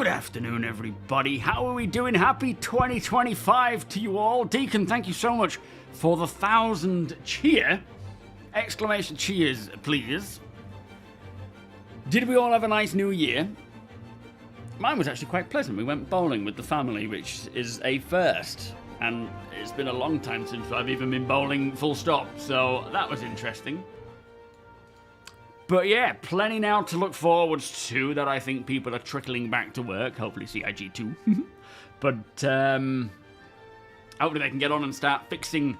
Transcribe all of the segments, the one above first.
Good afternoon, everybody. How are we doing? Happy 2025 to you all. Deacon, thank you so much for the 1,000 cheer. Exclamation cheers, please. Did we all have a nice new year? Mine was actually quite pleasant. We went bowling with the family, which is a first. And it's been a long time since I've even been bowling full stop. So that was interesting. But yeah, plenty now to look forward to that I think people are trickling back to work. Hopefully CIG too. But hopefully they can get on and start fixing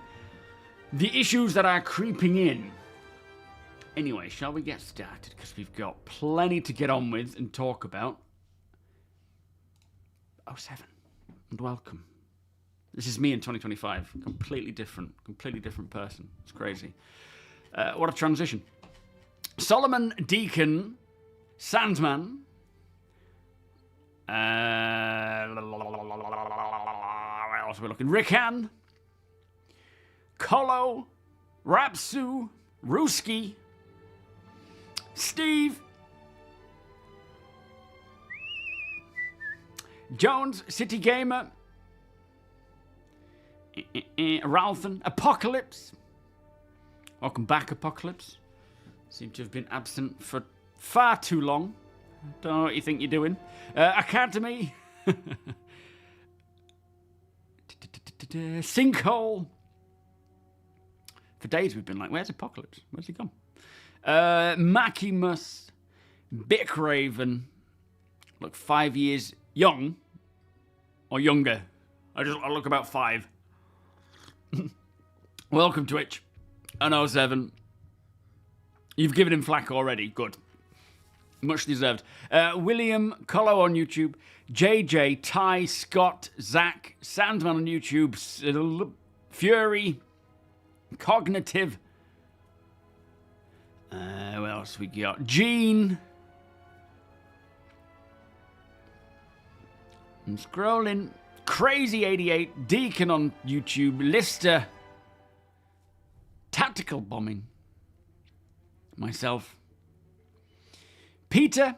the issues that are creeping in. Anyway, shall we get started? Because we've got plenty to get on with and talk about. 07, and welcome. This is me in 2025. Completely different person. It's crazy. What a transition. Solomon, Deacon, Sandman, where else are we looking? Rickan, Colo, Rapsu, Ruski, Steve, Jones, City Gamer, Ralphan, Apocalypse. Welcome back, Apocalypse. Seem to have been absent for far too long. Don't know what you think you're doing. Academy. Sinkhole. For days we've been like, where's Apocalypse? Where's he gone? Maximus. Bickraven. Look 5 years young. Or younger. I look about 5. Welcome, Twitch. An 07. You've given him flack already. Good. Much deserved. William, Colo on YouTube. JJ, Ty, Scott, Zach, Sandman on YouTube. Fury. Cognitive. What else we got? Gene. I'm scrolling. Crazy88. Deacon on YouTube. Lister. Tactical Bombing. Myself, Peter,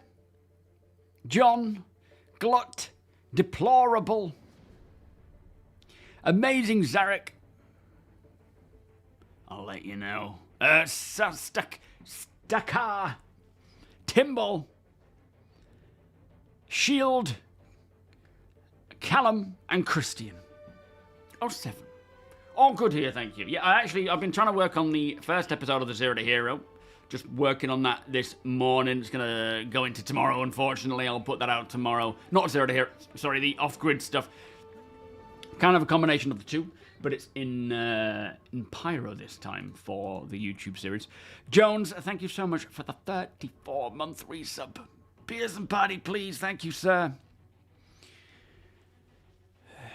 John, Glut, Deplorable, Amazing Zarek, I'll let you know, Stakar, Timble, Shield, Callum, and Christian. 07. All good here, thank you. Yeah, I've been trying to work on the first episode of the Zero to Hero. Just working on that this morning. It's going to go into tomorrow, unfortunately. I'll put that out tomorrow. Not Zero to Hero, sorry, the off-grid stuff. Kind of a combination of the two, but it's in Pyro this time for the YouTube series. Jones, thank you so much for the 34-month resub. Beers and party, please. Thank you, sir.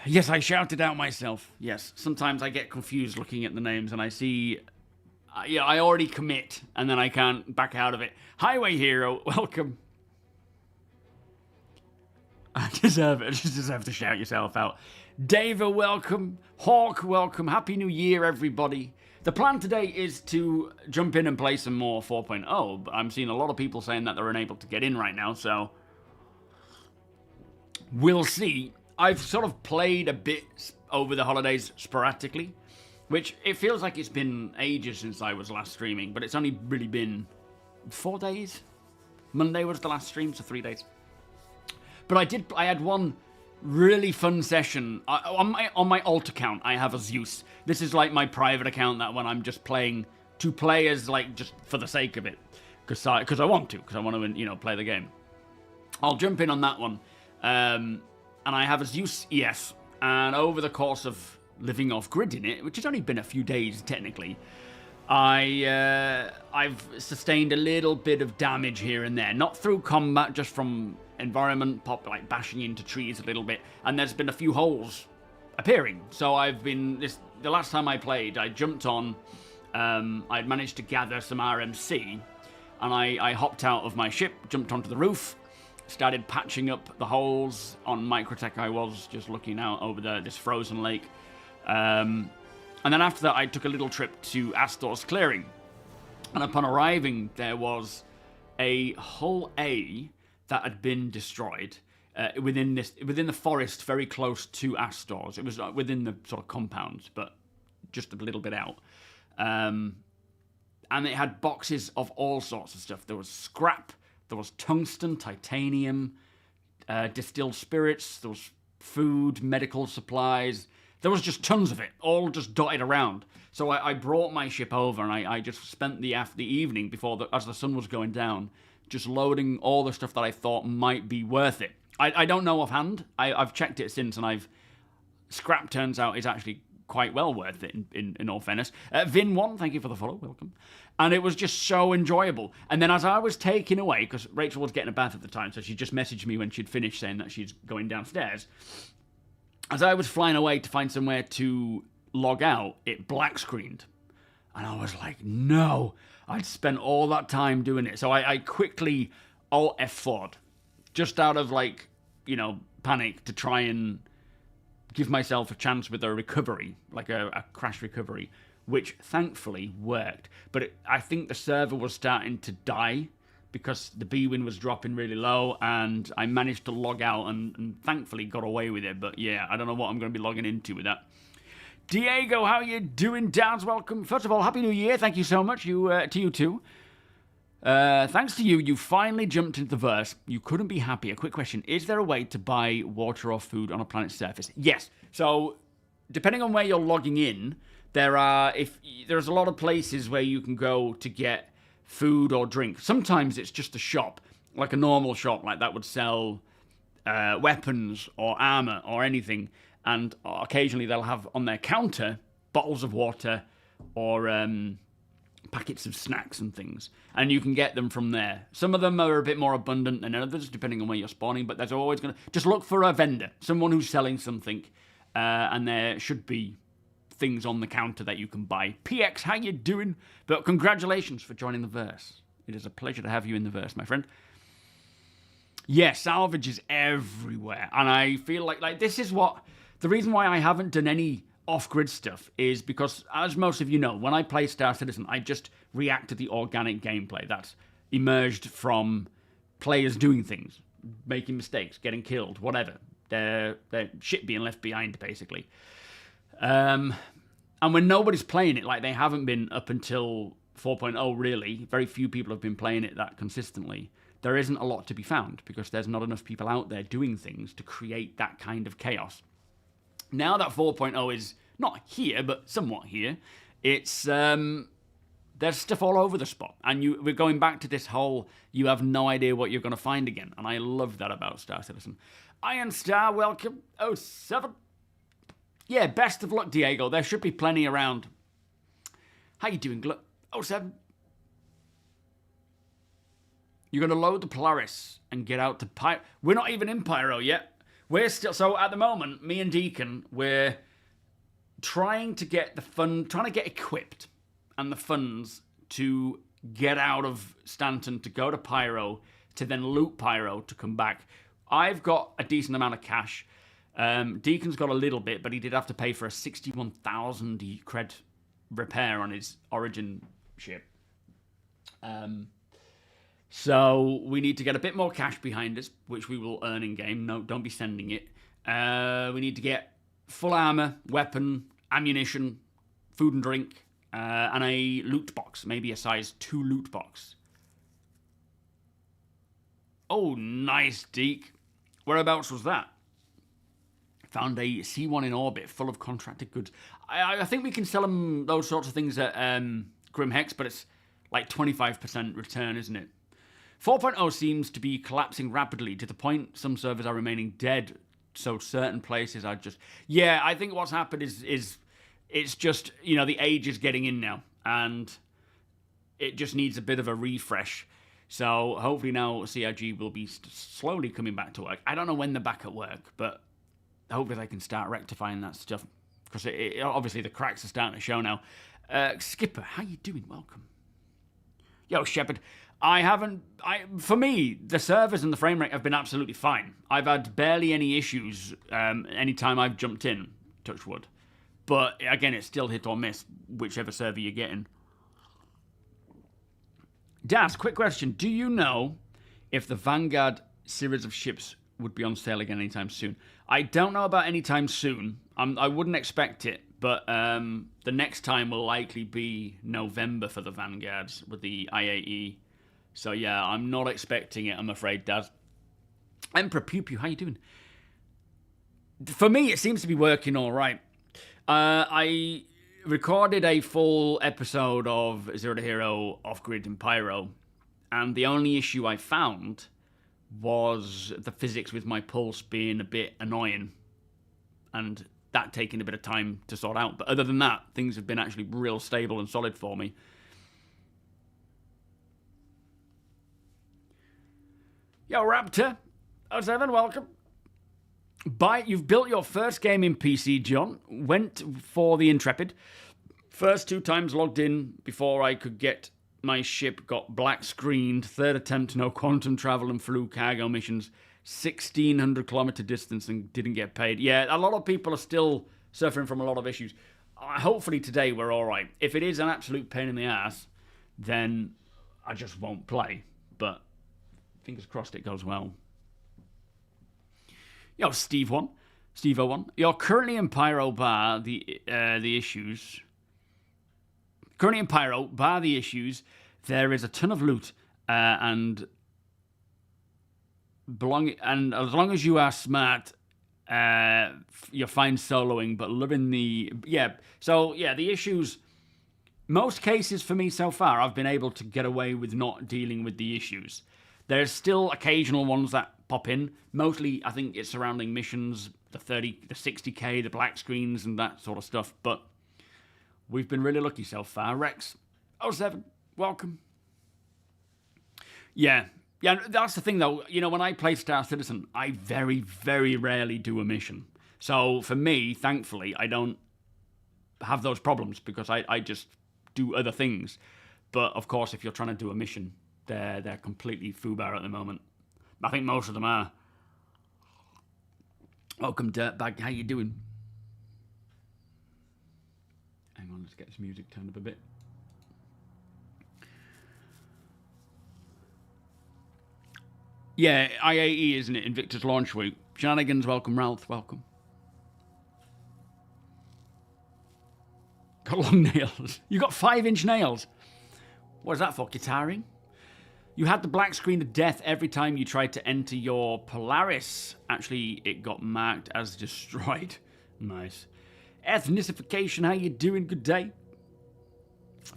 Yes, I shouted out myself. Yes, sometimes I get confused looking at the names and I see... yeah, I already commit, and then I can't back out of it. Highway Hero, welcome. I deserve it. I just deserve to shout yourself out. Dava, welcome. Hawk, welcome. Happy New Year, everybody. The plan today is to jump in and play some more 4.0, but I'm seeing a lot of people saying that they're unable to get in right now, so... we'll see. I've sort of played a bit over the holidays sporadically. Which, it feels like it's been ages since I was last streaming, but it's only really been 4 days? Monday was the last stream, so 3 days. But I had one really fun session. On my alt account, I have a Zeus. This is like my private account, that when I'm just playing 2 players, like, just for the sake of it. Because I want to, you know, play the game. I'll jump in on that one. And I have a Zeus ES, and over the course of living off grid in it, which has only been a few days technically, I've sustained a little bit of damage here and there, not through combat, just from environment, like bashing into trees a little bit, and there's been a few holes appearing. So the last time I played, I jumped on, I'd managed to gather some RMC, and I hopped out of my ship, jumped onto the roof, started patching up the holes on Microtech. I was just looking out over this frozen lake. And then after that, I took a little trip to Astor's Clearing. And upon arriving, there was a hull A that had been destroyed. within the forest, very close to Astor's. It was within the sort of compounds, but just a little bit out. And it had boxes of all sorts of stuff. There was scrap, there was tungsten, titanium, distilled spirits, there was food, medical supplies. There was just tons of it, all just dotted around. So I brought my ship over, and I just spent the evening before, as the sun was going down, just loading all the stuff that I thought might be worth it. I don't know offhand. I've checked it since, and scrap turns out is actually quite well worth it, in all fairness. Vin1, thank you for the follow, welcome. And it was just so enjoyable. And then as I was taking away, because Rachel was getting a bath at the time, so she just messaged me when she'd finished saying that she's going downstairs. As I was flying away to find somewhere to log out, it black screened. And I was like, no, I'd spent all that time doing it. So I quickly Alt F4'd, just out of panic, to try and give myself a chance with a recovery, like a crash recovery, which thankfully worked. But I think the server was starting to die because the B-Win was dropping really low, and I managed to log out and thankfully got away with it. But yeah, I don't know what I'm going to be logging into with that. Diego, how are you doing? Downs, welcome. First of all, Happy New Year. Thank you so much. To you too. Thanks to you, you finally jumped into the verse. You couldn't be happier. Quick question. Is there a way to buy water or food on a planet's surface? Yes. So, depending on where you're logging in, there's a lot of places where you can go to get food or drink. Sometimes it's just a shop, like a normal shop, like that would sell weapons or armor or anything. And occasionally they'll have on their counter bottles of water or packets of snacks and things, and you can get them from there. Some of them are a bit more abundant than others, depending on where you're spawning, but there's always going to... Just look for a vendor, someone who's selling something, and there should be things on the counter that you can buy. PX, how you doing? But congratulations for joining the verse. It is a pleasure to have you in the verse, my friend. Yeah, salvage is everywhere, and I feel like this is what... The reason why I haven't done any off-grid stuff is because, as most of you know, when I play Star Citizen, I just react to the organic gameplay that's emerged from players doing things, making mistakes, getting killed, whatever. Their shit being left behind, basically. And when nobody's playing it, like they haven't been up until 4.0, really, very few people have been playing it that consistently, there isn't a lot to be found because there's not enough people out there doing things to create that kind of chaos. Now that 4.0 is not here, but somewhat here, it's there's stuff all over the spot. And we're going back to this whole, you have no idea what you're going to find again. And I love that about Star Citizen. Iron Star, welcome. 07. Yeah, best of luck, Diego. There should be plenty around. How you doing, Glut? 07. You're going to load the Polaris and get out to Pyro. We're not even in Pyro yet. We're still... So, at the moment, me and Deacon, we're trying to get equipped and the funds to get out of Stanton, to go to Pyro, to then loot Pyro, to come back. I've got a decent amount of cash. Deacon's got a little bit, but he did have to pay for a 61,000 cred repair on his Origin ship. So we need to get a bit more cash behind us, which we will earn in game. No, don't be sending it. We need to get full armor, weapon, ammunition, food and drink, and a loot box, maybe a size 2 loot box. Oh, nice, Deke. Whereabouts was that? Found a C1 in orbit full of contracted goods. I think we can sell them those sorts of things at Grim Hex, but it's like 25% return, isn't it? 4.0 seems to be collapsing rapidly to the point some servers are remaining dead, so certain places are just... Yeah, I think what's happened is it's just, the age is getting in now, and it just needs a bit of a refresh. So hopefully now CRG will be slowly coming back to work. I don't know when they're back at work, but hopefully they can start rectifying that stuff, because obviously the cracks are starting to show now. Skipper, how you doing? Welcome. Yo, Shepard. For me, the servers and the frame rate have been absolutely fine. I've had barely any issues any time I've jumped in, touch wood. But again, it's still hit or miss, whichever server you're getting. Das, quick question. Do you know if the Vanguard series of ships would be on sale again anytime soon. I don't know about anytime soon. I wouldn't expect it, but the next time will likely be November for the Vanguards with the IAE. So yeah, I'm not expecting it, I'm afraid, Dad. Emperor Pew Pew, how you doing? For me, it seems to be working all right. I recorded a full episode of Zero to Hero off-grid in Pyro, and the only issue I found was the physics with my pulse being a bit annoying, and that taking a bit of time to sort out. But other than that, things have been actually real stable and solid for me. Yo, Raptor. 07, welcome. You've built your first game in PC, John. Went for the Intrepid. First 2 times logged in before I could get my ship, got black screened. Third attempt, no quantum travel and flew cargo missions. 1,600 kilometer distance and didn't get paid. Yeah, a lot of people are still suffering from a lot of issues. Hopefully today we're all right. If it is an absolute pain in the ass, then I just won't play. But fingers crossed it goes well. Yo, Steve01. You're currently in Pyro bar the issues. Currently in Pyro bar the issues. There is a ton of loot and as long as you are smart, you're fine soloing. But loving the the issues. Most cases for me so far, I've been able to get away with not dealing with the issues. There's still occasional ones that pop in. Mostly, I think it's surrounding missions, the 60k, the black screens, and that sort of stuff. But we've been really lucky so far. Rex 07, welcome. Yeah, that's the thing though. You know, when I play Star Citizen, I very, very rarely do a mission. So for me, thankfully, I don't have those problems because I just do other things. But of course, if you're trying to do a mission, they're completely foobar at the moment. I think most of them are. Welcome, Dirtbag. How you doing? Hang on, let's get this music turned up a bit. Yeah, IAE, isn't it? Invictus Launch Week. Shenanigans, welcome. Ralph, welcome. Got long nails. You got 5-inch nails. What is that for? Guitaring? You had the black screen of death every time you tried to enter your Polaris. Actually, it got marked as destroyed. Nice. Ethnicification, how you doing? Good day.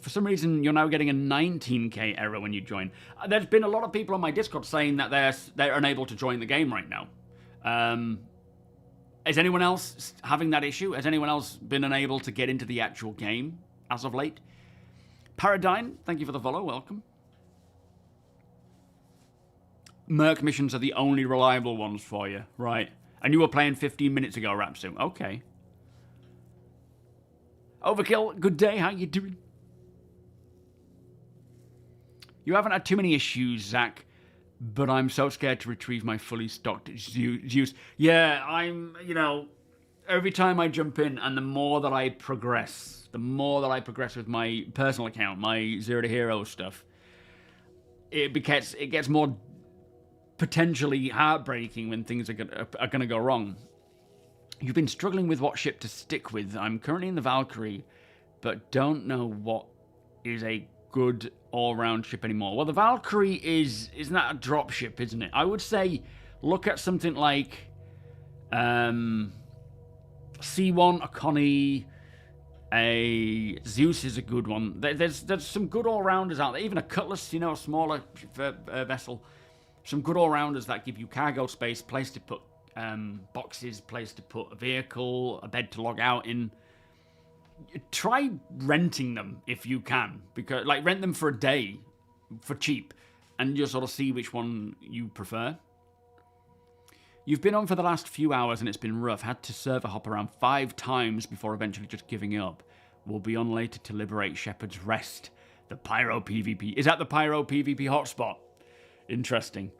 For some reason, you're now getting a 19k error when you join. There's been a lot of people on my Discord saying that they're unable to join the game right now. Is anyone else having that issue? Has anyone else been unable to get into the actual game as of late? Paradigm, thank you for the follow. Welcome. Merc missions are the only reliable ones for you. Right. And you were playing 15 minutes ago, Rapsu. Okay. Overkill, good day. How you doing? You haven't had too many issues, Zach, but I'm so scared to retrieve my fully stocked Zeus. Yeah, every time I jump in and the more that I progress with my personal account, my Zero to Hero stuff, it gets more potentially heartbreaking when things are going to go wrong. You've been struggling with what ship to stick with. I'm currently in the Valkyrie, but don't know what is a good all-round ship anymore. Well, the Valkyrie isn't that a drop ship, isn't it? I would say look at something like C1, a Connie, a Zeus is a good one. There's some good all-rounders out there. Even a Cutlass, a smaller vessel. Some good all-rounders that give you cargo space, place to put boxes, place to put a vehicle, a bed to log out in. Try renting them if you can, because rent them for a day for cheap and just sort of see which one you prefer. You've been on for the last few hours and it's been rough. Had to server hop around 5 times before eventually just giving up. We'll be on later to liberate Shepherd's Rest. The Pyro PvP. Is that the Pyro PvP hotspot? Interesting.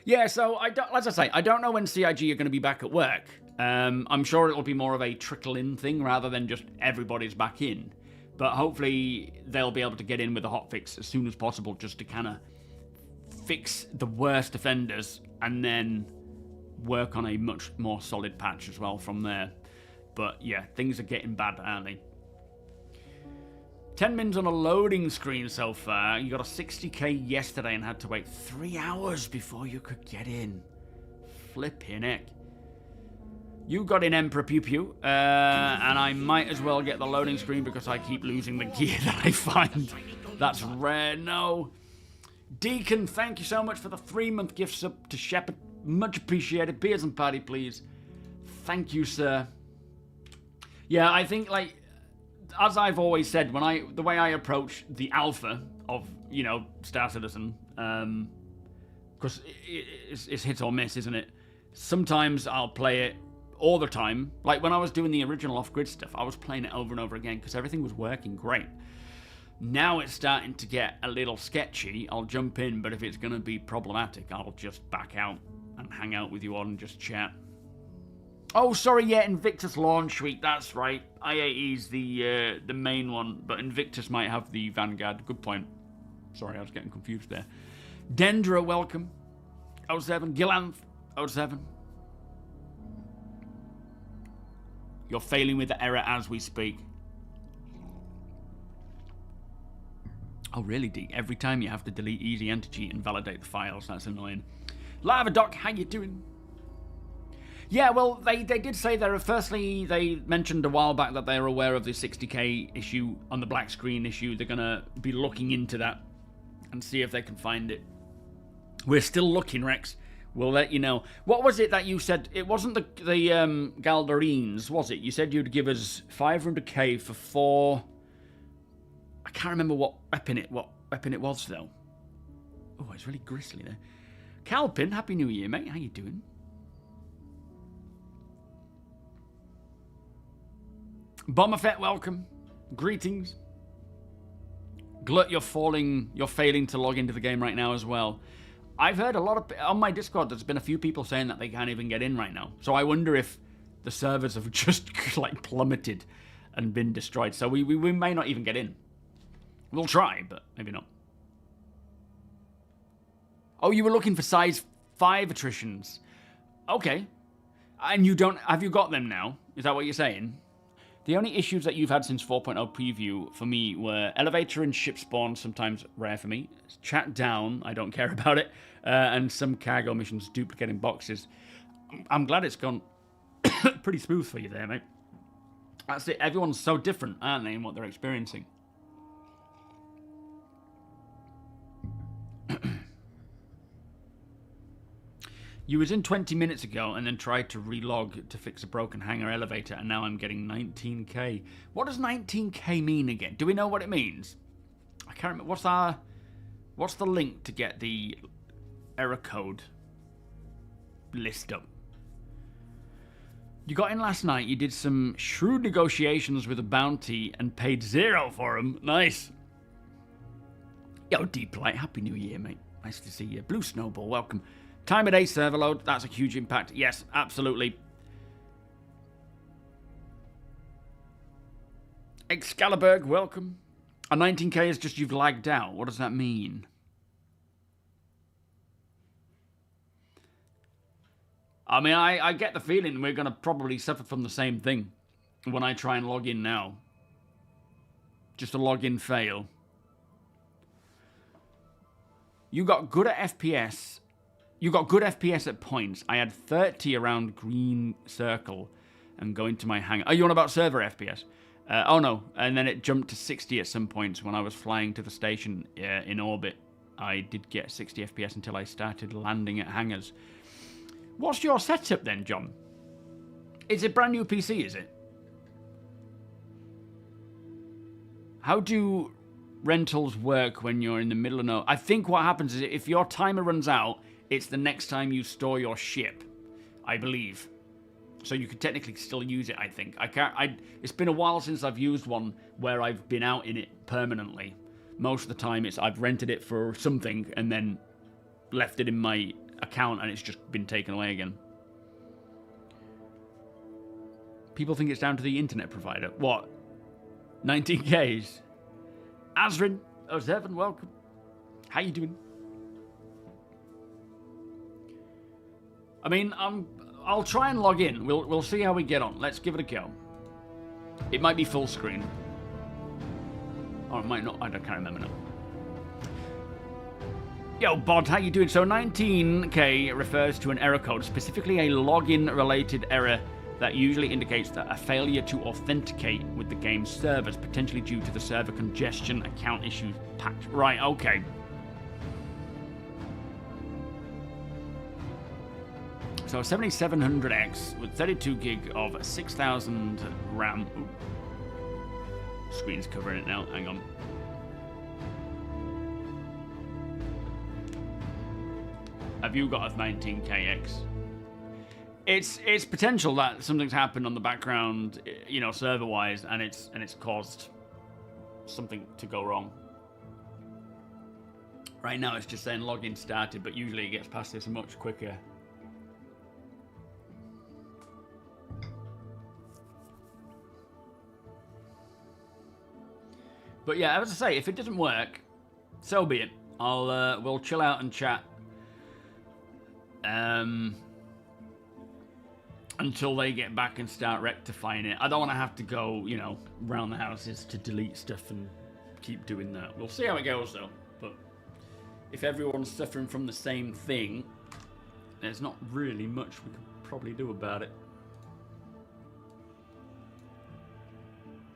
Yeah, so as I say, I don't know when CIG are going to be back at work. I'm sure it'll be more of a trickle-in thing rather than just everybody's back in. But hopefully they'll be able to get in with a hotfix as soon as possible just to kind of fix the worst offenders and then work on a much more solid patch as well from there. But yeah, things are getting bad, aren't they? 10 mins on a loading screen so far. You got a 60k yesterday and had to wait 3 hours before you could get in. Flipping heck. You got in Emperor Pew Pew, and I might as well get the loading screen because I keep losing the gear that I find. That's rare, no. Deacon, thank you so much for the 3-month gift sub to Shepherd. Much appreciated. Beers and party, please. Thank you, sir. Yeah, I think, like, as I've always said, the way I approach the alpha of, you know, Star Citizen, because it's hit or miss, isn't it? Sometimes I'll play it all the time. Like when I was doing the original off-grid stuff, I was playing it over and over again because everything was working great. Now it's starting to get a little sketchy. I'll jump in, but if it's going to be problematic, I'll just back out and hang out with you all and just chat. Oh, sorry, yeah, Invictus Launch Suite, that's right. IAE's the main one, but Invictus might have the Vanguard. Good point. Sorry, I was getting confused there. Dendra, welcome. 07. Gillanth, 07. You're failing with the error as we speak. Oh, really, D? Every time you have to delete easy entity and validate the files. That's annoying. Lava Doc, how you doing? Yeah, well, they did say there. Firstly, they mentioned a while back that they're aware of the 60k issue on the black screen issue. They're going to be looking into that and see if they can find it. We're still looking, Rex. We'll let you know. What was it that you said? It wasn't the Galdarines, was it? You said you'd give us 500k for 4... I can't remember what weapon it was, though. Oh, it's really grisly there. Calpin, Happy New Year, mate. How you doing? Bomber Fett, welcome. Greetings. Glut, you're failing to log into the game right now as well. I've heard a lot of... On my Discord, there's been a few people saying that they can't even get in right now. So I wonder if the servers have just, like, plummeted and been destroyed. So we may not even get in. We'll try, but maybe not. Oh, you were looking for size 5 attritions. Okay. And you don't... Have you got them now? Is that what you're saying? The only issues that you've had since 4.0 preview for me were elevator and ship spawn, sometimes rare for me. Chat down, I don't care about it. And some cargo missions duplicating boxes. I'm glad it's gone pretty smooth for you there, mate. That's it. Everyone's so different, aren't they, in what they're experiencing. You was in 20 minutes ago and then tried to relog to fix a broken hangar elevator, and now I'm getting 19k. What does 19k mean again? Do we know what it means? I can't remember. What's the link to get the error code list up? You got in last night, you did some shrewd negotiations with a bounty and paid 0 for them. Nice. Yo, Deep Light, Happy New Year, mate. Nice to see you. Blue Snowball, welcome. Time of day server load, that's a huge impact. Yes, absolutely. Excalibur, welcome. A 19k is just you've lagged out. What does that mean? I mean, I get the feeling we're going to probably suffer from the same thing when I try and log in now. Just a login fail. You got good at FPS. You got good FPS at points. I had 30 around green circle and going to my hangar. Oh, you on about server FPS? Oh, no. And then it jumped to 60 at some points when I was flying to the station in orbit. I did get 60 FPS until I started landing at hangars. What's your setup then, John? It's a brand new PC, is it? How do rentals work when you're in the middle of no... I think what happens is if your timer runs out, it's the next time you store your ship, I believe. So you could technically still use it, I think. It's been a while since I've used one where I've been out in it permanently. Most of the time I've rented it for something and then left it in my account and it's just been taken away again. People think it's down to the internet provider. What? 19Ks? Azrin, 07, welcome. How you doing? I mean, I'll try and log in. We'll see how we get on. Let's give it a go. It might be full screen. Or it might not. I can't remember now. Yo, Bod, how you doing? So 19K refers to an error code, specifically a login-related error that usually indicates that a failure to authenticate with the game's servers, potentially due to the server congestion, account issues, patch. Right, okay. So 7700X with 32 gig of 6000 RAM. Ooh. Screen's covering it now. Hang on. Have you got a 19KX? It's potential that something's happened on the background, you know, server-wise, and it's caused something to go wrong. Right now, it's just saying login started, but usually it gets past this much quicker. But yeah, as I say, if it doesn't work, so be it. We'll chill out and chat. Until they get back and start rectifying it. I don't want to have to go, you know, round the houses to delete stuff and keep doing that. We'll see how it goes, though. But if everyone's suffering from the same thing, there's not really much we can probably do about it.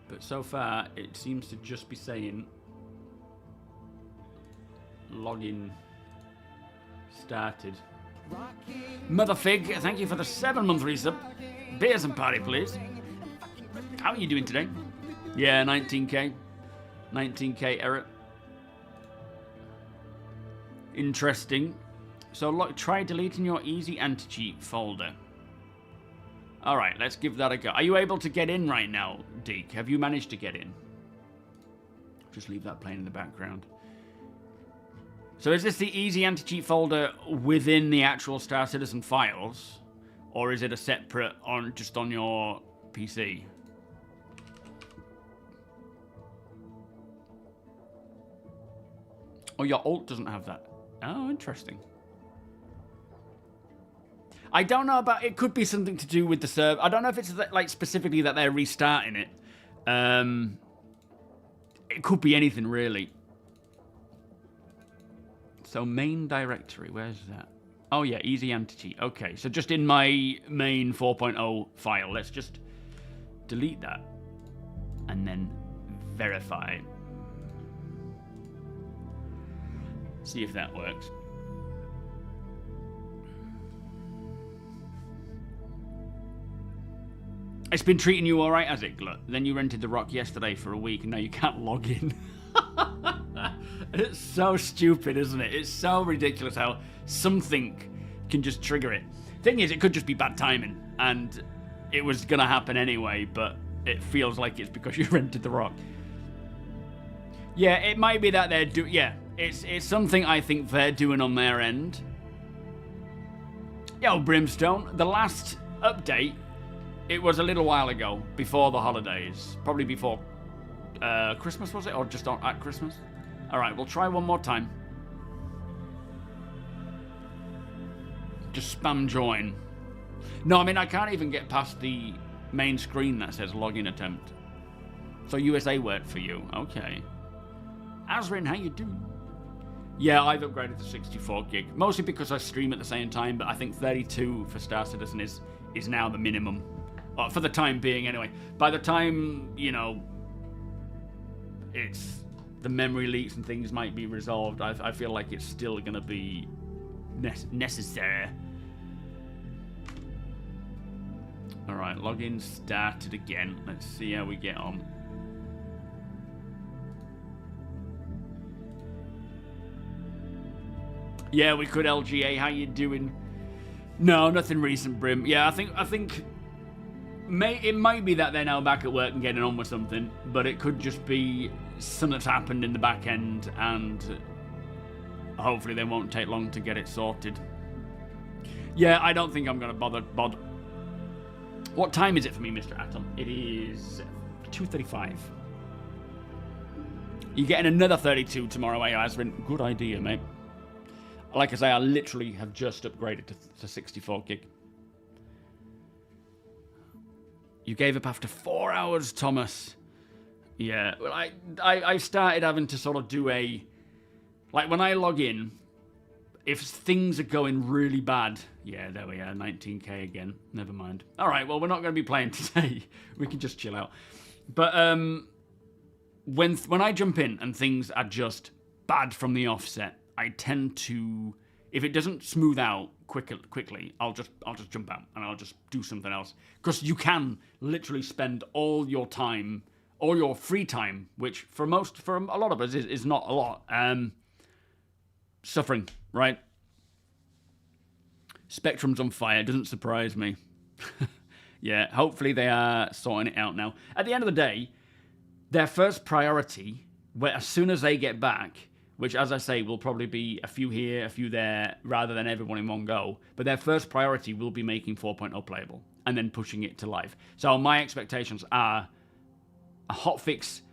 But so far, it seems to just be saying login started. Motherfig, thank you for the 7-month resub. Beers and party, please. How are you doing today? Yeah, 19K. 19K error. Interesting. So look, try deleting your easy anti-cheat folder. Alright, let's give that a go. Are you able to get in right now, Deke? Have you managed to get in? Just leave that playing in the background. So is this the easy anti-cheat folder within the actual Star Citizen files? Or is it a separate just on your PC? Oh, your alt doesn't have that. Oh, interesting. I don't know about... It could be something to do with the server. I don't know if it's like specifically that they're restarting it. It could be anything, really. So main directory, where's that? Oh yeah, easy anti-cheat. Okay, so just in my main 4.0 file, let's just delete that and then verify. See if that works. It's been treating you all right, has it, Glut? Then you rented the Rock yesterday for a week and now you can't log in. It's so stupid, isn't it? It's so ridiculous how something can just trigger it. Thing is, it could just be bad timing, and it was going to happen anyway, but it feels like it's because you rented the Rock. Yeah, it might be that they're doing... Yeah, it's something I think they're doing on their end. Yo, Brimstone, the last update, it was a little while ago, before the holidays. Probably before Christmas, was it? Or just at Christmas? Alright, we'll try one more time. Just spam join. No, I mean, I can't even get past the main screen that says login attempt. So USA worked for you. Okay. Azrin, how you doing? Yeah, I've upgraded to 64 gig. Mostly because I stream at the same time, but I think 32 for Star Citizen is now the minimum. Well, for the time being, anyway. By the time, you know, it's... the memory leaks and things might be resolved, I feel like it's still going to be necessary. Alright, login started again. Let's see how we get on. Yeah, we could, LGA. How you doing? No, nothing recent, Brim. Yeah, I think it might be that they're now back at work and getting on with something, but it could just be something that's happened in the back end, and hopefully they won't take long to get it sorted. Yeah, I don't think I'm going to bother. What time is it for me, Mr. Atom? It is 2:35. You're getting another 32 tomorrow, eh, Azrin? Good idea, mate. Like I say, I literally have just upgraded to 64 gig. You gave up after 4 hours, Thomas. Yeah, well, I started having to sort of do a... Like, when I log in, if things are going really bad... Yeah, there we are, 19k again. Never mind. All right, well, we're not going to be playing today. We can just chill out. But when I jump in and things are just bad from the offset, I tend to... If it doesn't smooth out quickly, I'll just jump out and I'll just do something else. Because you can literally spend all your time, all your free time, which for a lot of us is not a lot, suffering, right? Spectrum's on fire, doesn't surprise me. Yeah, hopefully they are sorting it out now. At the end of the day, their first priority, as soon as they get back, which, as I say, will probably be a few here, a few there, rather than everyone in one go. But their first priority will be making 4.0 playable and then pushing it to live. So my expectations are a hotfix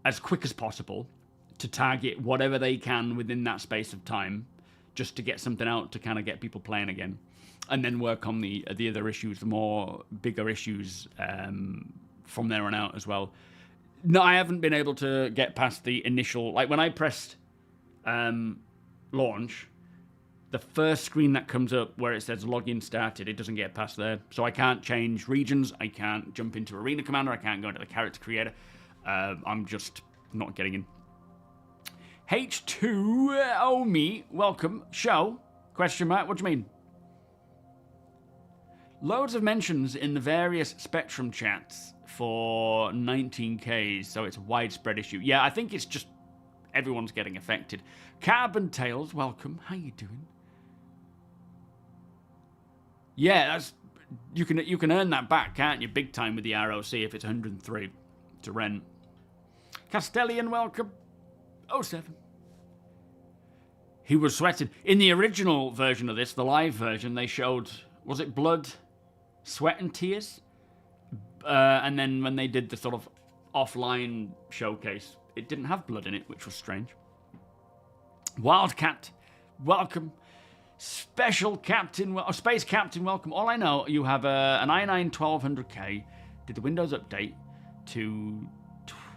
as quick as possible to target whatever they can within that space of time, just to get something out to kind of get people playing again, and then work on the other issues, the more bigger issues from there on out as well. No, I haven't been able to get past the initial... Like, when I pressed... launch, the first screen that comes up where it says login started, it doesn't get past there. So I can't change regions, I can't jump into Arena Commander, I can't go into the character creator. I'm just not getting in. H2O me, welcome. Show? Question mark, what do you mean? Loads of mentions in the various Spectrum chats for 19Ks, so it's a widespread issue. Yeah, I think it's just everyone's getting affected. Carbon Tails, welcome. How you doing? Yeah, that's you can earn that back, can't you? Big time with the ROC if it's 103 to rent. Castellian, welcome. 07. He was sweating. In the original version of this, the live version, they showed, was it blood, sweat and tears? And then when they did the sort of offline showcase, it didn't have blood in it, which was strange. Wildcat, welcome. Special Captain, Space Captain, welcome. All I know, you have an i9 1200K, did the Windows update to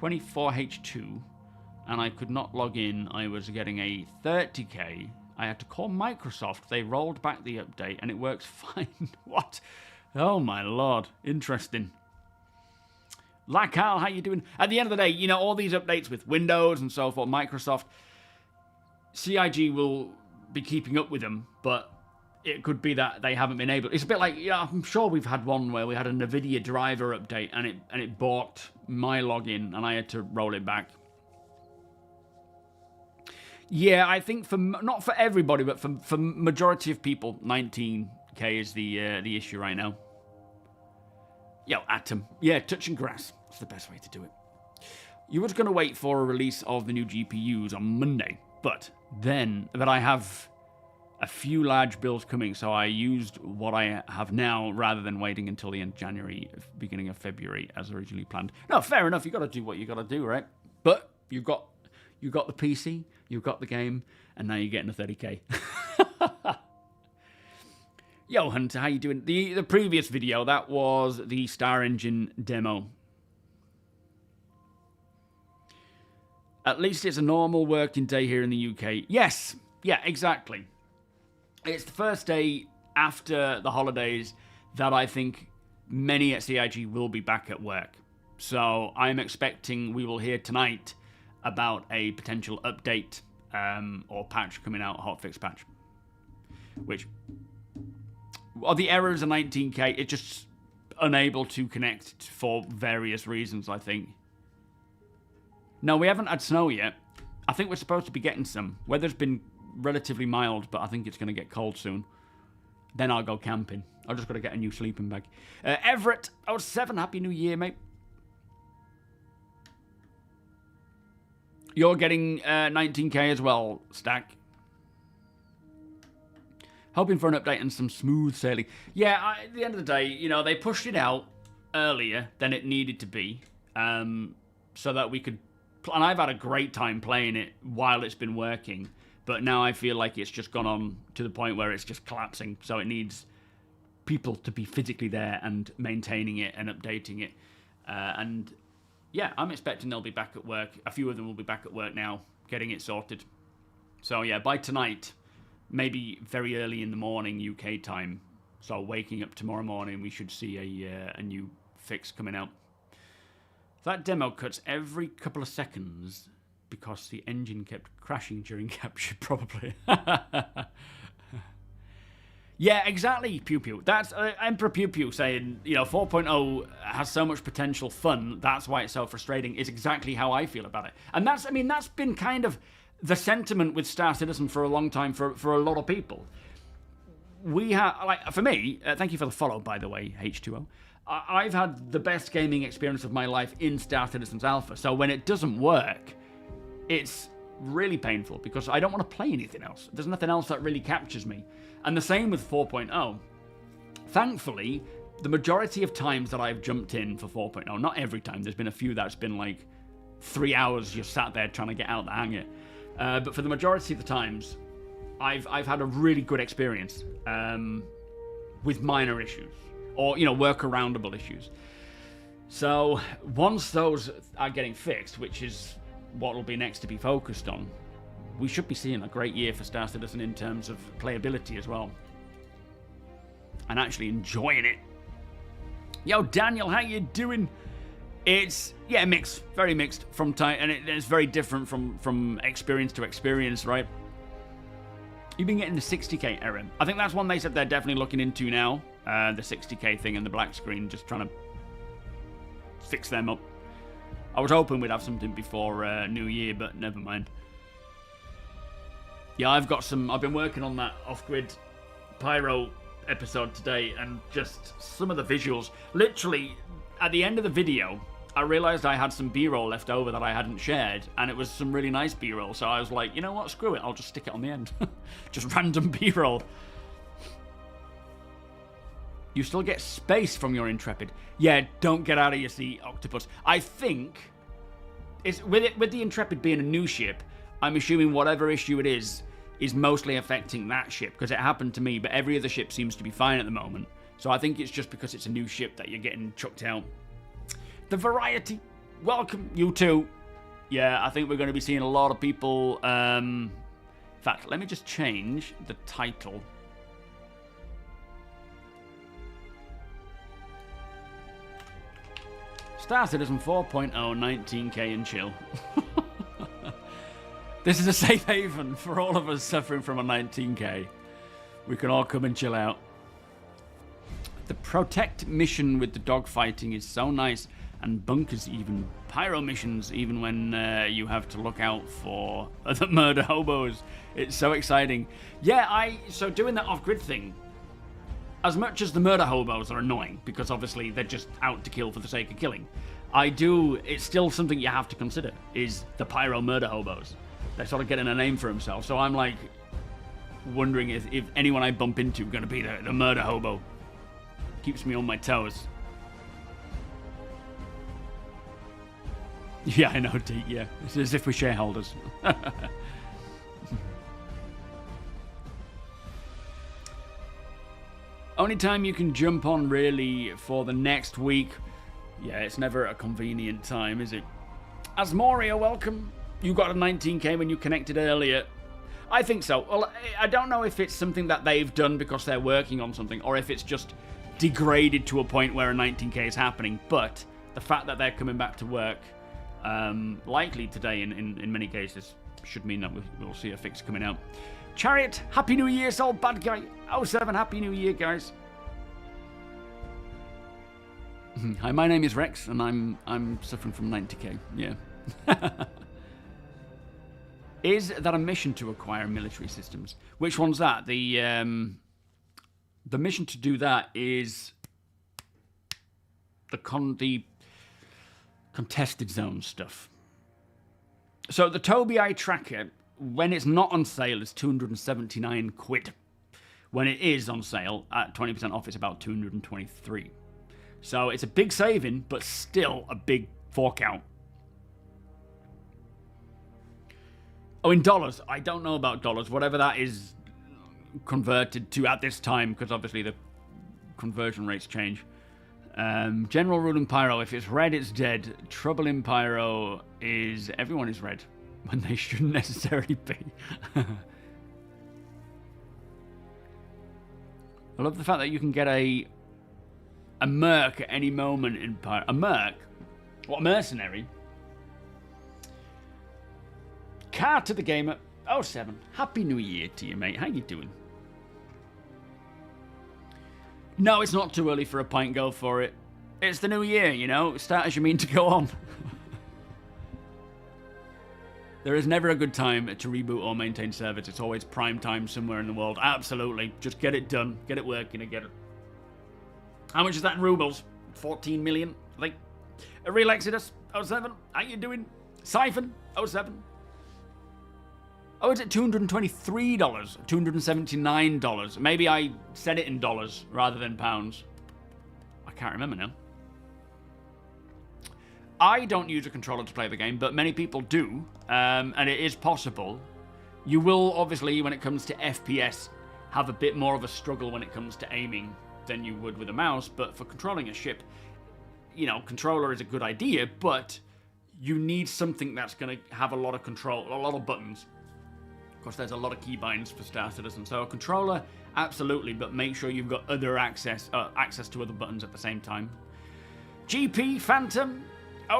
24H2, and I could not log in. I was getting a 30K. I had to call Microsoft. They rolled back the update, and it works fine. What? Oh, my Lord. Interesting. Lacal, how you doing? At the end of the day, you know, all these updates with Windows and so forth, Microsoft, CIG will be keeping up with them, but it could be that they haven't been able. It's a bit like, yeah, I'm sure we've had one where we had a NVIDIA driver update and it balked my login and I had to roll it back. Yeah, I think for not for everybody, but for majority of people, 19K is the issue right now. Yo, Atom. Yeah, touching grass. That's the best way to do it. You was going to wait for a release of the new GPUs on Monday, but I have a few large builds coming, so I used what I have now rather than waiting until the end of January, beginning of February, as originally planned. No, fair enough. You got to do what you got to do, right? But you got the PC, you've got the game, and now you're getting a 30K. Yo, Hunter, how you doing? The previous video, that was the Star Engine demo. At least it's a normal working day here in the UK. Yes, yeah, exactly. It's the first day after the holidays that I think many at CIG will be back at work. So I'm expecting we will hear tonight about a potential update or patch coming out, a hotfix patch. Which... Well, the error is a 19K. It's just unable to connect for various reasons, I think. No, we haven't had snow yet. I think we're supposed to be getting some. Weather's been relatively mild, but I think it's going to get cold soon. Then I'll go camping. I've just got to get a new sleeping bag. Everett, 07, Happy New Year, mate. You're getting 19K as well, Stack. Hoping for an update and some smooth sailing. Yeah, at the end of the day, you know, they pushed it out earlier than it needed to be, so that we could... And I've had a great time playing it while it's been working, But now I feel like it's just gone on to the point where it's just collapsing. So it needs people to be physically there and maintaining it and updating it. And yeah, I'm expecting they'll be back at work. A few of them will be back at work now, getting it sorted. So yeah, by tonight, maybe very early in the morning UK time, so waking up tomorrow morning, we should see a new fix coming out. That demo cuts every couple of seconds because the engine kept crashing during capture, probably. Yeah, exactly, Pew Pew. That's Emperor Pew Pew saying, 4.0 has so much potential fun, that's why it's so frustrating, is exactly how I feel about it. And that's been kind of the sentiment with Star Citizen for a long time for a lot of people. We have, for me, thank you for the follow, by the way, H2O. I've had the best gaming experience of my life in Star Citizen's Alpha, so when it doesn't work, it's really painful because I don't want to play anything else. There's nothing else that really captures me. And the same with 4.0. Thankfully, the majority of times that I've jumped in for 4.0, not every time, there's been a few that's been like 3 hours just sat there trying to get out the hang it. But for the majority of the times, I've had a really good experience with minor issues or, workaroundable issues. So once those are getting fixed, which is what will be next to be focused on, we should be seeing a great year for Star Citizen in terms of playability as well. And actually enjoying it. Yo, Daniel, how you doing? It's, mixed. Very mixed from time, and it's very different from experience to experience, right? You've been getting the 60k error. I think that's one they said they're definitely looking into now. The 60k thing and the black screen, just trying to fix them up. I was hoping we'd have something before New Year, but never mind. Yeah, I've been working on that off-grid Pyro episode today, and just some of the visuals. Literally, at the end of the video, I realized I had some B-roll left over that I hadn't shared, and it was some really nice B-roll, so I was like, you know what, screw it, I'll just stick it on the end. Just random B-roll. You still get space from your Intrepid. Yeah, don't get out of your seat, Octopus. I think, with the Intrepid being a new ship, I'm assuming whatever issue it is mostly affecting that ship, because it happened to me, but every other ship seems to be fine at the moment. So I think it's just because it's a new ship that you're getting chucked out. The Variety, welcome, you too. Yeah, I think we're going to be seeing a lot of people. In fact, let me just change the title. Star Citizen 4.0, 19k and chill. This is a safe haven for all of us suffering from a 19k. We can all come and chill out. The Protect mission with the dogfighting is so nice, and bunkers even. Pyro missions, even when you have to look out for the murder hobos. It's so exciting. Yeah, so doing that off-grid thing, as much as the murder hobos are annoying, because obviously they're just out to kill for the sake of killing, it's still something you have to consider, is the Pyro murder hobos. They're sort of getting a name for themselves, so I'm like wondering if anyone I bump into is going to be the murder hobo. Keeps me on my toes. Yeah, I know, Deke, yeah. It's as if we're shareholders. Only time you can jump on, really, for the next week. Yeah, it's never a convenient time, is it? Asmoria, welcome. You got a 19k when you connected earlier. I think so. Well, I don't know if it's something that they've done because they're working on something, or if it's just degraded to a point where a 19k is happening, but the fact that they're coming back to work, likely today in many cases, should mean that we'll see a fix coming out. Chariot, Happy New Year, Soul Bad Guy. 07, Happy New Year, guys. Hi, my name is Rex, and I'm suffering from 90k. Yeah. Is that a mission to acquire military systems? Which one's that? The mission to do that is the contested zone stuff. So the TOBII tracker, when it's not on sale, is 279 quid. When it is on sale at 20% off, it's about 223. So it's a big saving, but still a big fork out. Oh, in dollars. I don't know about dollars. Whatever that is converted to at this time, because obviously the conversion rates change. General rule in Pyro, if it's red, it's dead. Trouble in Pyro is everyone is red when they shouldn't necessarily be. I love the fact that you can get a merc at any moment in Pyro. A merc? What, a mercenary? Car to the gamer. 07. Happy New Year to you, mate. How you doing? No, it's not too early for a pint. Go for it. It's the new year, you know. Start as you mean to go on. There is never a good time to reboot or maintain servers. It's always prime time somewhere in the world. Absolutely. Just get it done. Get it working and get it. How much is that in rubles? 14 million, I think. A real Exodus, 07. How you doing? Siphon, 07. Oh, is it $223? $279. Maybe I said it in dollars rather than pounds. I can't remember now. I don't use a controller to play the game, but many people do, and it is possible. You will, obviously, when it comes to FPS, have a bit more of a struggle when it comes to aiming than you would with a mouse, but for controlling a ship, you know, controller is a good idea, but you need something that's going to have a lot of control, a lot of buttons. Of course, there's a lot of keybinds for Star Citizen, so a controller, absolutely, but make sure you've got other access to other buttons at the same time. GP Phantom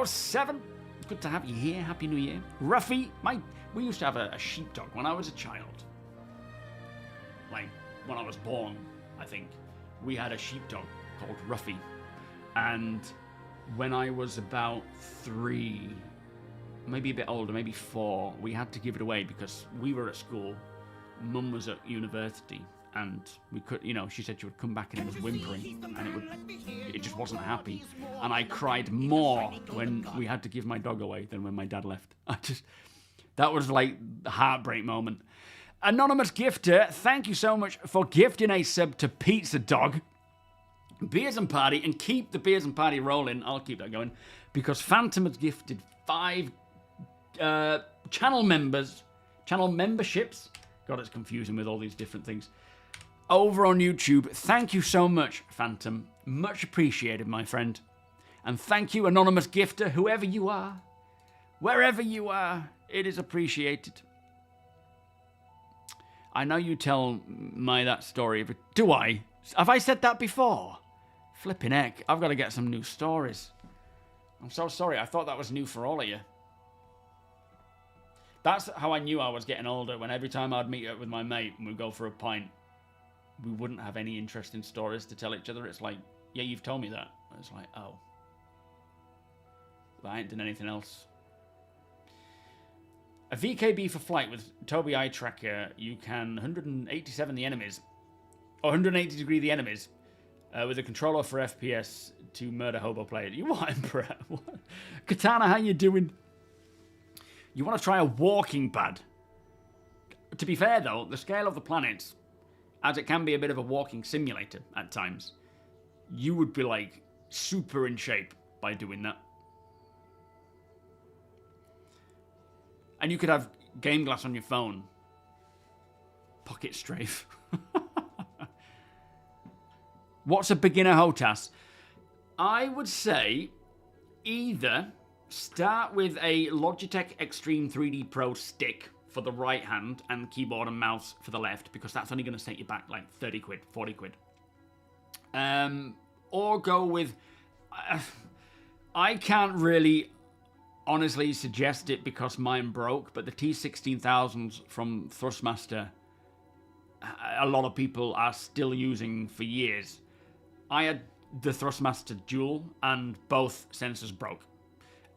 07, good to have you here. Happy New Year. Ruffy, we used to have a sheepdog when I was a child. Like when I was born, I think we had a sheepdog called Ruffy, and when I was about 3. Maybe a bit older, maybe 4, we had to give it away because we were at school, Mum was at university, and we could, you know, she said she would come back and it was whimpering, and it just wasn't happy, and I cried more when we had to give my dog away than when my dad left. That was like the heartbreak moment. Anonymous Gifter, thank you so much for gifting a sub to Pizza Dog. Beers and Party, and keep the Beers and Party rolling. I'll keep that going because Phantom has gifted 5 channel memberships. God, it's confusing with all these different things. Over on YouTube, thank you so much, Phantom. Much appreciated, my friend. And thank you, Anonymous Gifter, whoever you are, wherever you are, it is appreciated. I know you tell that story, but do I? Have I said that before? Flipping heck, I've got to get some new stories. I'm so sorry, I thought that was new for all of you. That's how I knew I was getting older, when every time I'd meet up with my mate and we'd go for a pint, we wouldn't have any interesting stories to tell each other. It's like, yeah, you've told me that. It's like, oh. But I ain't done anything else. A VKB for flight with TOBII eye tracker, you can 187 the enemies, or 180 degree the enemies, with a controller for FPS to murder hobo players. You what, Emperor? What? Katana, how you doing? You want to try a walking pad? To be fair, though, the scale of the planets, as it can be a bit of a walking simulator at times, you would be, like, super in shape by doing that. And you could have GameGlass on your phone. Pocket strafe. What's a beginner HOTAS? I would say either start with a Logitech Extreme 3D Pro stick for the right hand and keyboard and mouse for the left, because that's only going to set you back like 30 quid, 40 quid. Or go with... I can't really honestly suggest it because mine broke, but the T16000s from Thrustmaster, a lot of people are still using for years. I had the Thrustmaster Dual and both sensors broke.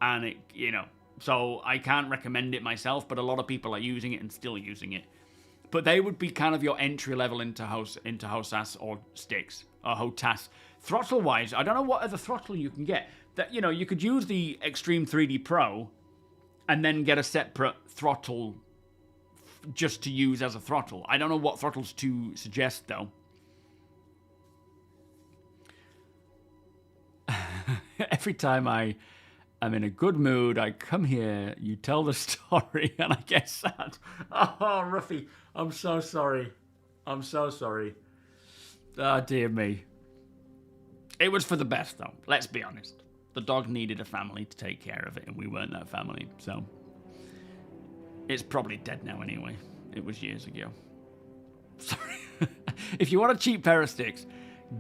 And it, you know, so I can't recommend it myself, but a lot of people are using it and still using it. But they would be kind of your entry level into HOTAS or sticks, or HOTAS. Throttle wise, I don't know what other throttle you can get. That, you know, you could use the Extreme 3D Pro and then get a separate throttle just to use as a throttle. I don't know what throttles to suggest though. Every time I I'm in a good mood. I come here, you tell the story, and I get sad. Oh, Ruffy, I'm so sorry. I'm so sorry. Oh, dear me. It was for the best, though. Let's be honest. The dog needed a family to take care of it, and we weren't that family, so... It's probably dead now anyway. It was years ago. Sorry. If you want a cheap pair of sticks,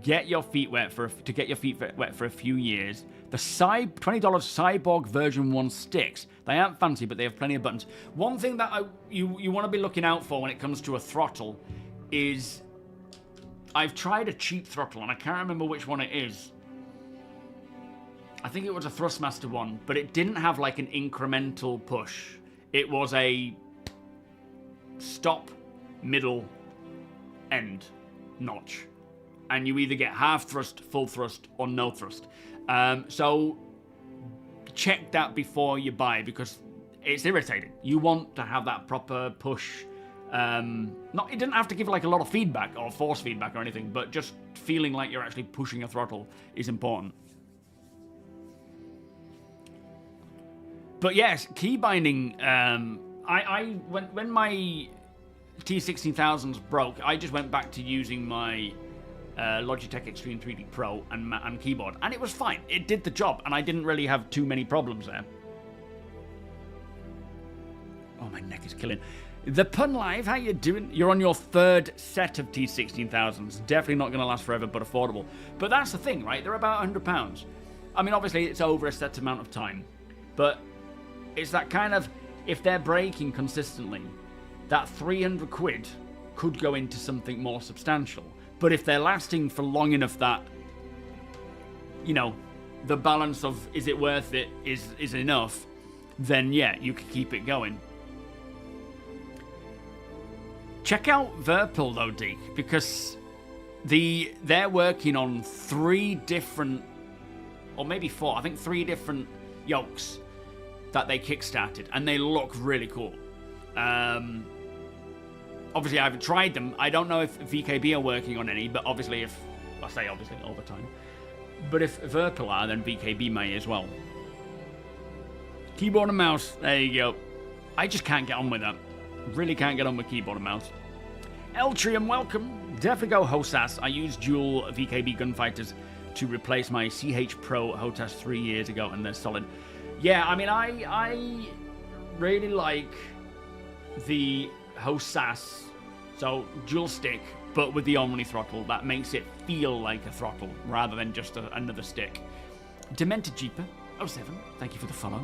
get your feet wet for a few years. The $20 Cyborg version 1 sticks. They aren't fancy, but they have plenty of buttons. One thing that you want to be looking out for when it comes to a throttle is... I've tried a cheap throttle, and I can't remember which one it is. I think it was a Thrustmaster one, but it didn't have like an incremental push. It was a stop, middle, end notch. And you either get half thrust, full thrust, or no thrust. So check that before you buy, because it's irritating. You want to have that proper push. It didn't have to give like a lot of feedback or force feedback or anything, but just feeling like you're actually pushing a throttle is important. But yes, key binding. When my T16000s broke, I just went back to using my Logitech Extreme 3D Pro and keyboard, and it was fine. It did the job, and I didn't really have too many problems there. Oh, my neck is killing. The Pun Live, how you doing? You're on your third set of T16000s. Definitely not going to last forever, but affordable. But that's the thing, right? They're about £100. I mean, obviously, it's over a set amount of time, but it's that kind of, if they're breaking consistently, that 300 quid could go into something more substantial. But if they're lasting for long enough that, you know, the balance of is it worth it is enough, then yeah, you can keep it going. Check out Verpil though, Deke, because they're working on 3 different, or maybe 4, I think 3 different yokes that they kickstarted, and they look really cool. Obviously, I haven't tried them. I don't know if VKB are working on any, but obviously, I say obviously all the time. But if Verpil are, then VKB may as well. Keyboard and mouse, there you go. I just can't get on with that. Really can't get on with keyboard and mouse. Eltrium, welcome. Definitely go HOSAS. I used dual VKB gunfighters to replace my CH Pro HOTAS 3 years ago, and they're solid. Yeah, I mean, I really like the HOSAS, so dual stick, but with the Omni throttle. That makes it feel like a throttle rather than just another stick. Demented Jeeper 07, thank you for the follow.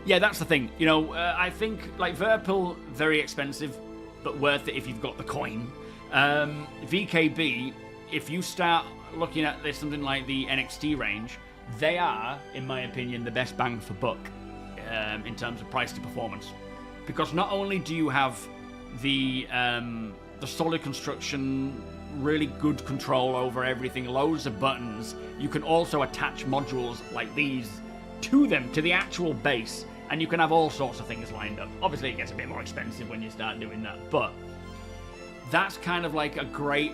Yeah, that's the thing. You know, I think, like, Verpil, very expensive, but worth it if you've got the coin. VKB, if you start looking at this, something like the NXT range, they are, in my opinion, the best bang for buck in terms of price to performance. Because not only do you have the solid construction, really good control over everything, loads of buttons, you can also attach modules like these to them, to the actual base, and you can have all sorts of things lined up. Obviously, it gets a bit more expensive when you start doing that, but that's kind of like a great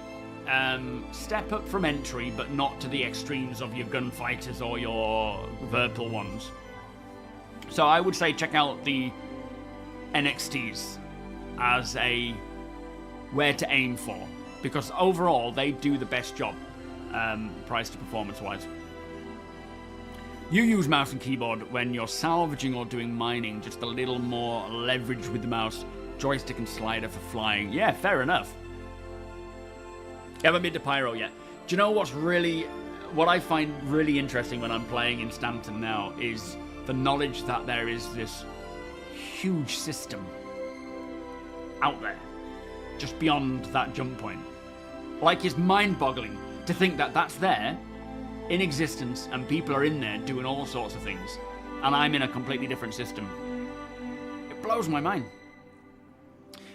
step up from entry, but not to the extremes of your gunfighters or your Verpil ones. So I would say check out the NXTs as a where to aim for, because overall they do the best job price to performance wise. You use mouse and keyboard when you're salvaging or doing mining, just a little more leverage with the mouse, joystick and slider for flying. Yeah, fair enough. Haven't been to Pyro yet. Do you know what I find really interesting when I'm playing in Stanton now is the knowledge that there is this huge system out there, just beyond that jump point. Like, it's mind-boggling to think that that's there, in existence, and people are in there doing all sorts of things, and I'm in a completely different system. It blows my mind.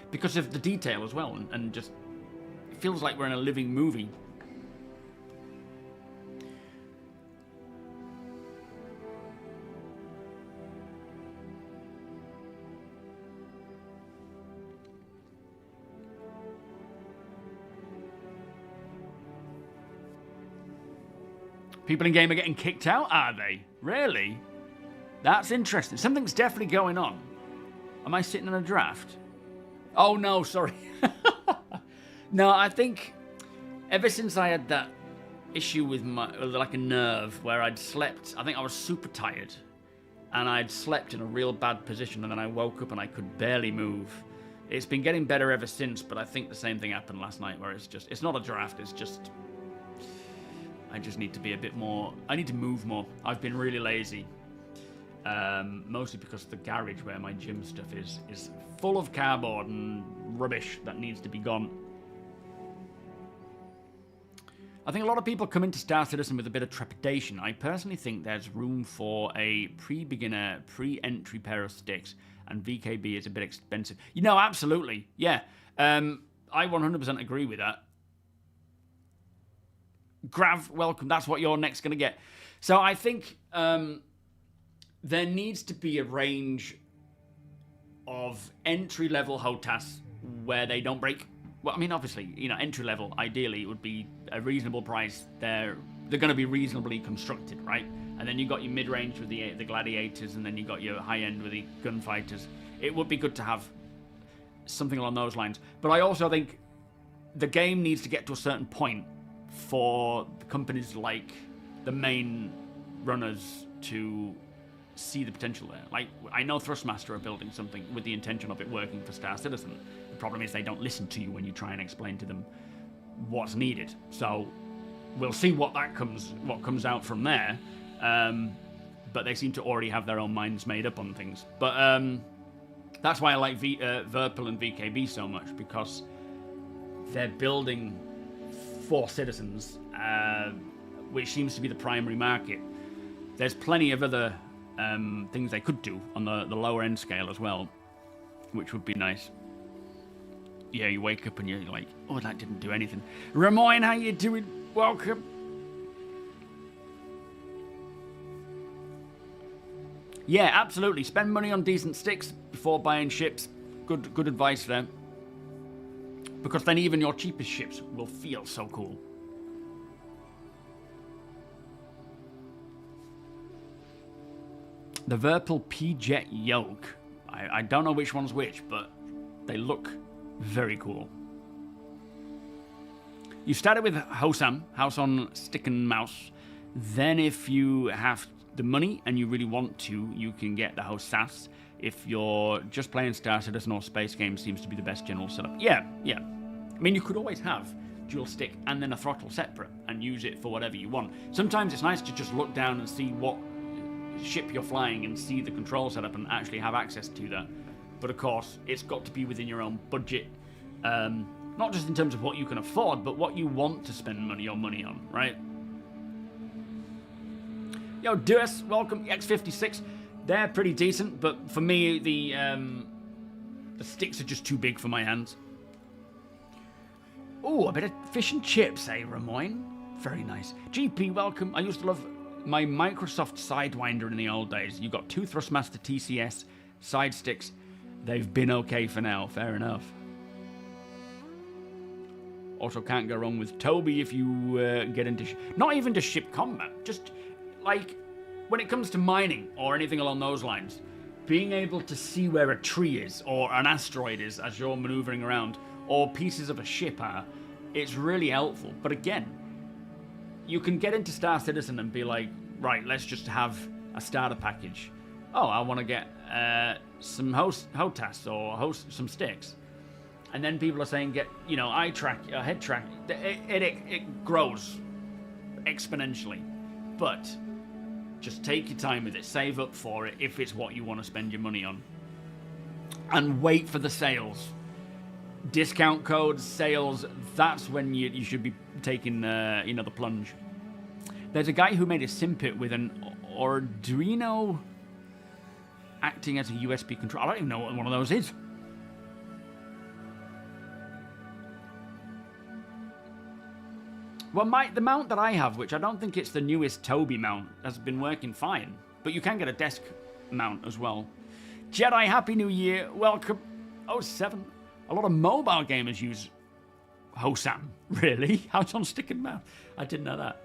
Because of the detail as well, and just, it feels like we're in a living movie. People in game are getting kicked out, are they? Really? That's interesting. Something's definitely going on. Am I sitting in a draft? Oh, no, sorry. No, I think ever since I had that issue with like a nerve where I'd slept, I think I was super tired. And I'd slept in a real bad position, and then I woke up and I could barely move. It's been getting better ever since, but I think the same thing happened last night where it's not a draft, it's just, I just need to be a bit more, I need to move more. I've been really lazy. Mostly because the garage where my gym stuff is full of cardboard and rubbish that needs to be gone. I think a lot of people come into Star Citizen with a bit of trepidation. I personally think there's room for a pre-beginner, pre-entry pair of sticks, and VKB is a bit expensive. You know, absolutely, yeah. I 100% agree with that. Grav, welcome. That's what you're next going to get. So I think there needs to be a range of entry-level HOTAS where they don't break. Well, I mean, obviously, you know, entry-level, ideally, it would be a reasonable price. They're going to be reasonably constructed, right? And then you got your mid-range with the gladiators, and then you got your high-end with the gunfighters. It would be good to have something along those lines. But I also think the game needs to get to a certain point for companies like the main runners to see the potential there. Like, I know Thrustmaster are building something with the intention of it working for Star Citizen. The problem is they don't listen to you when you try and explain to them what's needed. So we'll see what comes out from there. But they seem to already have their own minds made up on things. But that's why I like Verpil and VKB so much, because they're building for citizens, which seems to be the primary market. There's plenty of other things they could do on the lower end scale as well, which would be nice. Yeah, you wake up and you're like, oh, that didn't do anything. Ramoyne, how you doing? Welcome. Yeah, absolutely. Spend money on decent sticks before buying ships. Good advice there. Because then even your cheapest ships will feel so cool. The Verpil P-Jet Yoke. I don't know which one's which, but they look very cool. You started with Hosam, House on Stick and Mouse. Then if you have the money and you really want to, you can get the Hosas. If you're just playing Star Citizen or Space Games, seems to be the best general setup. Yeah. I mean, you could always have dual stick and then a throttle separate and use it for whatever you want. Sometimes it's nice to just look down and see what ship you're flying and see the control setup and actually have access to that. But of course, it's got to be within your own budget. Not just in terms of what you can afford, but what you want to spend your money on, right? Yo, Duas, welcome. X56, they're pretty decent, but for me, the sticks are just too big for my hands. Oh, a bit of fish and chips, eh, Ramoyne? Very nice. GP, welcome. I used to love my Microsoft Sidewinder in the old days. You got two Thrustmaster TCS side sticks. They've been okay for now. Fair enough. Also, can't go wrong with TOBII if you get into... not even to ship combat. Just, like, when it comes to mining or anything along those lines, being able to see where a tree is or an asteroid is as you're maneuvering around, or pieces of a ship are, it's really helpful. But again, you can get into Star Citizen and be like, right, let's just have a starter package. Oh, I want to get some HOTAS or some sticks. And then people are saying, get, you know, eye track, head track. It grows exponentially. But just take your time with it. Save up for it if it's what you want to spend your money on. And wait for the sales. Discount codes, sales, that's when you should be taking, the plunge. There's a guy who made a Simpit with an Arduino acting as a USB control. I don't even know what one of those is. Well, the mount that I have, which I don't think it's the newest TOBII mount, has been working fine. But you can get a desk mount as well. Jedi, Happy New Year. Welcome. 07. A lot of mobile gamers use Hosam. Really? House on Stick and Mouse. I didn't know that.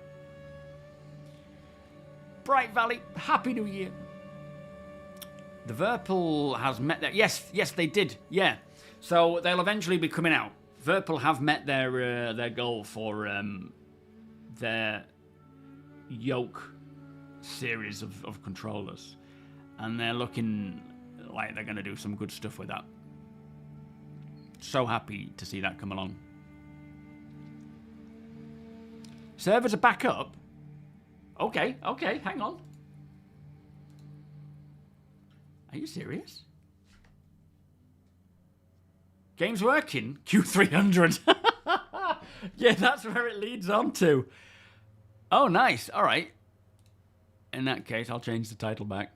Bright Valley, Happy New Year. The Verpal has met their... Yes, they did. Yeah. So they'll eventually be coming out. Verpal have met their goal for their yoke series of controllers. And they're looking like they're going to do some good stuff with that. So happy to see that come along. Servers are back up. Okay, hang on. Are you serious? Game's working? Q300. Yeah, that's where it leads on to. Oh, nice. All right. In that case, I'll change the title back.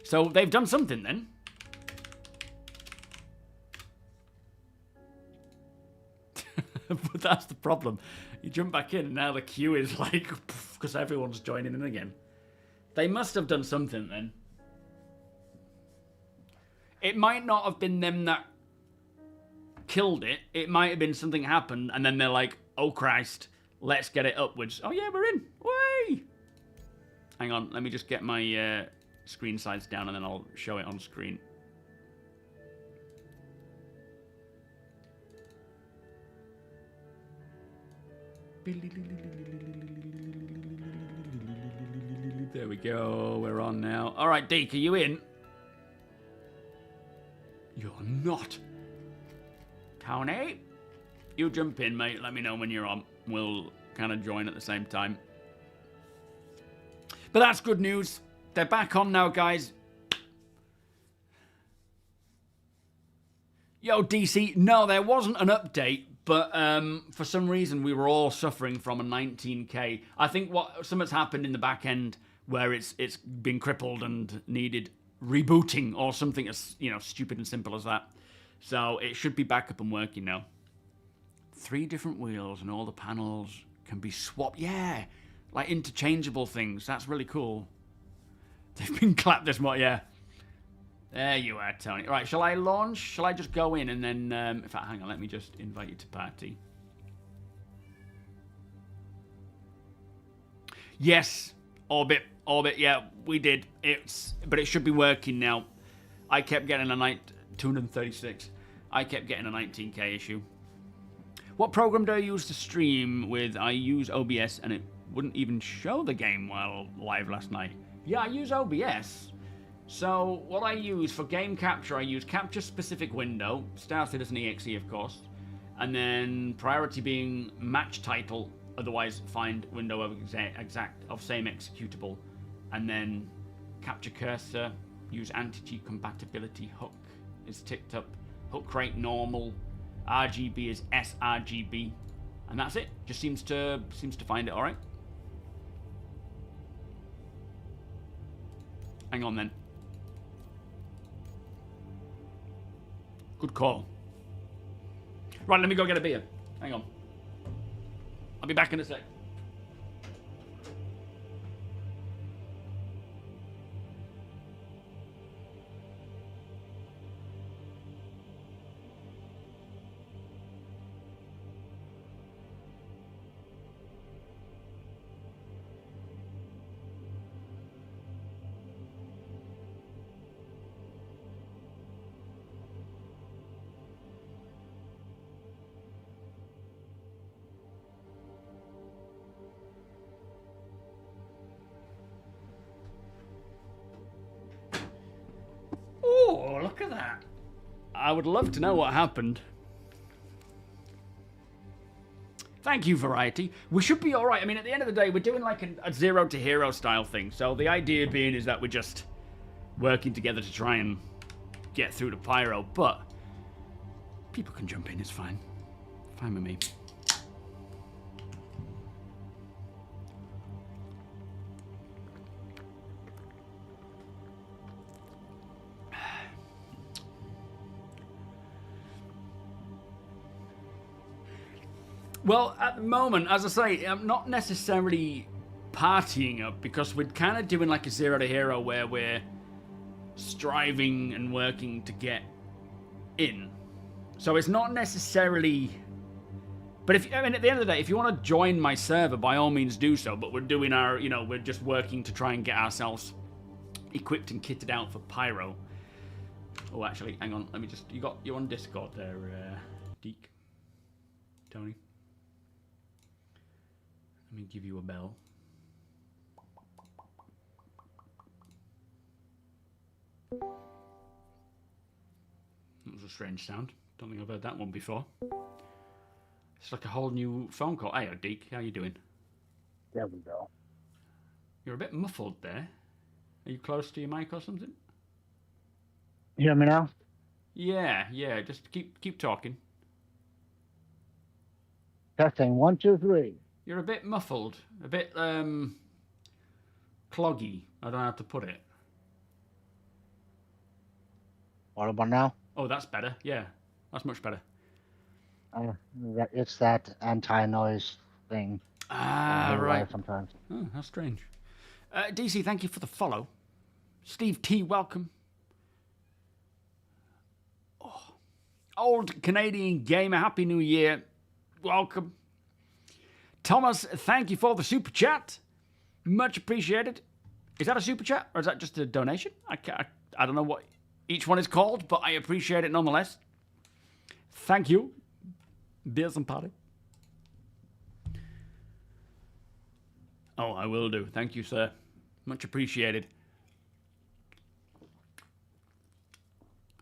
So they've done something then. But that's the problem. You jump back in and now the queue is like, because everyone's joining in again. They must have done something then. It might not have been them that killed it. It might have been something happened and then they're like, oh Christ, let's get it upwards. Oh yeah, we're in. Way! Hang on, let me just get my screen size down and then I'll show it on screen. There we go, we're on now. All right, Deke, are you in? You're not. Tony, you jump in, mate. Let me know when you're on. We'll kind of join at the same time. But that's good news. They're back on now, guys. Yo, DC, no, there wasn't an update. But for some reason, we were all suffering from a 19K. I think something's happened in the back end where it's been crippled and needed rebooting or something as stupid and simple as that. So it should be back up and working now. 3 different wheels and all the panels can be swapped. Yeah, like interchangeable things. That's really cool. They've been clapped this much. Yeah. There you are, Tony. Right, shall I launch? Shall I just go in and then... in fact, hang on, let me just invite you to party. Yes, Orbit, yeah, we did. But it should be working now. I kept getting a 236. I kept getting a 19K issue. What program do I use to stream with? I use OBS and it wouldn't even show the game while live last night. Yeah, I use OBS. So, what I use for game capture, I use capture specific window, starcitizen exe of course, and then priority being match title, otherwise find window of same executable, and then capture cursor, use anti-cheat compatibility, hook is ticked up, hook rate normal, RGB is sRGB, and that's it. Just seems to find it all right. Hang on then. Good call. Right, let me go get a beer. Hang on. I'll be back in a sec. Oh, look at that. I would love to know what happened. Thank you, Variety. We should be alright. I mean, at the end of the day, we're doing like a zero to hero style thing. So the idea being is that we're just working together to try and get through to Pyro. But people can jump in, it's fine. Fine with me. Well, at the moment, as I say, I'm not necessarily partying up because we're kind of doing like a zero to hero where we're striving and working to get in. So it's not necessarily But if I mean, at the end of the day, if you want to join my server, by all means do so. But we're doing our, we're just working to try and get ourselves equipped and kitted out for Pyro. Oh, actually, hang on. Let me just. You're on Discord there, Deke, Tony. Let me give you a bell. That was a strange sound. Don't think I've heard that one before. It's like a whole new phone call. Hey, Deke, how you doing? There we go. You're a bit muffled there. Are you close to your mic or something? You hear me now? Yeah. Just keep talking. Testing 1, 2, 3. You're a bit muffled, a bit cloggy. I don't know how to put it. What about now? Oh, that's better. Yeah, that's much better. It's that anti-noise thing. Right. Sometimes. Oh, how strange. DC, thank you for the follow. Steve T, welcome. Oh. Old Canadian Gamer, Happy New Year. Welcome. Thomas, thank you for the super chat. Much appreciated. Is that a super chat or is that just a donation? I don't know what each one is called, but I appreciate it nonetheless. Thank you. Beers and party. Oh, I will do. Thank you, sir. Much appreciated.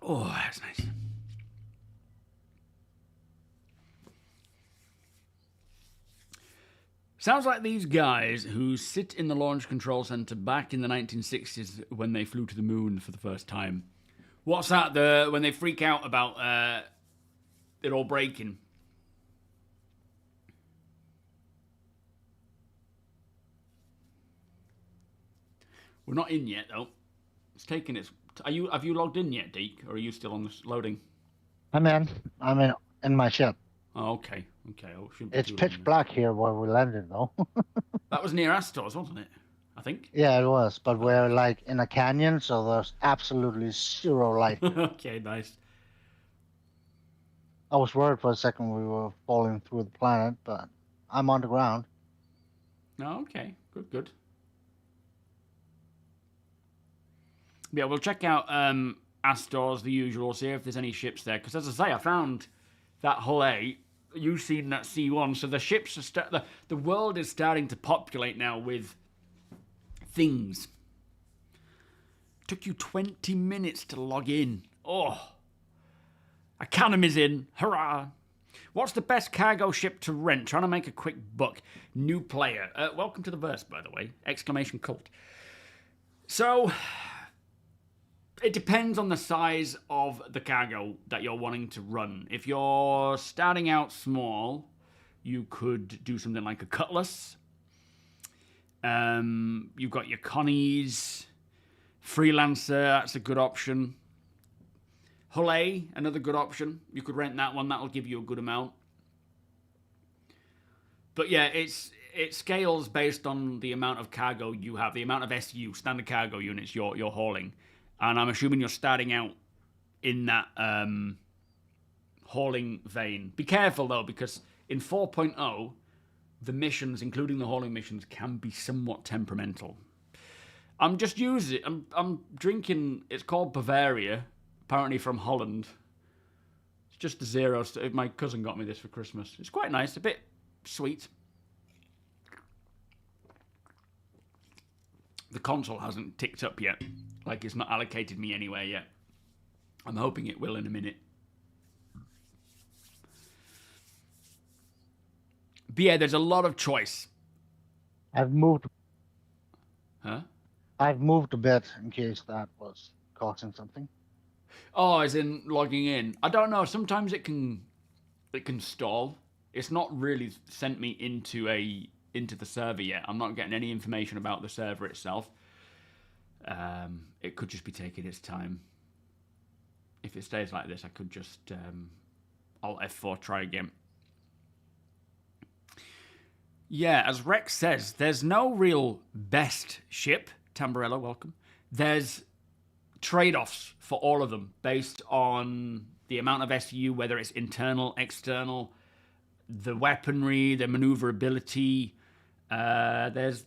Oh, that's nice. Sounds like these guys who sit in the Launch Control Center back in the 1960s when they flew to the moon for the first time. What's that? When they freak out about it all breaking. We're not in yet, though. It's taking its... Have you logged in yet, Deke? Or are you still on this loading? I'm in my ship. Oh, okay. Oh, it's pitch black here where we landed, though. That was near Astor's, wasn't it? I think. Yeah, it was. But we're like in a canyon, so there's absolutely zero light. Okay, nice. I was worried for a second we were falling through the planet, but I'm on the ground. Oh, okay. Good. Yeah, we'll check out Astor's, the usual, see if there's any ships there. Because as I say, I found that Hull A. You've seen that C1, so the ships are the world is starting to populate now with things. Took you 20 minutes to log in. Oh, Economy's in. Hurrah! What's the best cargo ship to rent? Trying to make a quick buck. New player. Welcome to the verse, by the way. Exclamation cult. So, it depends on the size of the cargo that you're wanting to run. If you're starting out small, you could do something like a Cutlass. You've got your Connies. Freelancer, that's a good option. Hull A, another good option. You could rent that one. That'll give you a good amount. But yeah, it scales based on the amount of cargo you have, the amount of SU, standard cargo units you're hauling. And I'm assuming you're starting out in that hauling vein. Be careful, though, because in 4.0, the missions, including the hauling missions, can be somewhat temperamental. I'm just using it. I'm drinking, it's called Bavaria, apparently from Holland. It's just a zero. My cousin got me this for Christmas. It's quite nice, a bit sweet. The console hasn't ticked up yet. Like, it's not allocated me anywhere yet. I'm hoping it will in a minute. But yeah, there's a lot of choice. I've moved. Huh? I've moved a bit in case that was causing something. Oh, as in logging in. I don't know. Sometimes it can stall. It's not really sent me into the server yet. I'm not getting any information about the server itself. It could just be taking its time. If it stays like this, I could just Alt F4 try again. Yeah, as Rex says, there's no real best ship. Tamburello, welcome. There's trade-offs for all of them based on the amount of SU, whether it's internal, external. the weaponry, the maneuverability. There's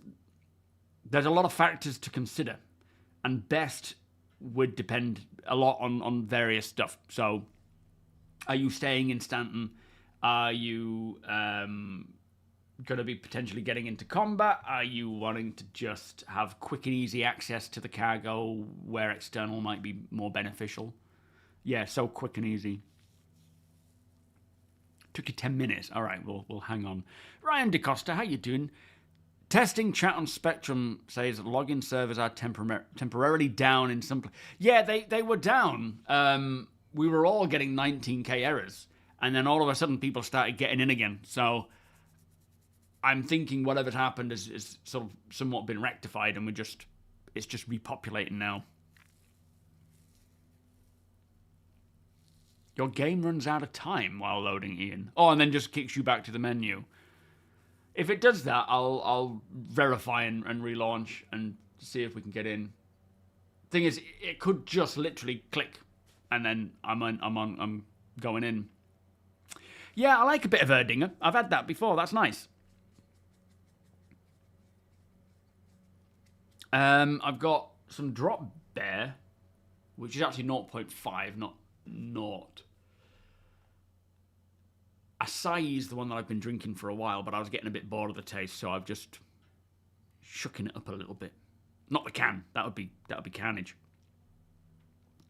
a lot of factors to consider, and best would depend a lot on various stuff. So, are you staying in Stanton? Are you going to be potentially getting into combat? Are you wanting to just have quick and easy access to the cargo where external might be more beneficial? Yeah, so quick and easy. Took you 10 minutes. All right, we'll hang on. Ryan DeCosta, how you doing? Testing chat on Spectrum says login servers are temporarily down in some... Yeah, they were down. We were all getting 19k errors. And then all of a sudden people started getting in again. So I'm thinking whatever's happened is sort of somewhat been rectified, and it's just repopulating now. Your game runs out of time while loading, Ian. Oh, and then just kicks you back to the menu. If it does that, I'll verify and relaunch and see if we can get in. Thing is, it could just literally click, and then I'm going in. Yeah, I like a bit of Erdinger. I've had that before. That's nice. I've got some Drop Bear, which is actually 0.5, not 0. Acai is the one that I've been drinking for a while, but I was getting a bit bored of the taste, so I've just shooken it up a little bit. Not the can. That would be carnage.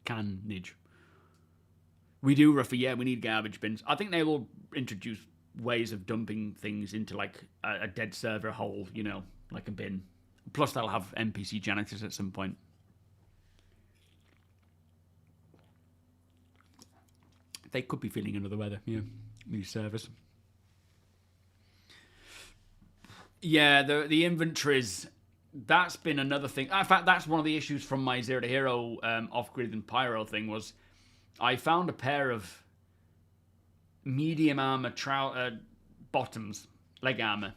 Carnage. We do, Ruffy. Yeah, we need garbage bins. I think they will introduce ways of dumping things into like a dead server hole, you know, like a bin. Plus, they'll have NPC janitors at some point. They could be feeling under the weather, yeah, these servers. Yeah, the inventories, that's been another thing. In fact, that's one of the issues from my Zero to Hero off-grid and Pyro thing was I found a pair of medium armor bottoms, leg armor.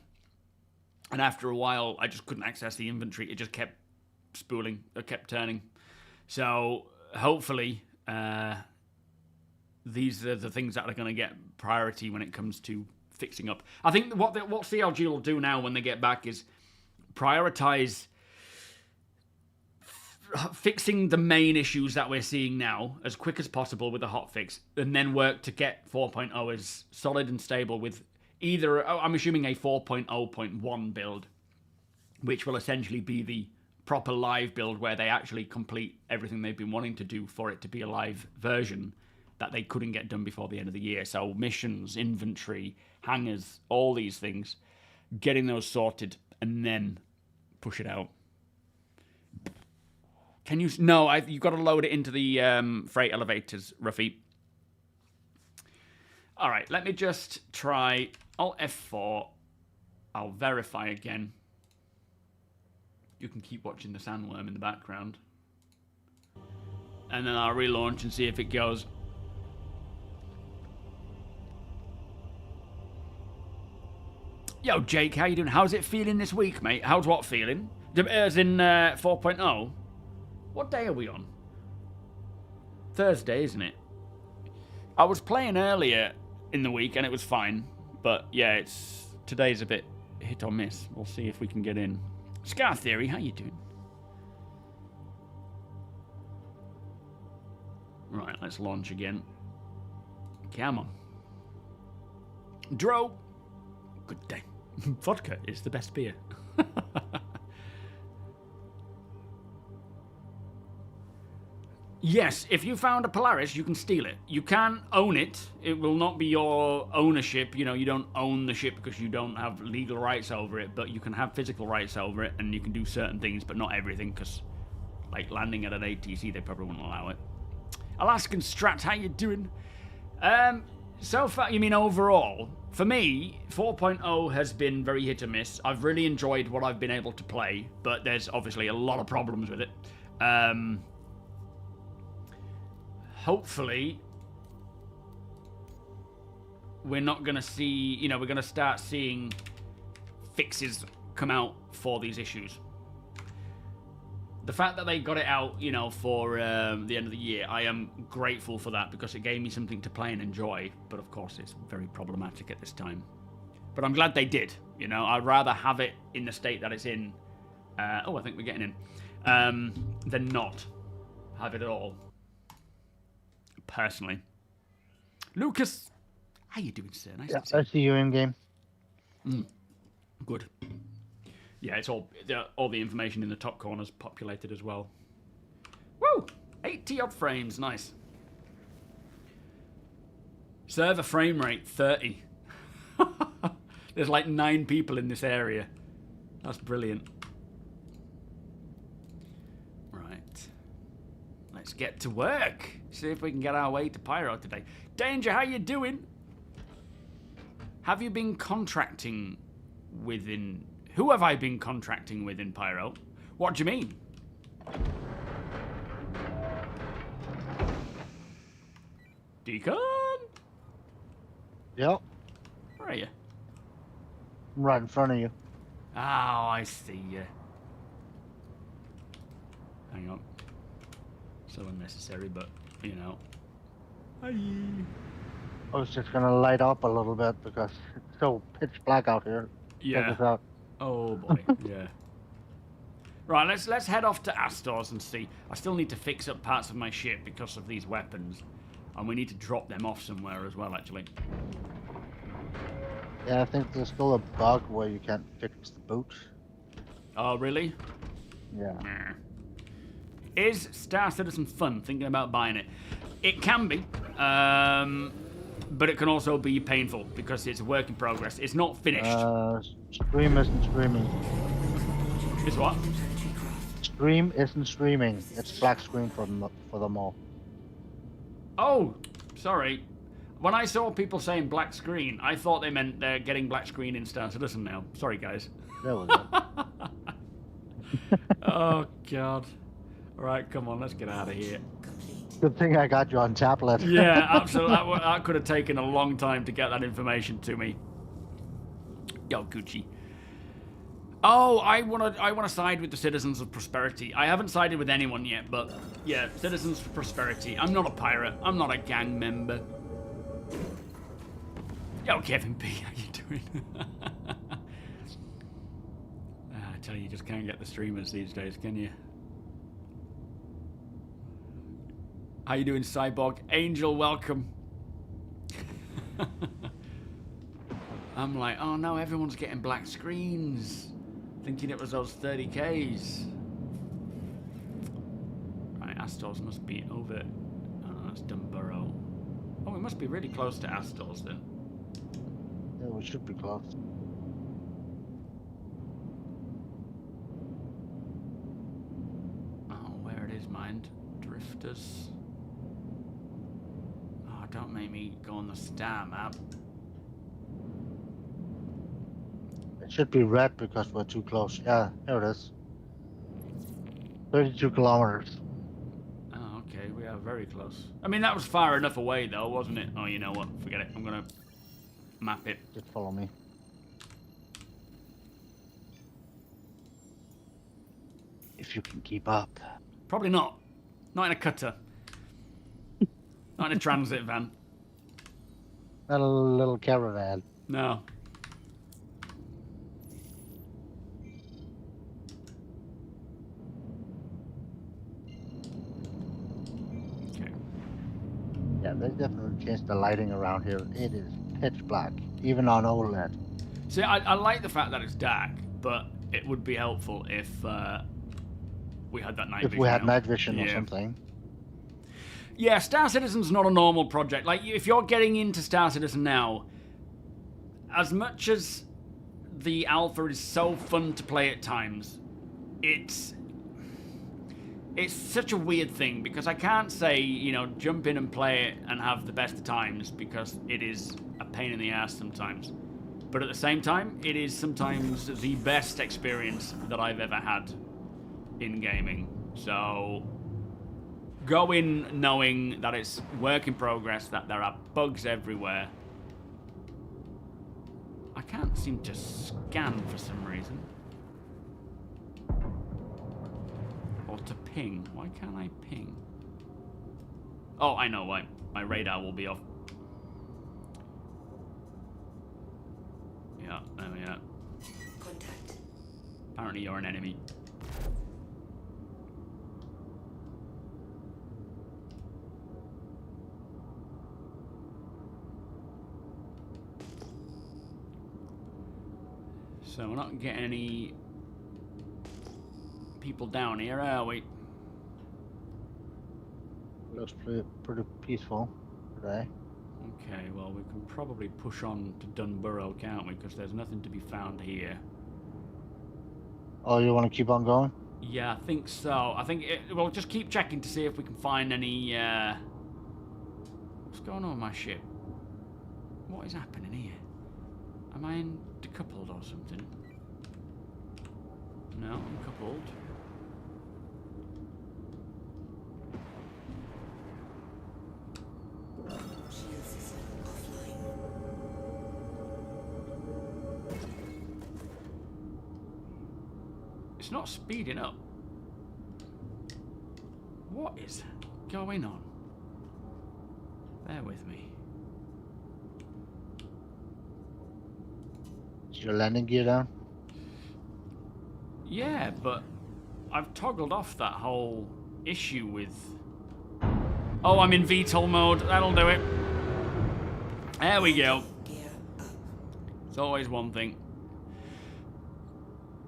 And after a while, I just couldn't access the inventory. It just kept spooling. It kept turning. So hopefully, these are the things that are going to get priority when it comes to fixing up. I think what CLG will do now when they get back is prioritize fixing the main issues that we're seeing now as quick as possible with the hotfix, and then work to get 4.0 as solid and stable with either, I'm assuming, a 4.0.1 build, which will essentially be the proper live build where they actually complete everything they've been wanting to do for it to be a live version that they couldn't get done before the end of the year. So missions, inventory, hangars, all these things, getting those sorted and then push it out. Can you... No, you've got to load it into the freight elevators, Ruffy. All right, let me just try Alt F4. I'll verify again. You can keep watching the sandworm in the background. And then I'll relaunch and see if it goes. Yo, Jake, how you doing? How's it feeling this week, mate? How's what feeling? As in 4.0? What day are we on? Thursday, isn't it? I was playing earlier in the week and it was fine. But yeah, today's a bit hit or miss. We'll see if we can get in. Scar Theory, how you doing? Right, let's launch again. Come on. Dro. Good day. Vodka is the best beer. Yes, if you found a Polaris, you can steal it. You can own it. It will not be your ownership. You know, you don't own the ship because you don't have legal rights over it, but you can have physical rights over it, and you can do certain things, but not everything, because, like, landing at an ATC, they probably wouldn't allow it. Alaskan Strat, how you doing? So far, you mean overall? For me, 4.0 has been very hit or miss. I've really enjoyed what I've been able to play, but there's obviously a lot of problems with it. Hopefully, we're not going to see, you know, we're going to start seeing fixes come out for these issues. The fact that they got it out, you know, for the end of the year, I am grateful for that because it gave me something to play and enjoy. But of course, it's very problematic at this time. But I'm glad they did. You know, I'd rather have it in the state that it's in. Oh, I think we're getting in. Than not have it at all. Personally. Lucas, how you doing, sir? Nice to see you. I see you in game. Good. Yeah, it's all the information in the top corner's populated as well. Woo! 80 odd frames, nice. Server frame rate 30. There's like 9 people in this area. That's brilliant. Right. Let's get to work. See if we can get our way to Pyro today. Danger, how you doing? Have you been contracting within... Who have I been contracting with in Pyro? What do you mean? Deacon? Yep. Where are you? I'm right in front of you. Oh, I see you. Hang on. So unnecessary, but, you know. Hi. I was just gonna light up a little bit because it's so pitch black out here. Yeah. Check this out. Oh boy, yeah. Right, let's head off to Astor's and see. I still need to fix up parts of my ship because of these weapons, and we need to drop them off somewhere as well, actually. Yeah, I think there's still a bug where you can't fix the boot. Oh, really? Yeah. Nah. Is Star Citizen fun? Thinking about buying it. It can be, but it can also be painful because it's a work in progress. It's not finished. Stream isn't streaming. Is what? Stream isn't streaming. It's black screen for them all. Oh, sorry. When I saw people saying black screen, I thought they meant they're getting black screen in Star Citizen now. Sorry, guys. There we go. Oh, God. All right, come on, let's get out of here. Good thing I got you on tablet. Yeah, absolutely. That could have taken a long time to get that information to me. Yo, Gucci. Oh, I wanna side with the Citizens of Prosperity. I haven't sided with anyone yet, but yeah, Citizens of Prosperity. I'm not a pirate. I'm not a gang member. Yo, Kevin P, how you doing? I tell you just can't get the streamers these days, can you? How you doing, Cyborg? Angel, welcome. I'm like, oh no, everyone's getting black screens. Thinking it was those 30Ks. Right, Astor's must be over. Oh no, that's Dunborough. Oh, we must be really close to Astor's then. Yeah, we should be close. Oh, where it is, mind. Drifters. Oh, don't make me go on the star map. It should be red because we're too close. Yeah, here it is. 32 kilometers. Oh, okay, we are very close. I mean, that was far enough away, though, wasn't it? Oh, you know what? Forget it. I'm gonna map it. Just follow me. If you can keep up. Probably not. Not in a cutter. Not in a transit van. Not a little caravan. No. Okay. Yeah, they definitely changed the lighting around here. It is pitch black, even on OLED. See, I like the fact that it's dark, but it would be helpful if we had that night vision. If we had now. night vision or something. Yeah, Star Citizen's not a normal project. Like, if you're getting into Star Citizen now, as much as the alpha is so fun to play at times, it's such a weird thing, because I can't say, you know, jump in and play it and have the best of times, because it is a pain in the ass sometimes. But at the same time, it is sometimes the best experience that I've ever had in gaming. So go in knowing that it's work in progress, that there are bugs everywhere. I can't seem to scan for some reason. Or to ping. Why can't I ping? Oh, I know why. My radar will be off. Yeah, there we are. Contact. Apparently you're an enemy. So we're not getting any people down here, are we? Looks pretty peaceful today. Okay, well we can probably push on to Dunborough, can't we? Because there's nothing to be found here. Oh, you want to keep on going? Yeah, I think so. I think we'll just keep checking to see if we can find any. What's going on with my ship? What is happening here? Am I decoupled or something? No, I'm coupled. Shield system offline. It's not speeding up. What is going on? Bear with me. Is your landing gear down? Yeah, but I've toggled off that whole issue with... Oh, I'm in VTOL mode. That'll do it. There we go. Gear up. It's always one thing.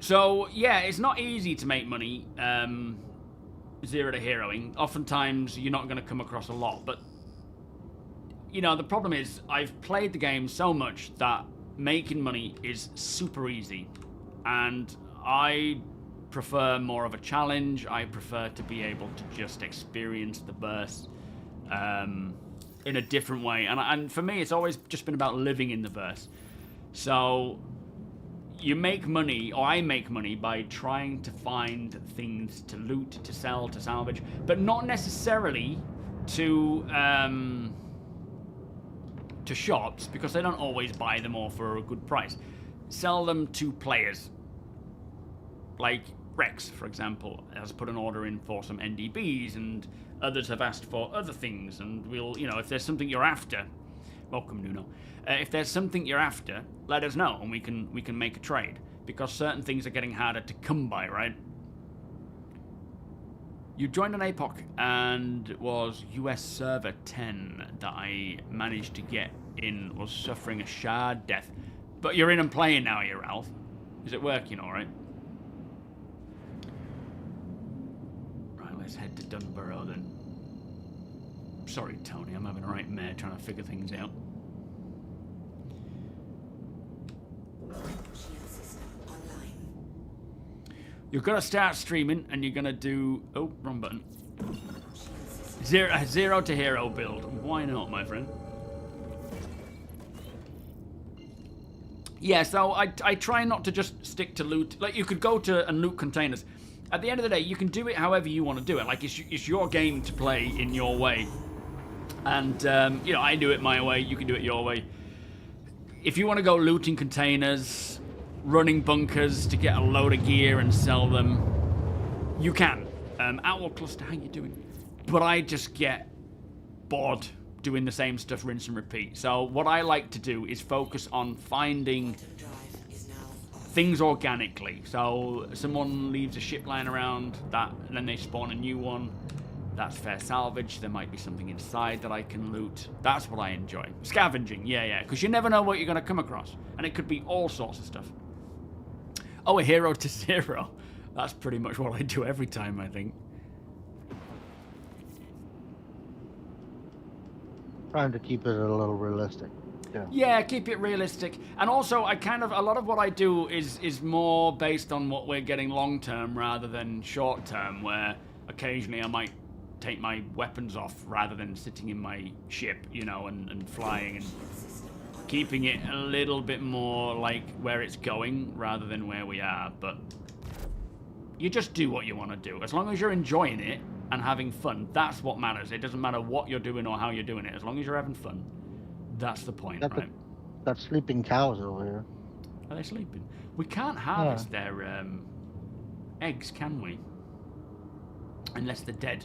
So, yeah, it's not easy to make money, zero to heroing. Oftentimes, you're not going to come across a lot, but... You know, the problem is, I've played the game so much that making money is super easy. And I prefer more of a challenge. I prefer to be able to just experience the burst in a different way. And for me, it's always just been about living in the burst. So you make money, or I make money, by trying to find things to loot, to sell, to salvage, but not necessarily to shops, because they don't always buy them all for a good price. Sell them to players. Like Rex, for example, has put an order in for some NDBs, and others have asked for other things, and we'll, you know, if there's something you're after, welcome Nuno, if there's something you're after, let us know, and we can make a trade, because certain things are getting harder to come by, right? You joined an APOC, and it was US Server 10 that I managed to get in, was suffering a shard death. But you're in and playing now, you Ralph. Is it working all right? Right, let's head to Dunborough then. Sorry, Tony, I'm having a right mare trying to figure things out. Shield system online. You're gonna start streaming, and you're gonna do... Oh, wrong button. Shield system. Zero to hero build. Why not, my friend? Yeah, so I try not to just stick to loot. Like, you could go to and loot containers. At the end of the day, you can do it however you want to do it. Like, it's your game to play in your way. And, you know, I do it my way, you can do it your way. If you want to go looting containers, running bunkers to get a load of gear and sell them, you can. Owl Cluster, how you doing? But I just get bored doing the same stuff, rinse and repeat. So what I like to do is focus on finding Drive is now off. things organically. So someone leaves a ship lying around, that, and then they spawn a new one. That's fair salvage. There might be something inside that I can loot. That's what I enjoy. Scavenging, yeah, because you never know what you're going to come across. And it could be all sorts of stuff. Oh, a hero to zero. That's pretty much what I do every time, I think. Trying to keep it a little realistic. Yeah, keep it realistic. And also, I kind of, a lot of what I do is more based on what we're getting long term rather than short term, where occasionally I might take my weapons off rather than sitting in my ship, you know, and flying and keeping it a little bit more like where it's going rather than where we are. But you just do what you want to do. As long as you're enjoying it and having fun, that's what matters. It doesn't matter what you're doing or how you're doing it. As long as you're having fun, that's the point, right? Got sleeping cows over here. Are they sleeping? We can't harvest their eggs, can we? Unless they're dead.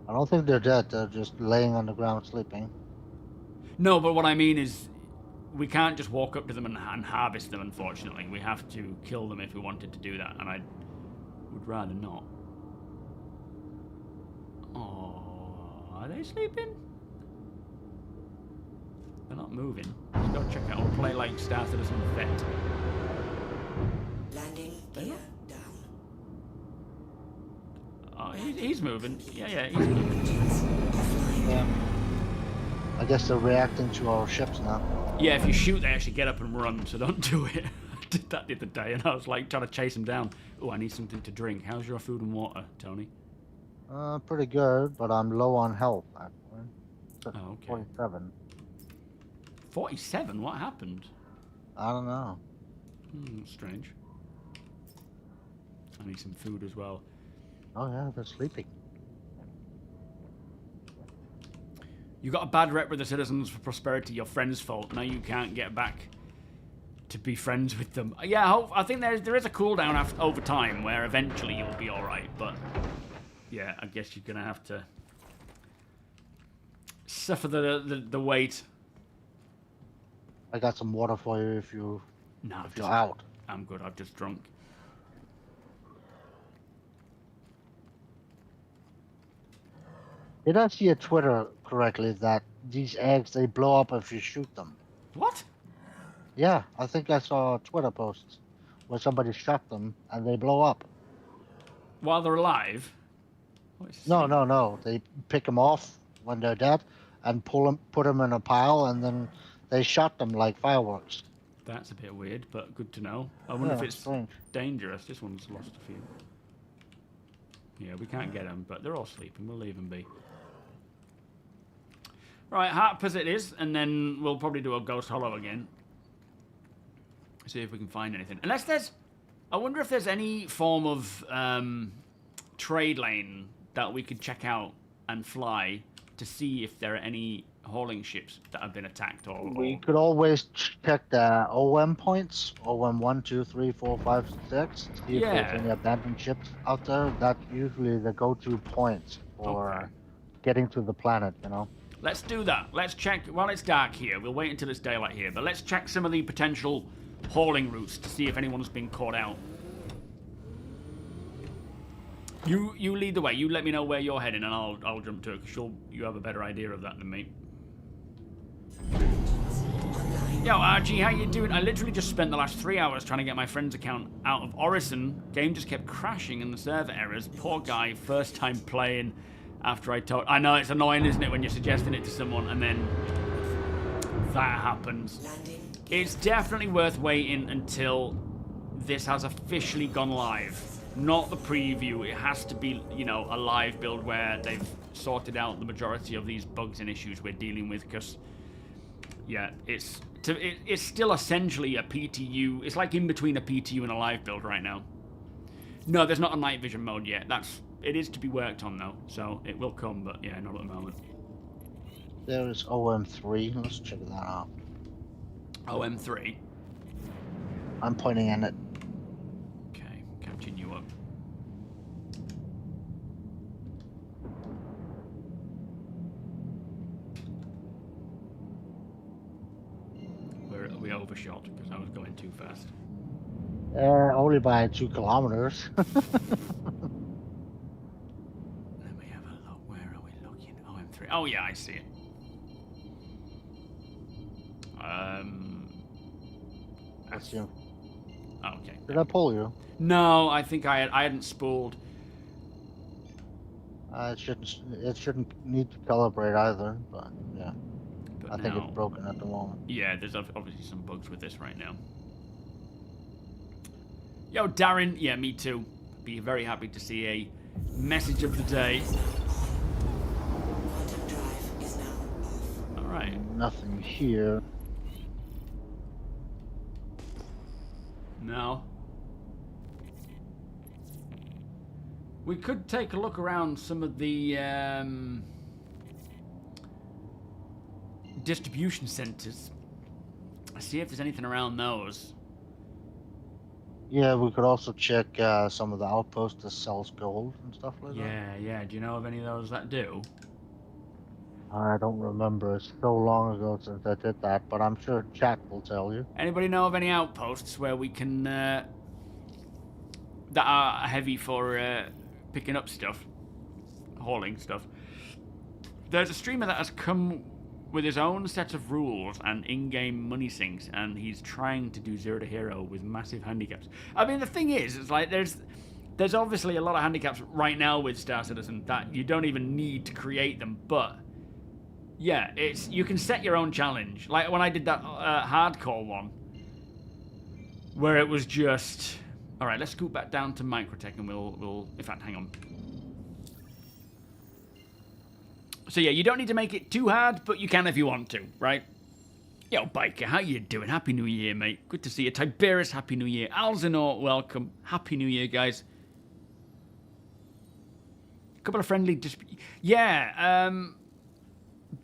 I don't think they're dead. They're just laying on the ground sleeping. No, but what I mean is, we can't just walk up to them and harvest them, unfortunately. We have to kill them if we wanted to do that, and I would rather not. Oh, are they sleeping? They're not moving. Let's go check out. We'll play like starcitizen vet. Landing gear down. Oh, he's moving. Yeah, he's moving. Yeah. I guess they're reacting to our ships now. Yeah, if you shoot, they actually get up and run, so don't do it. I did that the other day, and I was like trying to chase them down. Oh, I need something to drink. How's your food and water, Tony? Pretty good, but I'm low on health, actually. Oh, okay. 47. 47? What happened? I don't know. Strange. I need some food as well. Oh yeah, they're sleeping. You got a bad rep with the Citizens for Prosperity, your friend's fault. Now you can't get back to be friends with them. Yeah, I think there is a cooldown over time where eventually you'll be alright, but yeah, I guess you're gonna have to suffer the wait. I got some water for you if you're out. I'm good, I've just drunk. Did I see a Twitter correctly that these eggs, they blow up if you shoot them? What? Yeah, I think I saw a Twitter post where somebody shot them and they blow up. While they're alive? No. They pick them off when they're dead and put them in a pile, and then they shot them like fireworks. That's a bit weird, but good to know. I wonder if it's strange. Dangerous. This one's lost a few. Yeah, we can't get them, but they're all sleeping. We'll leave them be. Right, harp as it is, and then we'll probably do a Ghost Hollow again. See if we can find anything. Unless there's... I wonder if there's any form of trade lane that we could check out and fly to see if there are any hauling ships that have been attacked or... We could always check the OM points. OM 1, 2, 3, 4, 5, 6. See if there's any abandoned ships out there. That's usually the go-to point for getting to the planet, you know? Let's do that. Let's check... While it's dark here, we'll wait until it's daylight here, but let's check some of the potential hauling routes to see if anyone's been caught out. You lead the way. You let me know where you're heading, and I'll jump to it, because you have a better idea of that than me. Yo, RG, how you doing? I literally just spent the last 3 hours trying to get my friend's account out of Orison. Game just kept crashing and the server errors. Poor guy, first time playing after I told... I know, it's annoying, isn't it, when you're suggesting it to someone and then that happens. It's definitely worth waiting until this has officially gone live. Not the preview. It has to be, you know, a live build where they've sorted out the majority of these bugs and issues we're dealing with, because... Yeah, it's still essentially a PTU. It's like in between a PTU and a live build right now. No, there's not a night vision mode yet. It is to be worked on though, so it will come. But yeah, not at the moment. There is OM3. Let's check that out. OM3. I'm pointing at it. Okay, continue up. We overshot because I was going too fast. Only by 2 kilometers. Let me have a look. Where are we looking? OM3. Oh yeah, I see it. That's you. Okay. Did I pull you? No, I think I hadn't spooled. It shouldn't need to calibrate either, but yeah. But I think it's broken at the moment. Yeah, there's obviously some bugs with this right now. Yo, Darren. Yeah, me too. Be very happy to see a message of the day. Quantum drive is now off. All right. Nothing here. No. We could take a look around some of the distribution centers. See if there's anything around those. Yeah, we could also check some of the outposts that sells gold and stuff like that. Yeah. Do you know of any of those that do? I don't remember. It's so long ago since I did that, but I'm sure chat will tell you. Anybody know of any outposts where we can that are heavy for picking up stuff, hauling stuff? There's a streamer that has come with his own set of rules and in-game money sinks, and he's trying to do zero to hero with massive handicaps. I mean, the thing is, it's like there's obviously a lot of handicaps right now with Star Citizen that you don't even need to create them, but yeah, you can set your own challenge. Like when I did that hardcore one, where it was just, all right, let's scoot back down to Microtech, and we'll. In fact, hang on. So yeah, you don't need to make it too hard, but you can if you want to, right? Yo, Biker, how you doing? Happy New Year, mate. Good to see you. Tiberius, Happy New Year. Alzanor, welcome. Happy New Year, guys. A couple of friendly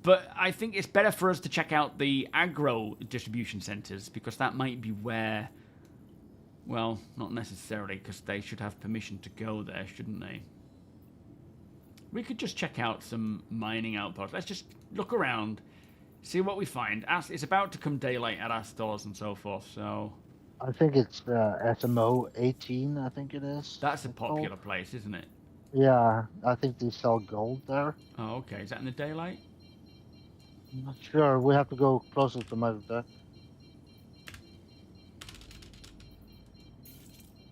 but I think it's better for us to check out the aggro distribution centers, because that might be where, well, not necessarily, because they should have permission to go there, shouldn't they? We could just check out some mining outposts. Let's just look around, see what we find. It's about to come daylight at our stores and so forth, so... I think it's SMO 18, I think it is. That's a popular place, isn't it? Yeah, I think they sell gold there. Oh, okay. Is that in the daylight? I'm not sure. We have to go closer to Microtech.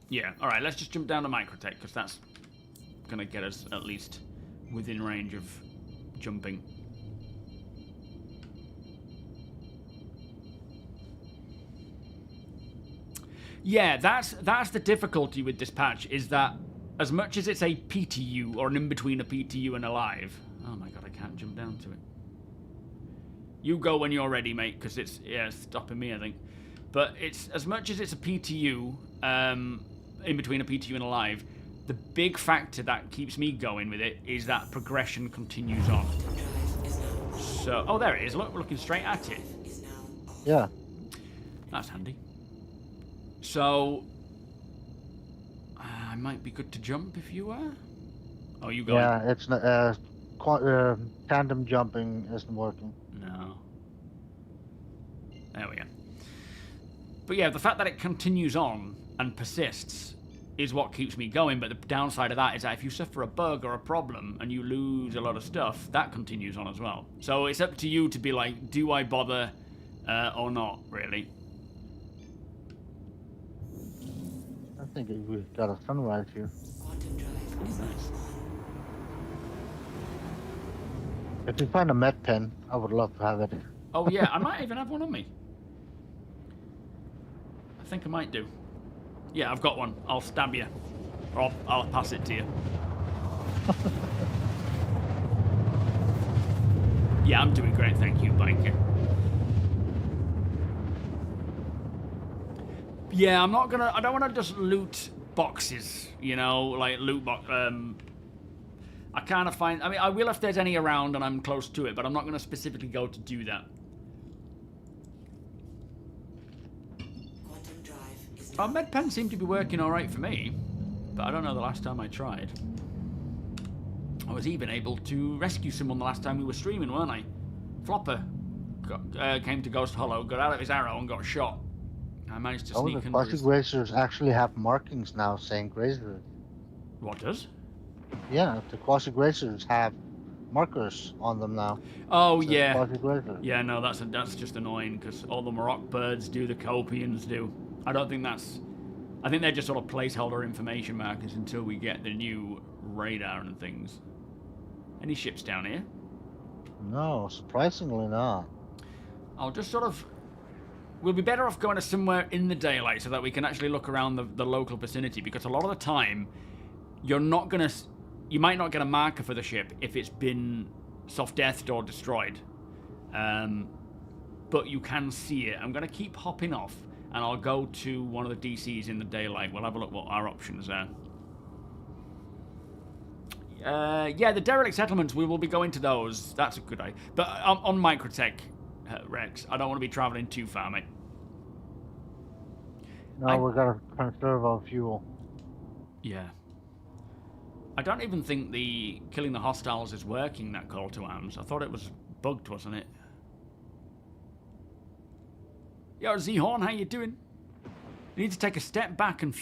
Yeah, alright, let's just jump down to Microtech, because that's going to get us at least within range of jumping. Yeah, that's the difficulty with this patch, is that as much as it's a PTU, or an in-between a PTU and a live... Oh my god, I can't jump down to it. You go when you're ready, mate, because it's stopping me, I think. But it's as much as it's a PTU, in between a PTU and a live, the big factor that keeps me going with it is that progression continues on. So, oh, there it is. Look, we're looking straight at it. Yeah. That's handy. So, I might be good to jump if you were. Oh, you going? Yeah, it's tandem jumping isn't working. No. There we go. But yeah, the fact that it continues on and persists is what keeps me going, but the downside of that is that if you suffer a bug or a problem and you lose a lot of stuff, that continues on as well. So it's up to you to be like, do I bother or not, really? I think we've got a sunrise here. If you find a med pen, I would love to have it. Oh yeah, I might even have one on me. I think I might do. Yeah, I've got one. I'll stab you. Or I'll pass it to you. Yeah, I'm doing great, thank you, Biker. Yeah, I don't wanna just loot boxes, you know, like loot box. I kind of find, I mean, I will if there's any around and I'm close to it, but I'm not gonna specifically go to do that. Our med pen seemed to be working alright for me, but I don't know the last time I tried. I was even able to rescue someone the last time we were streaming, weren't I? Flopper came to Ghost Hollow, got out of his arrow and got shot. I managed to sneak the under classic his... racers actually have markings now saying grazer. What does? Yeah, the classic racers have markers on them now. Oh yeah. Classic racer. Yeah, no, that's just annoying because all the Morocco birds do, the Copians do. I don't think that's... I think they're just sort of placeholder information markers until we get the new radar and things. Any ships down here? No, surprisingly not. I'll just sort of... We'll be better off going to somewhere in the daylight so that we can actually look around the local vicinity, because a lot of the time, you're not going to... You might not get a marker for the ship if it's been soft-deathed or destroyed. But you can see it. I'm going to keep hopping off, and I'll go to one of the DCs in the daylight. We'll have a look what our options are. Yeah, the derelict settlements, we will be going to those. That's a good idea. But on Microtech, Rex, I don't want to be travelling too far, mate. No, we gotta conserve our fuel. Yeah. I don't even think the killing the hostiles is working, that call to arms. I thought it was bugged, wasn't it? Yo, Z-Horn, how you doing? They need to take a step back and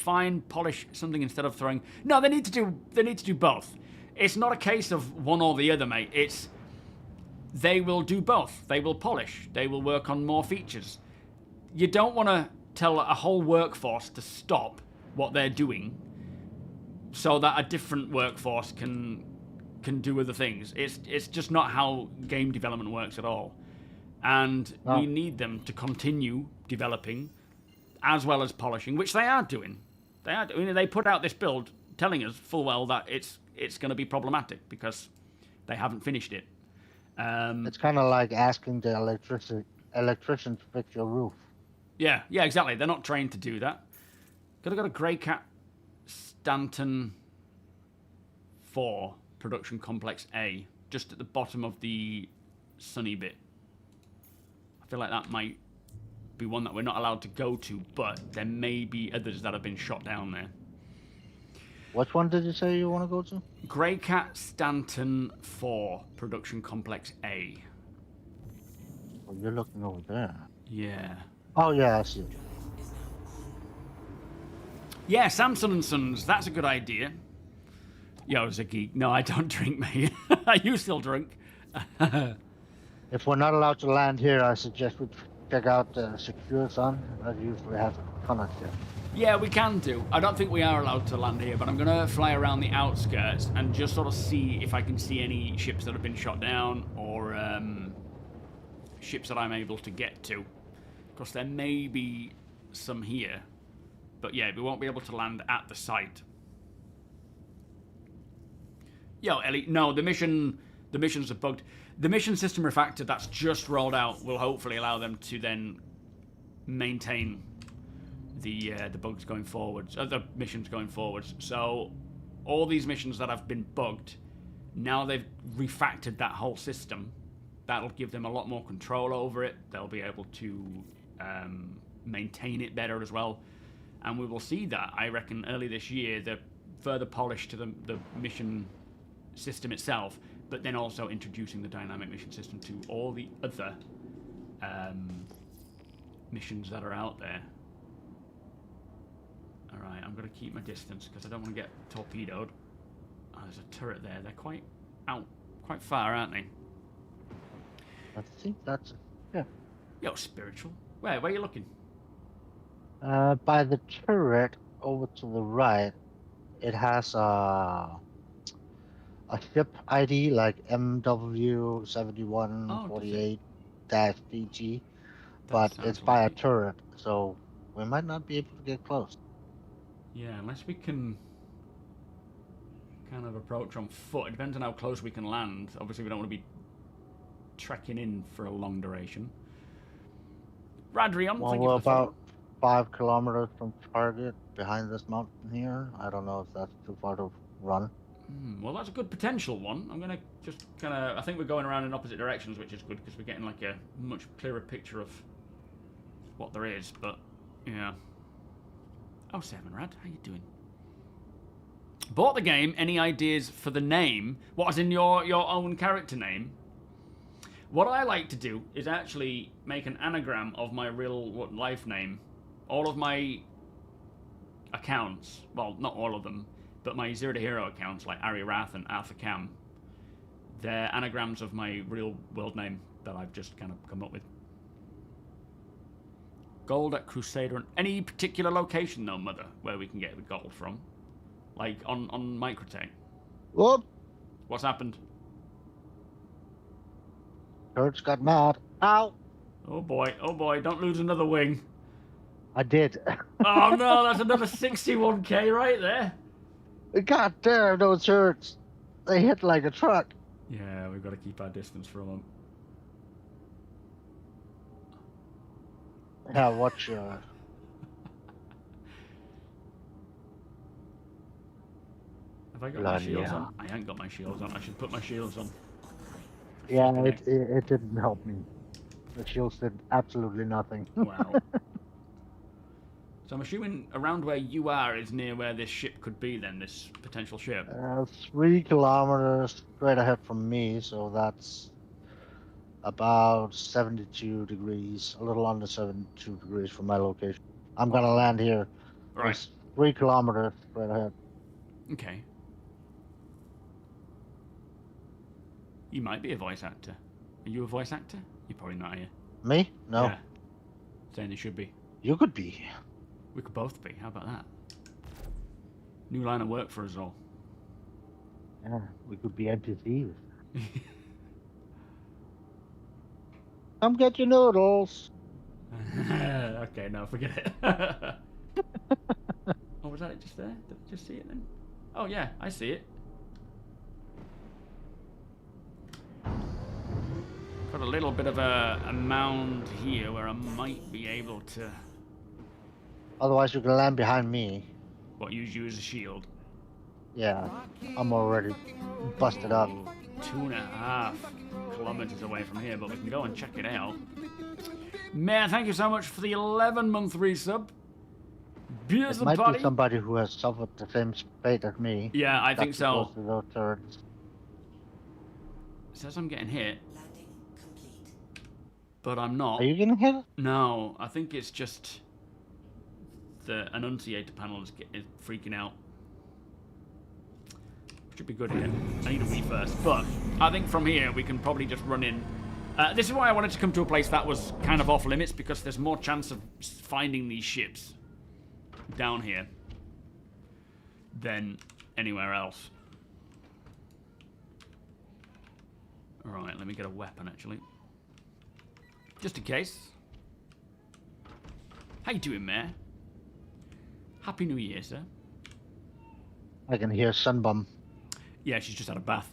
polish something instead of throwing... No, they need to do both. It's not a case of one or the other, mate. It's... They will do both. They will polish. They will work on more features. You don't want to tell a whole workforce to stop what they're doing so that a different workforce can do other things. It's just not how game development works at all. And we need them to continue developing as well as polishing, which they are doing. They put out this build telling us full well that it's going to be problematic because they haven't finished it. It's kind of like asking the electrician to fix your roof. Yeah, exactly. They're not trained to do that. Could have got a Grey Cat Stanton 4 production complex A just at the bottom of the sunny bit. I feel like that might be one that we're not allowed to go to, but there may be others that have been shot down there. Which one did you say you want to go to? Grey Cat Stanton 4 production complex A. Oh, you're looking over there. Yeah. Oh yeah, I see it. Yeah, Samson and Sons. That's a good idea. Yo, Ziggy. No, I don't drink, mate. You still drink? If we're not allowed to land here, I suggest we check out the secure zone. That usually has a ton of shit. Yeah, we can do. I don't think we are allowed to land here, but I'm going to fly around the outskirts and just sort of see if I can see any ships that have been shot down or ships that I'm able to get to. Because there may be some here. But yeah, we won't be able to land at the site. Yo, Ellie, no, the missions are bugged. The mission system refactor that's just rolled out will hopefully allow them to then maintain the bugs going forwards, the missions going forwards. So all these missions that have been bugged, now they've refactored that whole system. That'll give them a lot more control over it. They'll be able to maintain it better as well. And we will see that, I reckon, early this year, the further polish to the mission system itself, but then also introducing the dynamic mission system to all the other missions that are out there. Alright, I'm going to keep my distance because I don't want to get torpedoed. Oh, there's a turret there. They're quite far, aren't they? I think that's it. Yeah. Yo, spiritual. Where are you looking? By the turret over to the right, it has a ship ID like MW7148-DG, but it's by a turret, so we might not be able to get close. Yeah, unless we can kind of approach on foot. It depends on how close we can land. Obviously, we don't want to be trekking in for a long duration. Radrion, well, we're about 5 kilometers from target behind this mountain here. I don't know if that's too far to run. Well, that's a good potential one. I'm going to just kind of... I think we're going around in opposite directions, which is good, because we're getting like a much clearer picture of what there is, but yeah. Oh, Seven Rad, how you doing? Bought the game. Any ideas for the name? What, as in your own character name? What I like to do is actually make an anagram of my real life name. All of my accounts, well, not all of them, but my Zero to Hero accounts, like Ari Rath and Arthur Cam, they're anagrams of my real world name that I've just kind of come up with. Gold at Crusader. Any particular location, though, Mother, where we can get the gold from? Like on Microtech? Whoop! What's happened? Kurtz got mad. Ow! Oh boy, don't lose another wing. I did. Oh no, that's another 61k right there. God damn, those turrets. They hit like a truck. Yeah, we've got to keep our distance from them. Yeah, watch your... Have I got my shields on? I ain't got my shields on. I should put my shields on. Yeah, it didn't help me. The shields did absolutely nothing. Wow. So I'm assuming around where you are is near where this ship could be then, this potential ship. 3 kilometers straight ahead from me, so that's about 72 degrees, a little under 72 degrees from my location. I'm gonna land here. Right. It's 3 kilometers straight ahead. Okay. You might be a voice actor. Are you a voice actor? You're probably not, are you? Me? No. Yeah. Saying you should be. You could be. We could both be. How about that? New line of work for us all. Yeah, we could be NPCs. Come get your noodles. Okay, no, forget it. Oh, was that it just there? Did I just see it then? Oh, yeah, I see it. Got a little bit of a mound here where I might be able to... Otherwise, you can land behind me. What, use you as a shield? Yeah, I'm already busted up. 2.5 kilometers away from here, but we can go and check it out. Man, thank you so much for the 11-month resub. Beers It the might buddy. be somebody who has suffered the same fate as me. Yeah, I think so. Close to those turrets. It says I'm getting hit, Landing complete. but I'm not. Are you getting hit? No, I think it's just the annunciator panel is freaking out. Should be good here. I need a wee first, but I think from here we can probably just run in. This is why I wanted to come to a place that was kind of off limits, because there's more chance of finding these ships down here than anywhere else. Alright, let me get a weapon actually. Just in case. How you doing, Mayor? Happy New Year, sir. I can hear Sunbum. Yeah, she's just had a bath.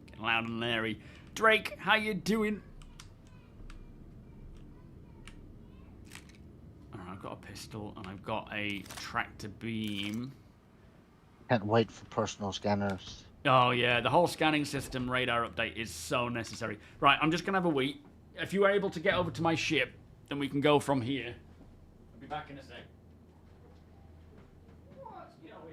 Getting loud and leery. Drake, how you doing? Alright, I've got a pistol and I've got a tractor beam. Can't wait for personal scanners. Oh yeah, the whole scanning system radar update is so necessary. Right, I'm just gonna have a wee. If you are able to get over to my ship, then we can go from here. I'll be back in a sec. What's going on?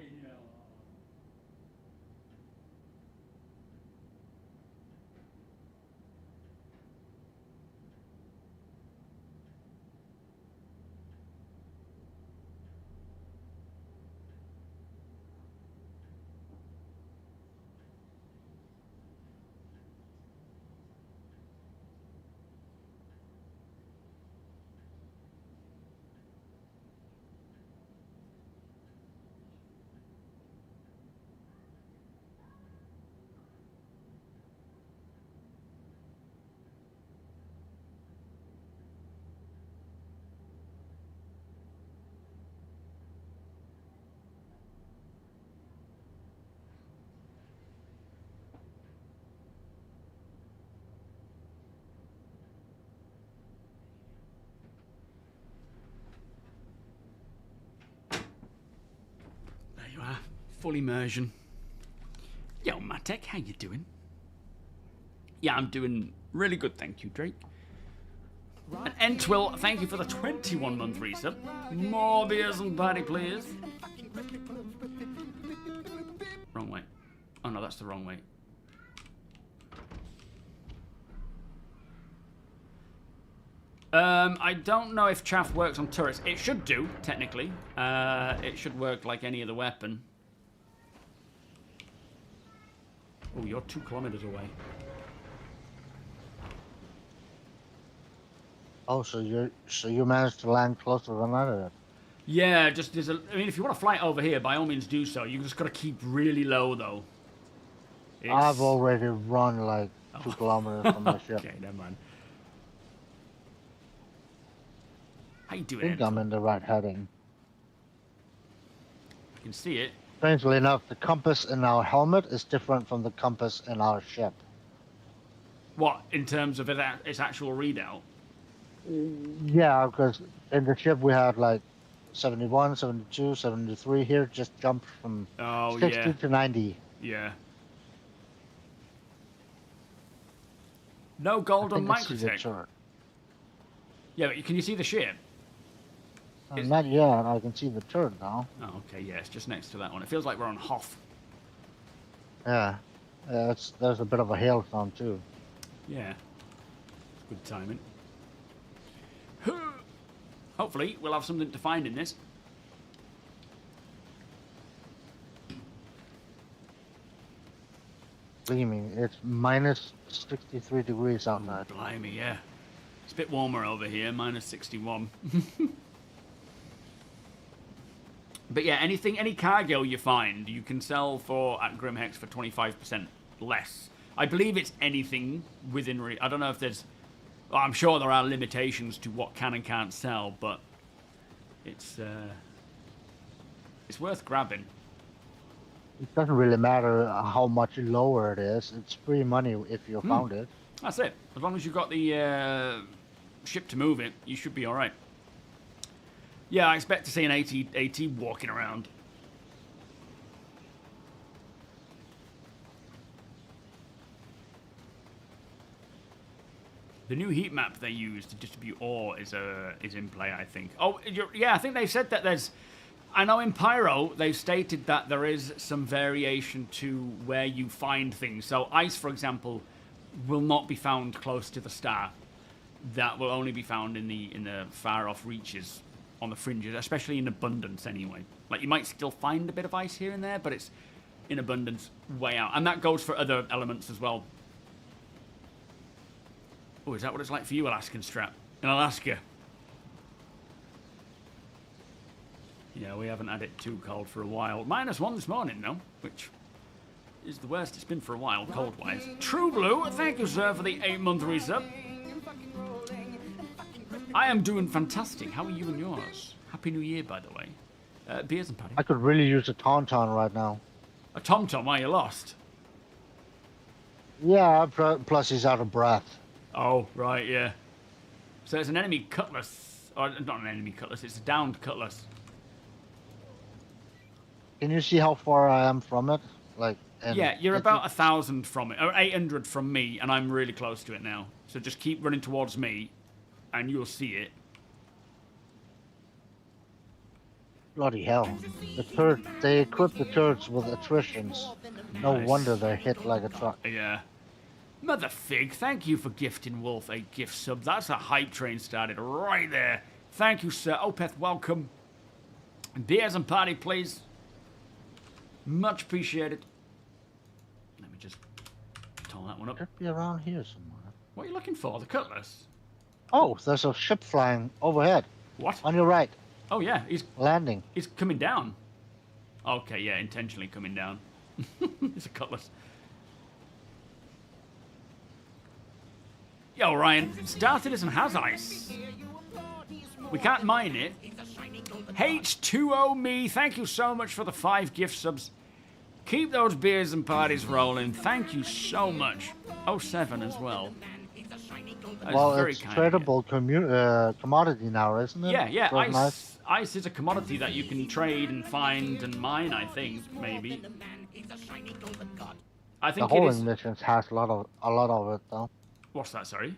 There you are, full immersion. Yo, Matek, how you doing? Yeah, I'm doing really good, thank you, Drake. And Entwill, thank you for the 21-month resub. More beers and party, please. Wrong way. Oh no, that's the wrong way. I don't know if chaff works on turrets. It should do, technically. It should work like any other weapon. Oh, you're 2 kilometers away. Oh, so you managed to land closer than I did. Yeah, just there's a. I mean, if you want to fly over here, by all means do so. You just got to keep really low, though. I've already run like 2 kilometers from the ship. Okay, never mind. How you I doing, think Ed? I'm in the right heading. I can see it. Strangely enough, the compass in our helmet is different from the compass in our ship. What, in terms of its actual readout? Yeah, because in the ship we had like 71, 72, 73. Here just jumped from 60 to 90. Yeah. No golden I see the Microtech. chart. Yeah, but can you see the ship? Not yet. I can see the turret now. Oh, okay, yeah, it's just next to that one. It feels like we're on Hoth. Yeah. There's a bit of a hailstorm too. Yeah. Good timing. Hopefully, we'll have something to find in this. Gleaming. It's minus 63 degrees outside. Blimey, yeah. It's a bit warmer over here, minus 61. But yeah, any cargo you find, you can sell at Grimhex for 25% less. I believe it's anything within... I don't know if there's... Well, I'm sure there are limitations to what can and can't sell, but it's worth grabbing. It doesn't really matter how much lower it is. It's free money if you found it. That's it. As long as you've got the ship to move it, you should be all right. Yeah, I expect to see an AT walking around. The new heat map they use to distribute ore is in play, I think. Oh, yeah, I think they said that there's... I know in Pyro, they've stated that there is some variation to where you find things. So ice, for example, will not be found close to the star. That will only be found in the far-off reaches on the fringes, especially in abundance anyway. Like, you might still find a bit of ice here and there, but it's in abundance way out. And that goes for other elements as well. Oh, is that what it's like for you, Alaskan Strap? In Alaska? Yeah, we haven't had it too cold for a while. -1 this morning, though, which is the worst it's been for a while, cold-wise. True Blue, thank you, sir, for the 8-month resub. I am doing fantastic. How are you and yours? Happy New Year, by the way. Beers and Paddy. I could really use a tauntaun right now. A tom-tom, are you lost? Yeah, plus he's out of breath. Oh, right, yeah. So it's an enemy cutlass. Or, not an enemy cutlass, it's a downed cutlass. Can you see how far I am from it? Like, yeah, you're about 1,000 from it, or 800 from me, and I'm really close to it now. So just keep running towards me, and you'll see it. Bloody hell. The turret, they equip the turrets with attritions. No Nice. wonder they're hit like a truck. Yeah. Mother Fig, thank you for gifting Wolf a gift sub. That's a hype train started right there. Thank you, sir. Opeth, welcome. Beers and party, please. Much appreciated. Let me just tone that one up. Should be around here somewhere. What are you looking for? The cutlass? Oh, there's a ship flying overhead. What? On your right. Oh, yeah. He's Landing. coming down. Okay, yeah, intentionally coming down. It's a cutlass. Yo, Ryan, starcitizen has ice. We can't mine it. H2O me, thank you so much for the 5 gift subs. Keep those beers and parties rolling. Thank you so much. 07 as well. That's Well, very it's kind of you. tradable commodity now, isn't it? Yeah, yeah. So nice. Ice is a commodity that you can trade and find and mine, I think, maybe. I The think it is. holding missions has a lot of it though. What's that, sorry?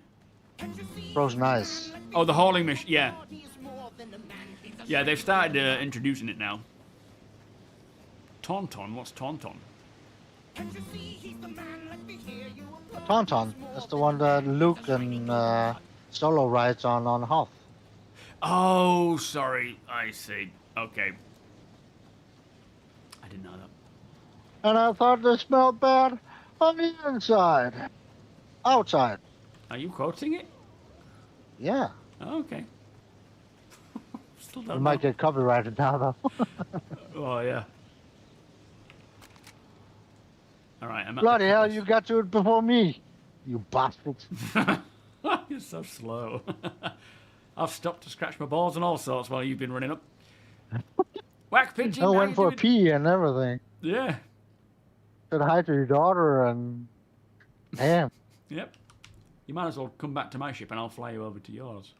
Frozen ice. Oh, the hauling mission, yeah. Yeah, they've started introducing it now. Tauntaun? What's Tauntaun? Tauntaun. That's the one that Luke and Solo rides on Hoth. Oh, sorry. I see. Okay. I didn't know that. And I thought they smelled bad on the inside. Outside. Are you quoting it? Yeah. Oh, okay. Still We don't might know. get copyrighted now though. Oh, yeah. Alright, I'm at Bloody the hell, cutlass. you got to it before me. You bastards. You're so slow. I've stopped to scratch my balls and all sorts while you've been running up. Whack Pigeon, I how went you for a doing? pee and everything. Yeah. Said hi to your daughter and... Damn. Yep. You might as well come back to my ship and I'll fly you over to yours.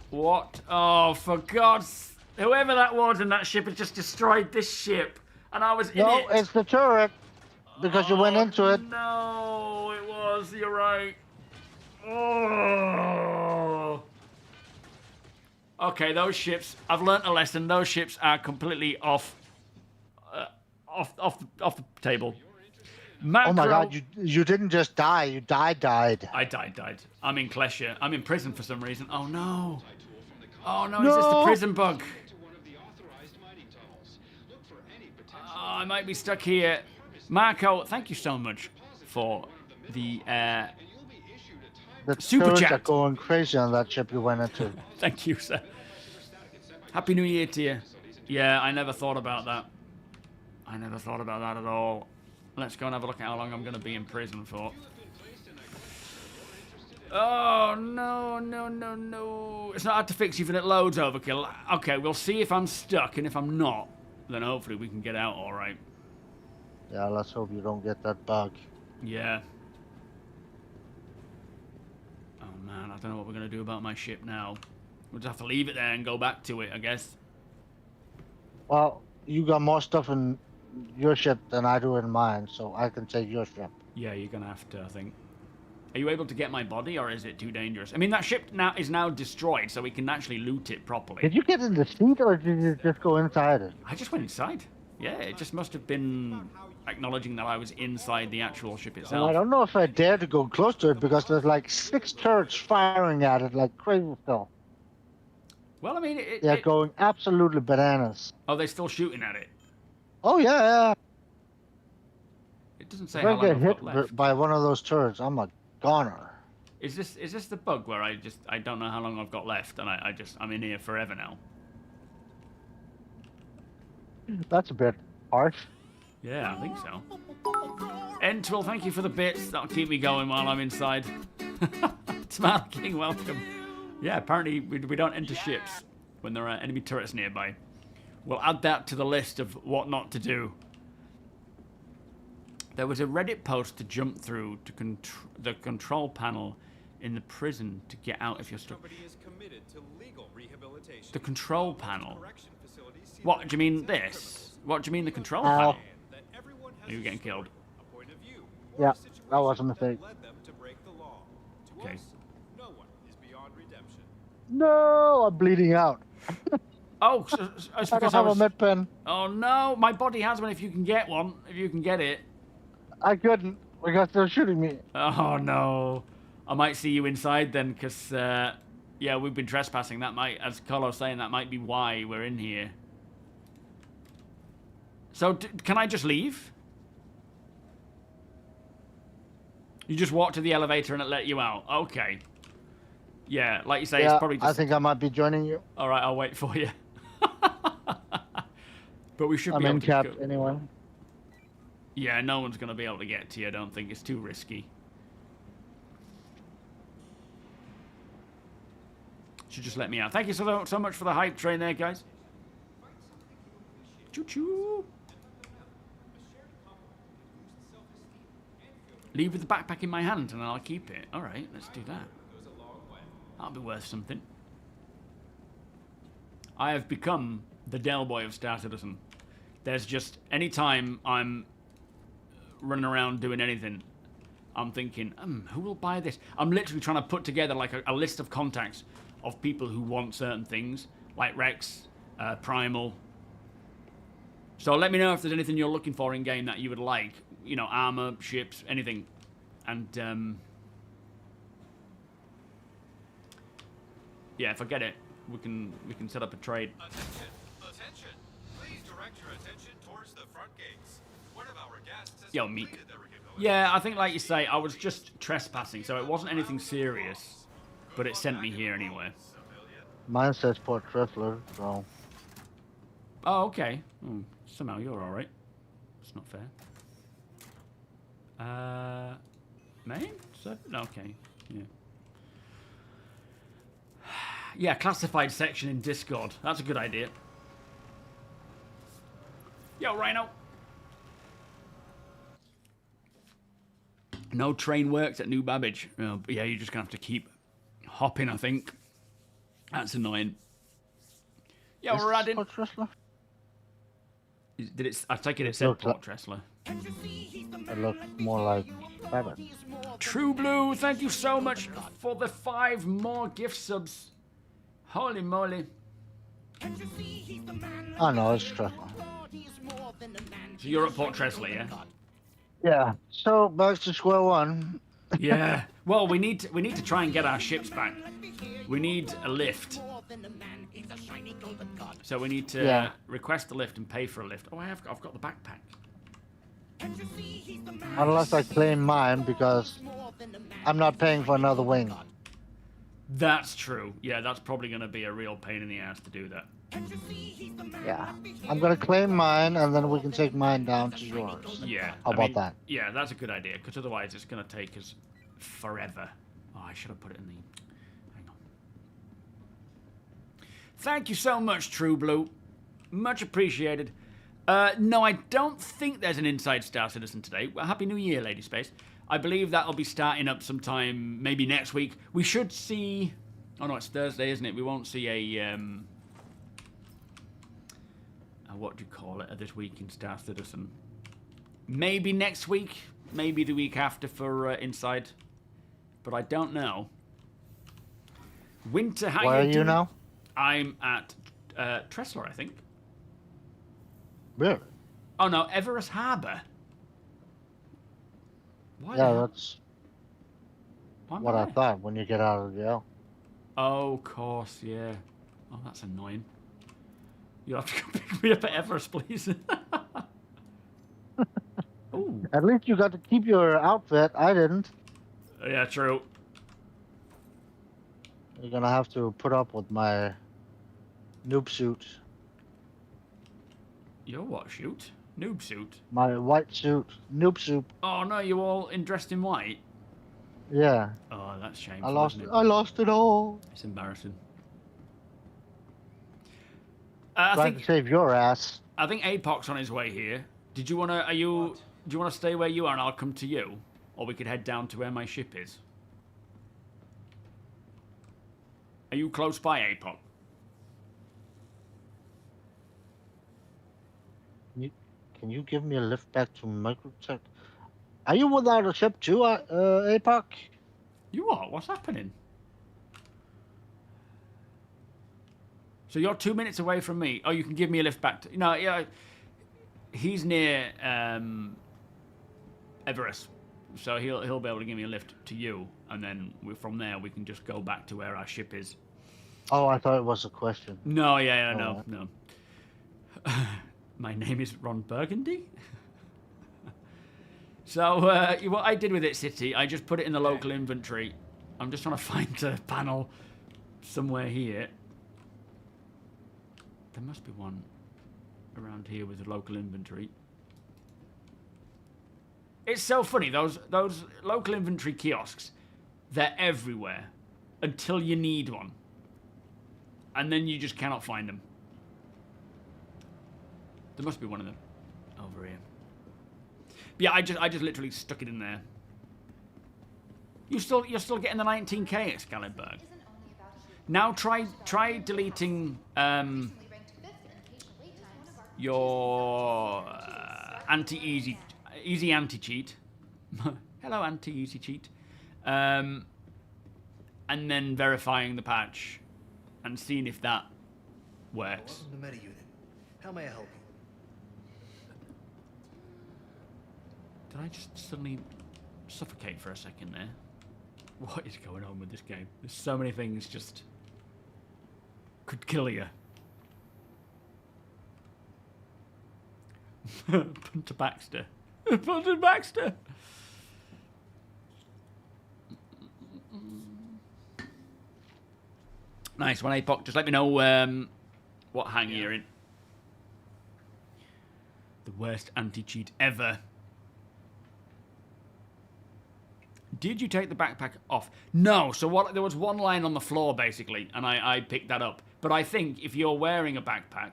What? Oh, for God's... Whoever that was in that ship had just destroyed this ship. And I was in No, it. it's the turret. Because you went into it. No, it was. You're right. Oh. Okay, those ships. I've learnt a lesson. Those ships are completely off the table. Macro, Oh my god, you didn't just die, you died. I died. I'm in Klesha. I'm in prison for some reason. Oh no. Oh no, is this the prison bug? Oh, I might be stuck here. Marco, thank you so much for the super turrets chat. are going crazy on that ship you went into. Thank you, sir. Happy New Year to you. Yeah, I never thought about that. I never thought about that at all. Let's go and have a look at how long I'm going to be in prison for. Oh, no. It's not hard to fix even it loads overkill. Okay, we'll see if I'm stuck, and if I'm not, then hopefully we can get out all right. Yeah, let's hope you don't get that bug. Yeah. Oh, man, I don't know what we're going to do about my ship now. We'll just have to leave it there and go back to it, I guess. Well, you got more stuff in your ship than I do in mine, so I can take your ship. Yeah, you're going to have to, I think. Are you able to get my body, or is it too dangerous? I mean, that ship is now destroyed, so we can actually loot it properly. Did you get in the seat, or did you just go inside it? I just went inside. Yeah, it just must have been acknowledging that I was inside the actual ship itself. Well, I don't know if I dare to go close to it, because there's like 6 turrets firing at it like crazy still. Well, I mean, They're going absolutely bananas. Oh, they're still shooting at it? Oh, yeah. It doesn't say If how I long get I've got left. hit by one of those turrets, I'm a goner. Is this the bug where I don't know how long I've got left, and I'm in here forever now? That's a bit harsh. Yeah, I think so. Entwil, thank you for the bits. That'll keep me going while I'm inside. Smart King, welcome. Yeah, apparently we don't enter ships when there are enemy turrets nearby. We'll add that to the list of what not to do. There was a Reddit post to jump through to the control panel in the prison to get out if you're stuck. The control panel? What, do you mean this? What do you mean the control panel? Are you getting killed? Yeah, that was a mistake. Okay. No, I'm bleeding out. Oh, so it's I because don't have a med pen. Oh no, my body has one if you can get one. If you can get it. I couldn't, because they're shooting me. Oh no. I might see you inside then, because, yeah, we've been trespassing. That might, as Colo's saying, that might be why we're in here. So, can I just leave? You just walk to the elevator and it let you out. Okay. Yeah, like you say, Yeah, it's probably just... I think I might be joining you. All right, I'll wait for you. But we should I'm be able in to cap go... anyway. Yeah, no one's going to be able to get to you, I don't think. It's too risky. Should just let me out. Thank you so much for the hype train there, guys. Choo-choo. Leave with the backpack in my hand and I'll keep it. All right, let's do that. That'll be worth something. I have become the Del Boy of Star Citizen. There's just, anytime I'm running around doing anything, I'm thinking, who will buy this? I'm literally trying to put together like a list of contacts of people who want certain things, like Rex, Primal. So let me know if there's anything you're looking for in game that you would like. You know, armor, ships, anything. And yeah, if I get it, we can set up a trade. Attention! Please direct your attention towards the front gates. One of our guests has Yo, Meek. completed their rehabilitation. Yeah, I think like you say, I was just trespassing, so it wasn't anything serious, but it sent me here anyway. Mine says Port Trifler, so... Oh, okay. Somehow you're alright. It's not fair. Main? So, okay. Yeah. Yeah, classified section in Discord. That's a good idea. Yo, Rhino. No train works at New Babbage. Oh, yeah, you're just going to have to keep hopping, I think. That's annoying. Yo, Is we're this adding... Port Trifler? Did it? I take it it said looks like- Port Tressler. It looks more like seven. True Blue, thank you so much for the 5 more gift subs. Holy moly. Oh no, it's Tressler. So you're at Port Tressler, yeah? Yeah. So back to square one. Yeah. Well, we need to try and get our ships back. We need a lift. So we need to request a lift and pay for a lift. Oh, I've got the backpack. Unless I claim mine because I'm not paying for another wing. That's true. Yeah, that's probably going to be a real pain in the ass to do that. Yeah. I'm gonna claim mine and then we can take mine down to yours. Yeah. How about that? Yeah, that's a good idea, because otherwise it's going to take us forever. Oh, I should have put it in the... Hang on. Thank you so much, True Blue. Much appreciated. No, I don't think there's an Inside Star Citizen today. Well, Happy New Year, Lady Space. I believe that'll be starting up sometime, maybe next week. We should see... Oh, no, it's Thursday, isn't it? We won't see a what do you call it, this week in Star Citizen. Maybe next week, maybe the week after for Inside. But I don't know. Winter, how Where are you doing? now? I'm at Tressler, I think. Really? Oh no, Everest Harbour. Why Yeah, the- that's why am what I there? thought when you get out of jail. Oh, of course, yeah. Oh, that's annoying. You'll have to come pick me up at Everest, please. Ooh. At least you got to keep your outfit. I didn't. Yeah, true. You're gonna have to put up with my noob suit. Your what suit? Noob suit? My white suit. Noob suit. Oh no, you all dressed in white? Yeah. Oh, that's shameful, I lost isn't it? I lost it all. It's embarrassing. Trying to save your ass. I think Apoc's on his way here. Did you wanna? Do you wanna stay where you are and I'll come to you, or we could head down to where my ship is? Are you close by, Apoc? Can you give me a lift back to Microtech? Are you without a ship too, APOC? You are? What's happening? So you're 2 minutes away from me. Oh, you can give me a lift back to... No, yeah. He's near Everest. So he'll be able to give me a lift to you. And then from there, we can just go back to where our ship is. Oh, I thought it was a question. No, yeah, Oh, no, right. no. My name is Ron Burgundy. So what I did with it, City, I just put it in the local inventory. I'm just trying to find a panel somewhere here. There must be one around here with a local inventory. It's so funny, those local inventory kiosks, they're everywhere until you need one. And then you just cannot find them. There must be one of them over here. But yeah, I just literally stuck it in there. You're still getting the 19k Excalibur. Now try deleting your easy anti-cheat. Hello, anti-easy cheat. And then verifying the patch and seeing if that works. Welcome to Meta Unit. How may I help you? Did I just suddenly suffocate for a second there? What is going on with this game? There's so many things just could kill you. Punter Baxter. Punter Baxter! Nice one, Apoc. Just let me know what hang you're in. The worst anti-cheat ever. Did you take the backpack off? No. So there was one line on the floor, basically, and I picked that up. But I think if you're wearing a backpack,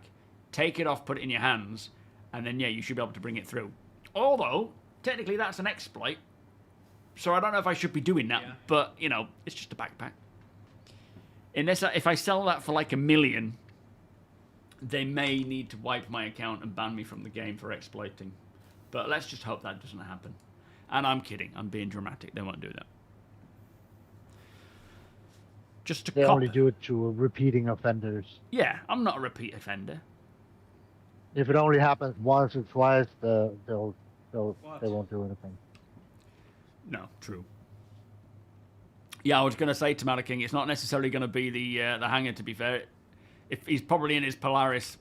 take it off, put it in your hands, and then, yeah, you should be able to bring it through. Although, technically, that's an exploit. So I don't know if I should be doing that, but, you know, it's just a backpack. Unless if I sell that for like $1 million, they may need to wipe my account and ban me from the game for exploiting. But let's just hope that doesn't happen. And I'm kidding. I'm being dramatic. They won't do that. Just to They cop. only do it to repeating offenders. Yeah, I'm not a repeat offender. If it only happens once or twice, they won't do anything. No, true. Yeah, I was going to say to King, it's not necessarily going to be the hangar, to be fair. If he's probably in his Polaris.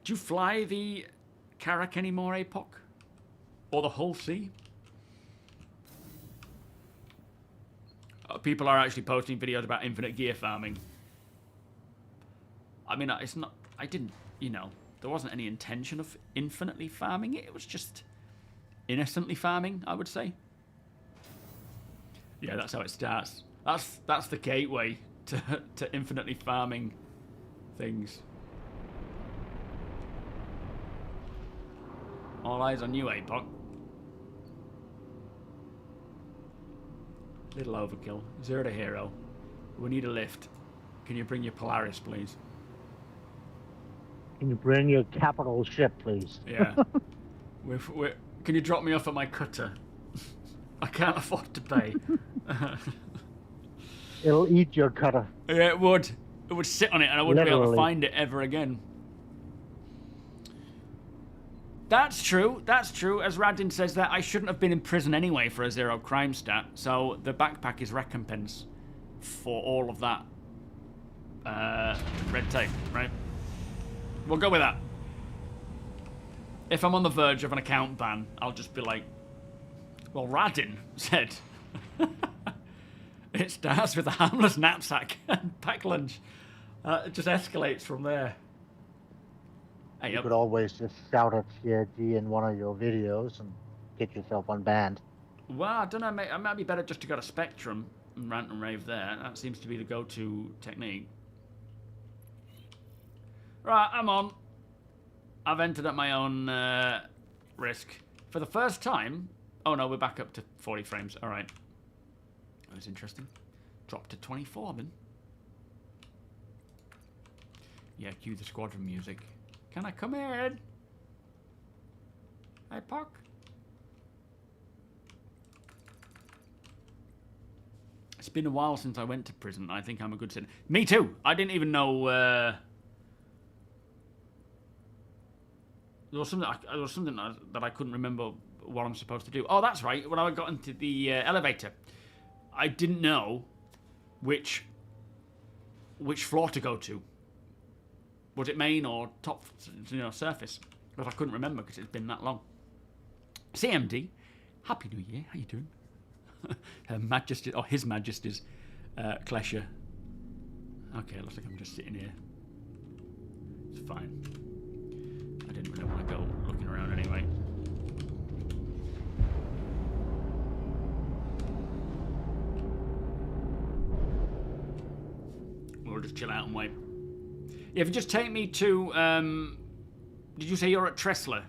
Do you fly the Karak anymore, APOC? Or the Hull Sea? People are actually posting videos about infinite gear farming. I mean, it's not... I didn't... You know, there wasn't any intention of infinitely farming it. It was just innocently farming, I would say. Yeah, that's how it starts. That's the gateway to infinitely farming things. All eyes on you, APOC. Little overkill. Zero to hero. We need a lift. Can you bring your Polaris, please? Can you bring your capital ship, please? Yeah. Can you drop me off at my cutter? I can't afford to pay. It'll eat your cutter. Yeah, it would. It would sit on it and I wouldn't be able to Literally. find it ever again. That's true. That's true. As Radin says that, I shouldn't have been in prison anyway for a 0 crime stat. So the backpack is recompense for all of that red tape, right? We'll go with that. If I'm on the verge of an account ban, I'll just be like, well, Radin said it starts with a harmless knapsack and pack lunch. It just escalates from there. Hey, You could always just shout at CIG in one of your videos and get yourself unbanned. Well, I don't know, mate. It might be better just to go to Spectrum and rant and rave there. That seems to be the go-to technique. Right, I'm on. I've entered at my own risk. For the first time... Oh, no, we're back up to 40 frames. All right. That was interesting. Dropped to 24, then. Yeah, cue the Squadron music. Can I come in? Hey, Puck. It's been a while since I went to prison. I think I'm a good citizen. Me too. I didn't even know... There was something that I couldn't remember what I'm supposed to do. Oh, that's right. When I got into the elevator, I didn't know which floor to go to. Was it main or top, surface? But I couldn't remember because it's been that long. CMD, Happy New Year. How you doing? Her Majesty, or His Majesty's Klesher. Okay, looks like I'm just sitting here. It's fine. I didn't really want to go looking around anyway. We'll just chill out and wait. Yeah, if you just take me to... did you say you're at Tressler,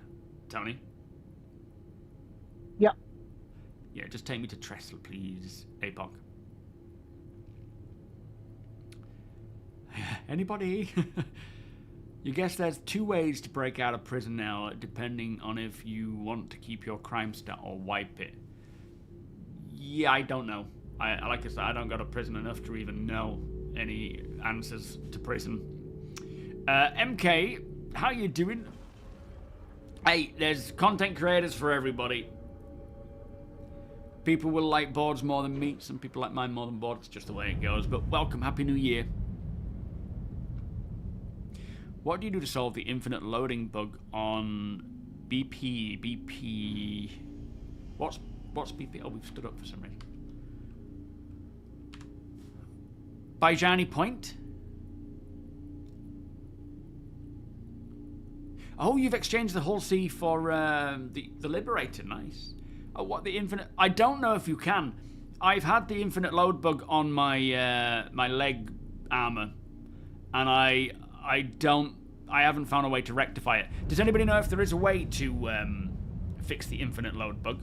Tony? Yeah. Yeah, just take me to Tressler, please, APOC. Anybody? You guess there's 2 ways to break out of prison now, depending on if you want to keep your crime stat or wipe it. Yeah, I don't know. Like I said, I don't go to prison enough to even know any answers to prison. MK, how you doing? Hey, there's content creators for everybody. People will like boards more than meat. Some people like mine more than boards. It's just the way it goes. But welcome, Happy New Year. What do you do to solve the infinite loading bug on BP? What's BP? Oh, we've stood up for some reason. Bajani Point? Oh, you've exchanged the Hull C for the Liberator. Nice. Oh, what, the infinite? I don't know if you can. I've had the infinite load bug on my my leg armor, and I haven't found a way to rectify it. Does anybody know if there is a way to fix the infinite load bug?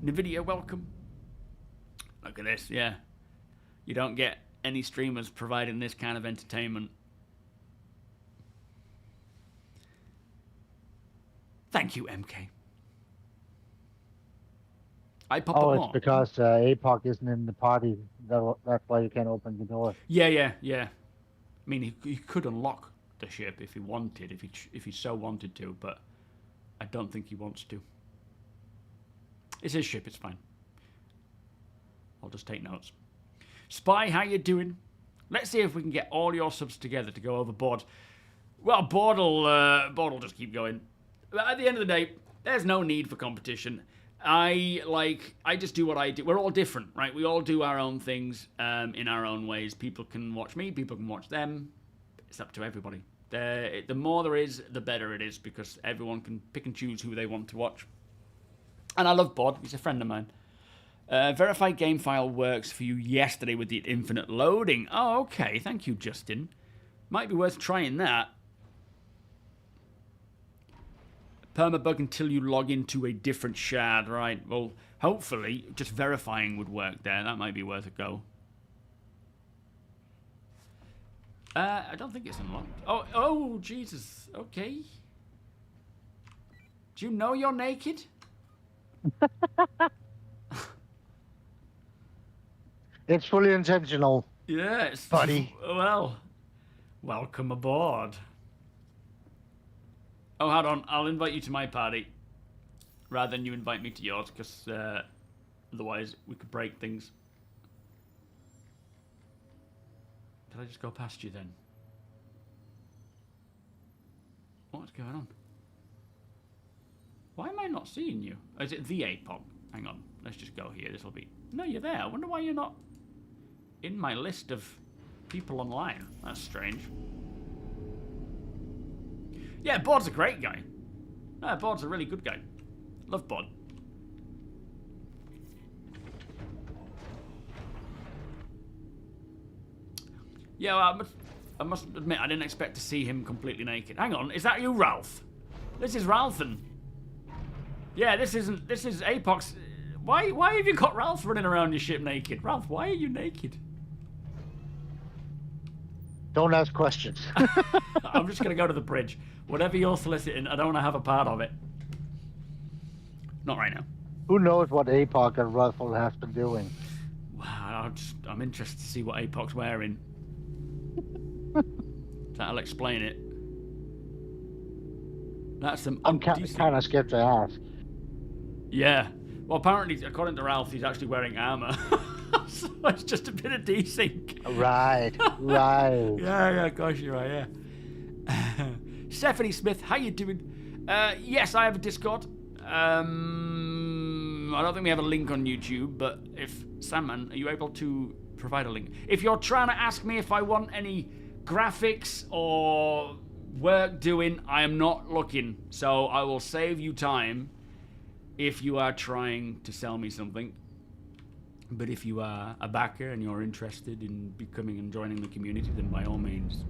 NVIDIA, welcome. Look at this, yeah. You don't get any streamers providing this kind of entertainment. Thank you, MK. I pop Oh, up it's more. because APOC isn't in the party. That's why you can't open the door. Yeah. I mean, he could unlock the ship if he wanted, if he so wanted to, but I don't think he wants to. It's his ship, it's fine. I'll just take notes. Spy, how you doing? Let's see if we can get all your subs together to go overboard. Well, board will just keep going. But at the end of the day, there's no need for competition. I just do what I do. We're all different, right? We all do our own things in our own ways. People can watch me, people can watch them. It's up to everybody. The more there is, the better it is, because everyone can pick and choose who they want to watch. And I love Bod. He's a friend of mine. Verified game file works for you yesterday with the infinite loading. Oh, okay. Thank you, Justin. Might be worth trying that. Permabug until you log into a different shard, right? Well, hopefully, just verifying would work there. That might be worth a go. I don't think it's unlocked. Oh, Jesus. Okay. Do you know you're naked? It's fully intentional. Yes. Buddy. Well, welcome aboard. Oh, hold on. I'll invite you to my party rather than you invite me to yours, because otherwise we could break things. Did I just go past you then? What's going on? Why am I not seeing you? Oh, is it the APOC? Hang on. Let's just go here. This will be... No, you're there. I wonder why you're not in my list of people online. That's strange. Yeah, Bod's a great guy. No, Bod's a really good guy. Love Bod. Yeah, well, I must admit, I didn't expect to see him completely naked. Hang on, is that you, Ralph? This is Ralphin. Yeah, this is Apox. Why have you got Ralph running around your ship naked? Ralph, why are you naked? Don't ask questions. I'm just going to go to the bridge. Whatever you're soliciting, I don't want to have a part of it. Not right now. Who knows what APOC and Ruffle has been doing? Wow, I'm interested to see what APOC's wearing. That'll explain it. That's some. I'm kind of scared to ask. Yeah. Well, apparently, according to Ralph, he's actually wearing armor. So it's just a bit of desync. Right, right. Yeah, gosh, you're right, yeah. Stephanie Smith, how you doing? Yes, I have a Discord. I don't think we have a link on YouTube, but if Sandman, are you able to provide a link? If you're trying to ask me if I want any graphics or work doing, I am not looking. So I will save you time if you are trying to sell me something. But if you are a backer and you're interested in becoming and joining the community, then by all means.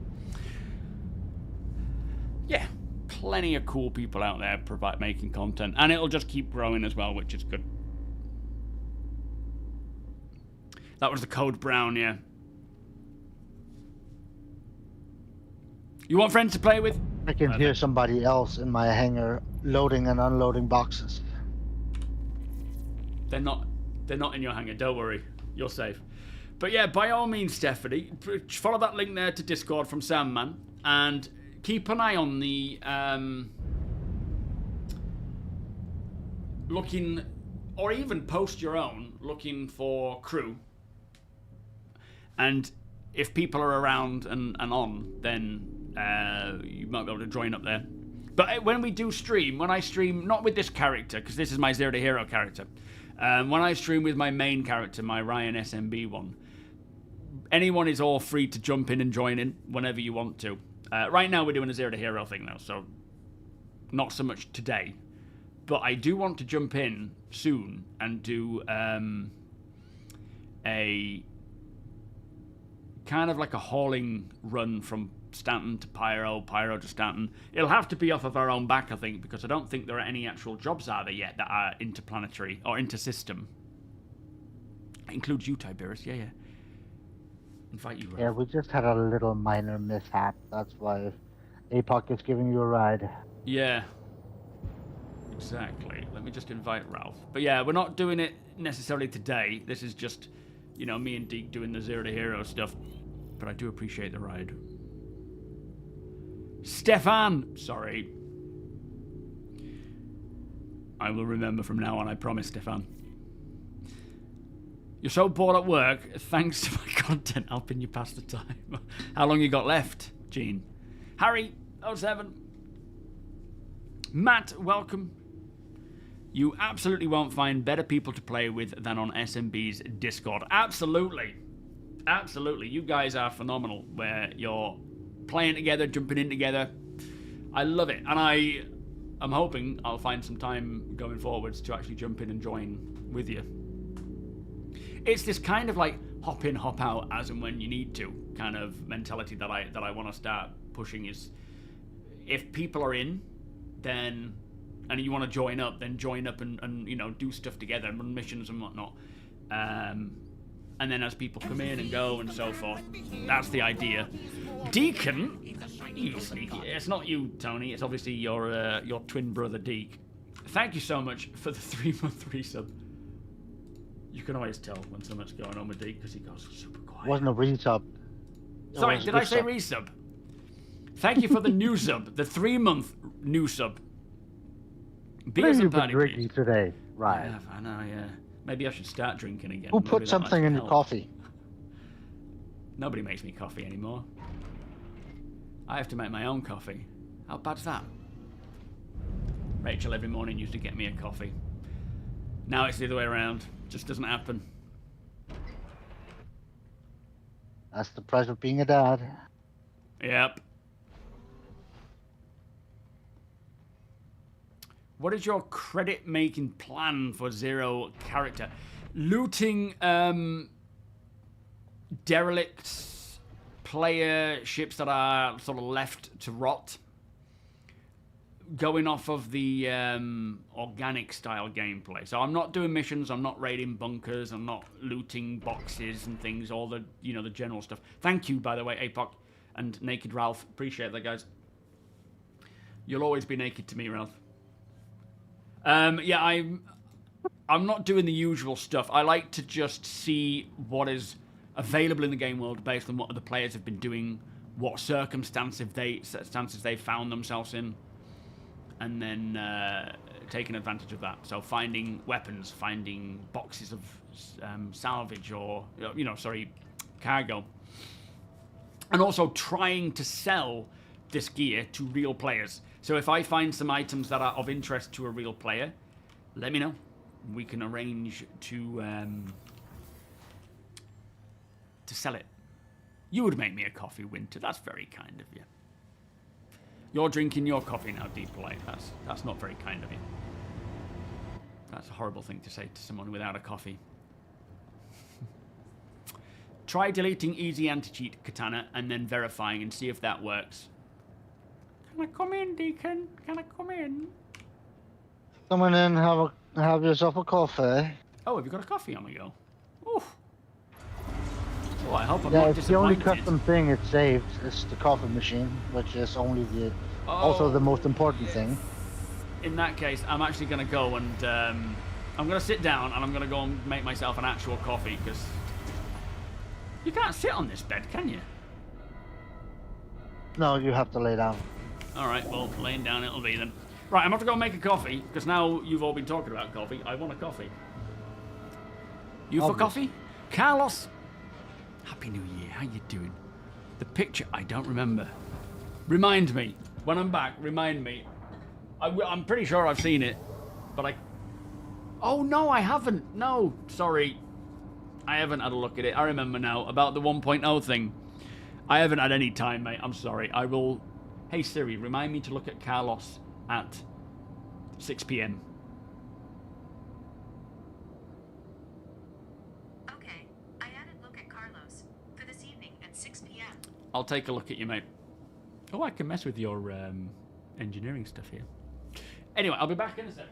Yeah, plenty of cool people out there making content. And it'll just keep growing as well, which is good. That was the Code Brown, yeah. You want friends to play with? I can hear somebody else in my hangar loading and unloading boxes. They're not in your hangar, don't worry. You're safe. But yeah, by all means, Stephanie, follow that link there to Discord from Sandman, and keep an eye on the looking, or even post your own, looking for crew. And if people are around and on, then you might be able to join up there. But when we do stream, when I stream, not with this character, because this is my Zero to Hero character, when I stream with my main character, my Ryan SMB one, anyone is all free to jump in and join in whenever you want to. Right now we're doing a Zero to Hero thing though, so not so much today. But I do want to jump in soon and do a kind of like a hauling run from Stanton to Pyro, Pyro to Stanton. It'll have to be off of our own back, I think, because I don't think there are any actual jobs out there yet that are interplanetary or inter-system. It includes you, Tiberius, yeah. Invite you, Ralph. Yeah, we just had a little minor mishap. That's why APOC is giving you a ride. Yeah. Exactly. Let me just invite Ralph. But yeah, we're not doing it necessarily today. This is just, you know, me and Deke doing the Zero to Hero stuff. But I do appreciate the ride. Stefan! Sorry. I will remember from now on, I promise, Stefan. You're so bored at work. Thanks to my content helping you pass the time. How long you got left, Gene? Harry, 07. Matt, welcome. You absolutely won't find better people to play with than on SMB's Discord. Absolutely. Absolutely. You guys are phenomenal where you're playing together, jumping in together. I love it. And I'm hoping I'll find some time going forwards to actually jump in and join with you. It's this kind of like hop in, hop out as and when you need to kind of mentality that I want to start pushing. Is if people are in, then and you want to join up, then join up and you know, do stuff together, run missions and whatnot. And then as people come in and go and so forth, that's the idea. Deacon, you sneaky. It's not you, Tony. It's obviously your twin brother, Deke. Thank you so much for the 3-month resub. You can always tell when something's going on with Deke because he goes super quiet. Wasn't a resub. Sorry, did I say resub? Thank you for the new sub, the 3-month new sub. Beers and party, please. Today, right? Yeah, I know. Yeah, maybe I should start drinking again. Who Maybe put that something might in your help. coffee? Nobody makes me coffee anymore. I have to make my own coffee. How bad's that? Rachel every morning used to get me a coffee. Now it's the other way around. Just doesn't happen. That's the price of being a dad. Yep. What is your credit making plan for Zero character? Looting derelicts, player ships that are sort of left to rot. Going off of the organic style gameplay. So I'm not doing missions, I'm not raiding bunkers, I'm not looting boxes and things, all the, you know, the general stuff. Thank you, by the way, APOC and Naked Ralph. Appreciate that, guys. You'll always be naked to me, Ralph. Yeah, I'm not doing the usual stuff. I like to just see what is available in the game world based on what other players have been doing, what circumstances they found themselves in, and then taking advantage of that. So finding weapons, finding boxes of salvage or, you know, sorry, cargo. And also trying to sell this gear to real players. So if I find some items that are of interest to a real player, let me know. We can arrange to sell it. You would make me a coffee, Winter. That's very kind of you. You're drinking your coffee now, Deep Light. That's not very kind of you. That's a horrible thing to say to someone without a coffee. Try deleting easy anti-cheat, Katana, and then verifying and see if that works. Can I come in, Deacon? Can I come in? Come on in, have yourself a coffee. Oh, have you got a coffee on the go? Oof. Oh, I hope I'm Yeah, not it's the only disappointed. custom thing it saved. It's the coffee machine, which is only the also the most important thing. In that case, I'm actually going to go and I'm going to sit down and I'm going to go and make myself an actual coffee because you can't sit on this bed, can you? No, you have to lay down. All right, well, laying down it'll be then. Right, I'm going to go make a coffee because now you've all been talking about coffee. I want a coffee. You for coffee? Carlos. Happy New Year. How you doing? The picture, I don't remember. Remind me. When I'm back, remind me. I'm pretty sure I've seen it, but I... Oh, no, I haven't. No, sorry. I haven't had a look at it. I remember now about the 1.0 thing. I haven't had any time, mate. I'm sorry. I will... Hey, Siri, remind me to look at Carlos at 6 p.m. Okay, I added look at Carlos for this evening at 6 p.m. I'll take a look at you, mate. Oh, I can mess with your engineering stuff here. Anyway, I'll be back in a sec.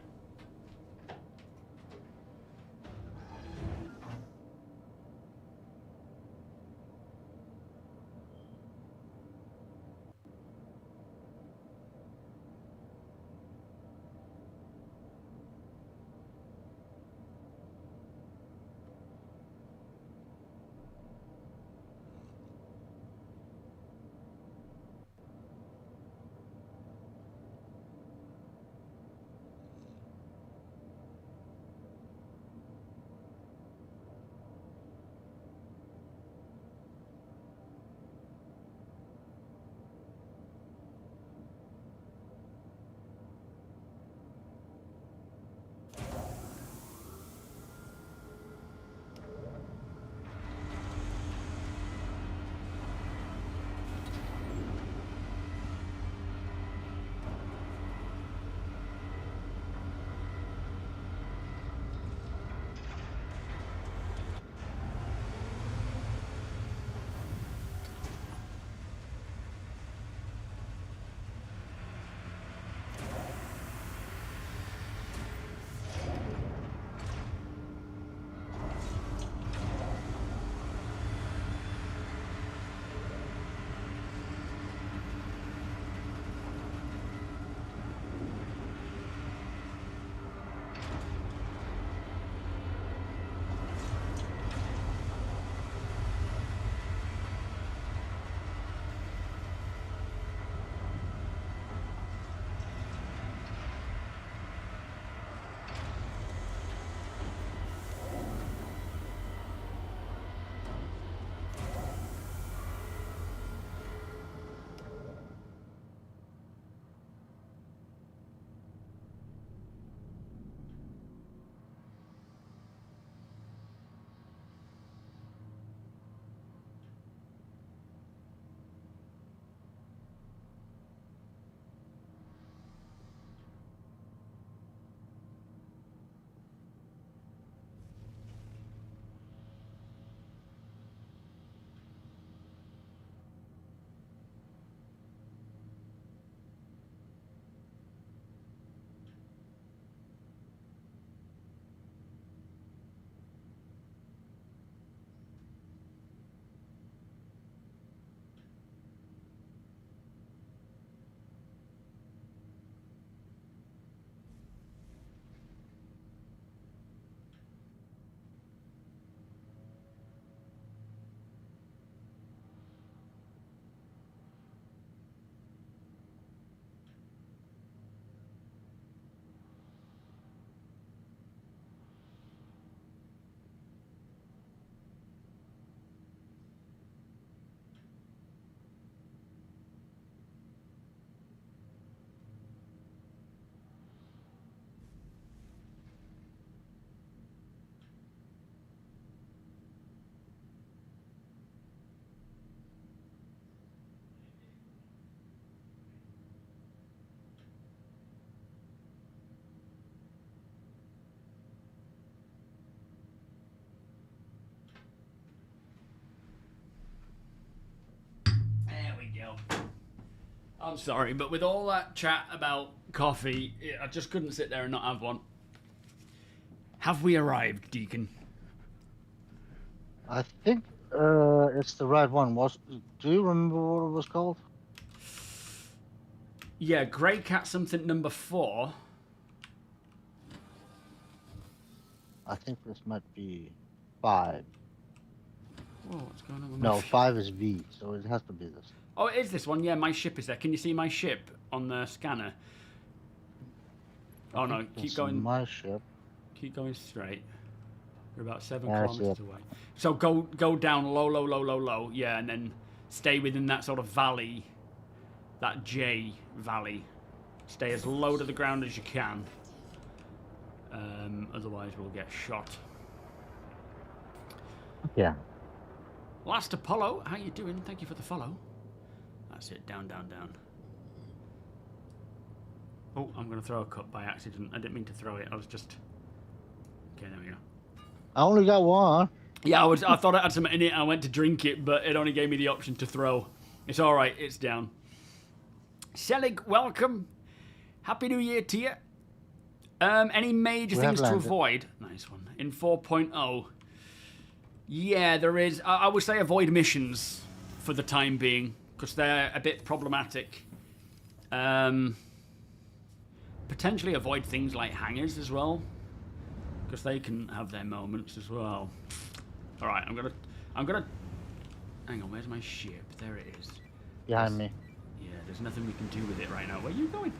I'm sorry, but with all that chat about coffee, I just couldn't sit there and not have one. Have we arrived, Deacon? I think it's the right one. Do you remember what it was called? Yeah, Grey Cat something number 4. I think this might be 5. Whoa, what's going on with my No, 5 is V, so it has to be this. Oh, it is this one. Yeah, my ship is there. Can you see my ship on the scanner? Oh no, keep It's going. my ship. Keep going straight. We're about 7 Yeah, I see kilometers it. away. So go down low. Yeah, and then stay within that sort of valley, that J valley. Stay as low to the ground as you can. Otherwise, we'll get shot. Yeah. Last Apollo, how you doing? Thank you for the follow. That's it. Down. Oh, I'm going to throw a cup by accident. I didn't mean to throw it. I was just... Okay, there we go. I only got one. Yeah, I thought it had something in it. I went to drink it, but it only gave me the option to throw. It's all right. It's down. Selig, welcome. Happy New Year to you. Any major things to avoid? Nice one. In 4.0. Yeah, there is. I would say avoid missions for the time being, because they're a bit problematic. Potentially avoid things like hangars as well, because they can have their moments as well. All right, I'm gonna. Hang on, where's my ship? There it is. Behind me. Yeah, there's nothing we can do with it right now. Where are you going?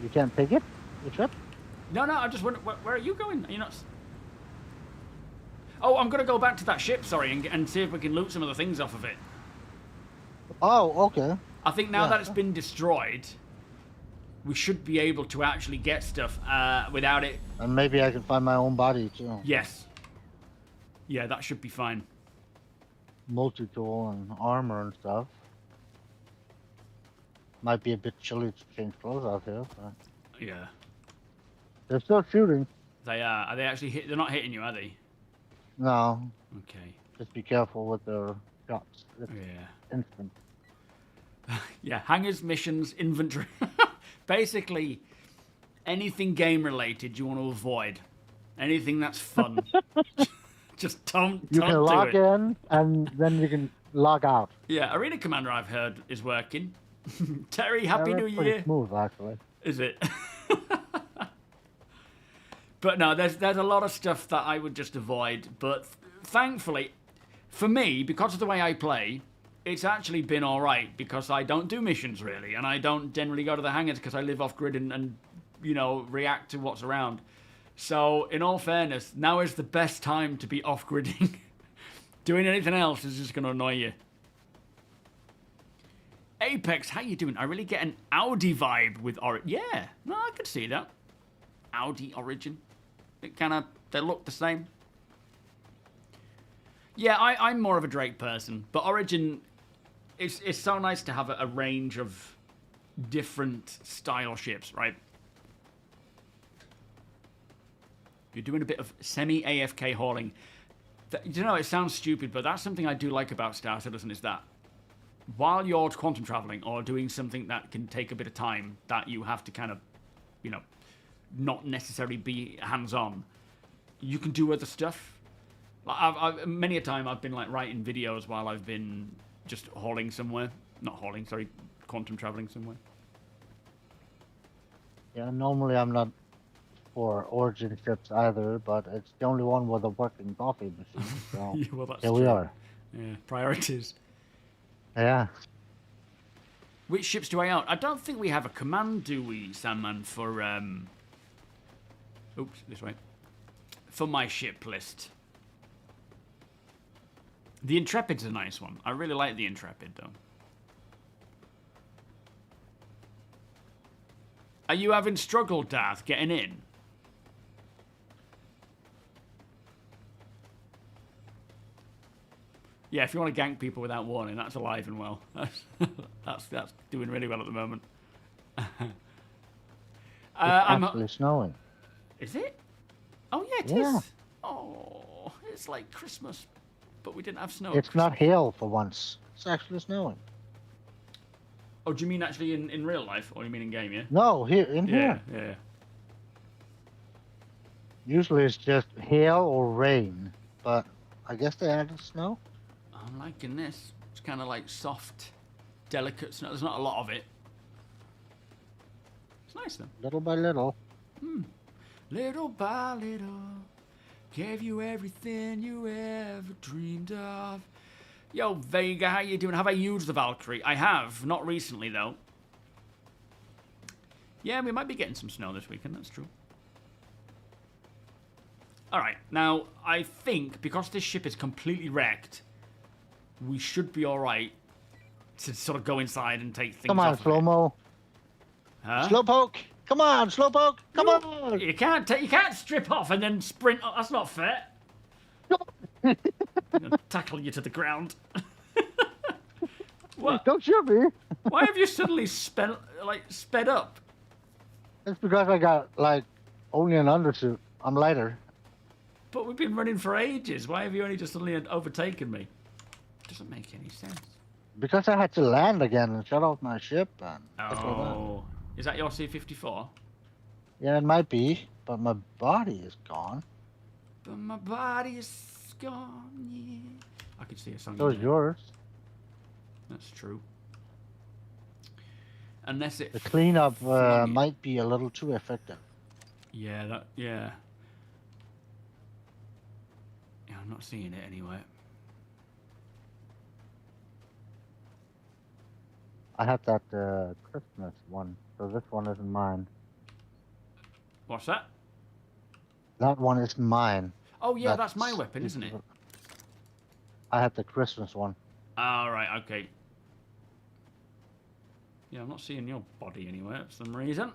You can't pick it? The trip? No, I just wonder, where are you going? Are you not... Oh, I'm going to go back to that ship, sorry, and see if we can loot some of the things off of it. Oh, okay. I think now that it's been destroyed, we should be able to actually get stuff without it. And maybe I can find my own body, too. Yes. Yeah, that should be fine. Multi-tool and armor and stuff. Might be a bit chilly to change clothes out here, but... Yeah. They're still shooting. They are. Are they actually they're not hitting you, are they? No. Okay. Just be careful with their shots. It's Yeah. instant. Yeah, hangars, missions, inventory. Basically, anything game related you want to avoid. Anything that's fun. Just don't You can log do it. in, and then you can log out. Yeah, Arena Commander I've heard is working. Terry, Happy New Pretty Year. smooth, actually. Is it? But no, there's a lot of stuff that I would just avoid. But thankfully, for me, because of the way I play, it's actually been all right because I don't do missions really, and I don't generally go to the hangars because I live off grid and you know react to what's around. So in all fairness, now is the best time to be off gridding. Doing anything else is just going to annoy you. Apex, how you doing? I really get an Audi vibe with Origin. Yeah, no, I could see that. Audi Origin. It kind of, they look the same. Yeah, I'm more of a Drake person, but Origin, it's so nice to have a range of different style ships, right? You're doing a bit of semi-AFK hauling. You know, it sounds stupid, but that's something I do like about Star Citizen is that while you're quantum traveling or doing something that can take a bit of time, that you have to kind of, you know, not necessarily be hands-on, you can do other stuff. Like many a time I've been like writing videos while I've been just hauling somewhere. Not hauling, sorry, quantum traveling somewhere. Yeah, normally I'm not for Origin ships either, but it's the only one with a working coffee machine. So Yeah, well, that's here we true. are. Yeah, priorities. Yeah. Which ships do I own? I don't think we have a command, do we, Sandman, for, oops, this way. For my ship list. The Intrepid's a nice one. I really like the Intrepid, though. Are you having struggle, Darth, getting in? Yeah, if you want to gank people without warning, that's alive and well. That's doing really well at the moment. It's actually snowing. Is it? Oh yeah, it Yeah. is. Oh, it's like Christmas, but we didn't have snow. It's not hail for once. It's actually snowing. Oh, do you mean actually in real life, or you mean in game? Yeah. No, here in Yeah. here. Yeah. Usually it's just hail or rain, but I guess they added snow. I'm liking this. It's kind of like soft, delicate snow. There's not a lot of it. It's nice though. Little by little. Little by little, gave you everything you ever dreamed of. Yo, Vega, how you doing? Have I used the Valkyrie? I have. Not recently, though. Yeah, we might be getting some snow this weekend. That's true. Alright, now, I think, because this ship is completely wrecked, we should be alright to sort of go inside and take things Come on, off of it. Slow-mo. Huh? Slowpoke. Come on, Slowpoke. Come on. You can't strip off and then sprint. Oh, that's not fair. I'm gonna tackle you to the ground. What? Don't shoot me. Why have you suddenly sped up? It's because I got, like, only an undersuit. I'm lighter. But we've been running for ages. Why have you only just suddenly overtaken me? Doesn't make any sense. Because I had to land again and shut off my ship. And stuff like that. Oh, is that your C-54? Yeah, it might be, but my body is gone. But my body is gone. Yeah. I could see a song. So is yours. That's true. Unless it. The cleanup flung it. might be a little too effective. Yeah, yeah. Yeah, I'm not seeing it anywhere. I had that Christmas one, so this one isn't mine. What's that? That one is mine. Oh yeah, that's my weapon, isn't it? I had the Christmas one. All right, okay. Yeah, I'm not seeing your body anywhere for some reason.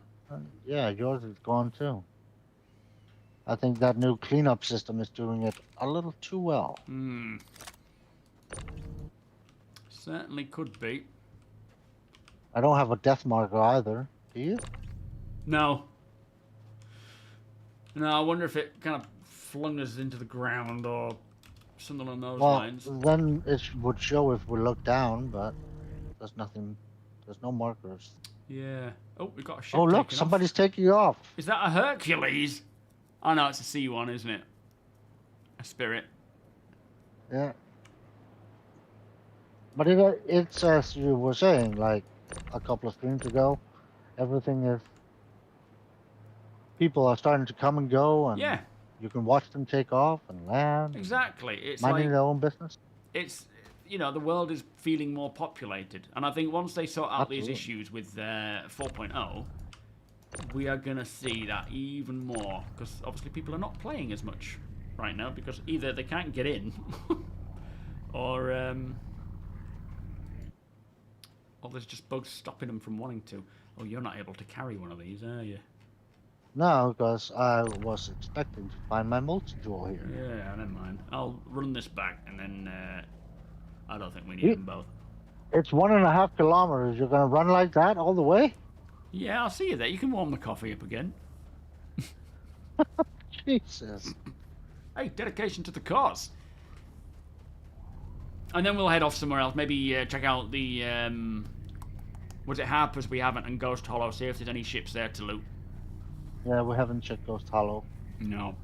Yeah, yours is gone too. I think that new cleanup system is doing it a little too well. Hmm. Certainly could be. I don't have a death marker either. Do you? No. No, I wonder if it kind of flung us into the ground or something along those lines. Then it would show if we look down, but there's nothing. There's no markers. Yeah. Oh, we got a ship. Oh, look, taken somebody's off. taking you off. Is that a Hercules? Oh no, it's a C1, isn't it? A Spirit. Yeah. But it's as you were saying, like a couple of streams ago, everything is. People are starting to come and go, and Yeah. you can watch them take off and land. Exactly. It's Minding like their own business. it's the world is feeling more populated, and I think once they sort out these Absolutely. issues with 4.0, we are gonna see that even more, because obviously people are not playing as much right now because either they can't get in, or there's just bugs stopping them from wanting to. Oh, you're not able to carry one of these, are you? No, because I was expecting to find my multi-tool here. Yeah, never mind. I'll run this back, and then I don't think we need them both. It's 1.5 kilometers. You're gonna run like that all the way? Yeah, I'll see you there. You can warm the coffee up again. Jesus. Hey, dedication to the cause. And then we'll head off somewhere else. Maybe check out the was it Harper's we haven't, and Ghost Hollow. See if there's any ships there to loot. Yeah, we haven't checked Ghost Hollow. No.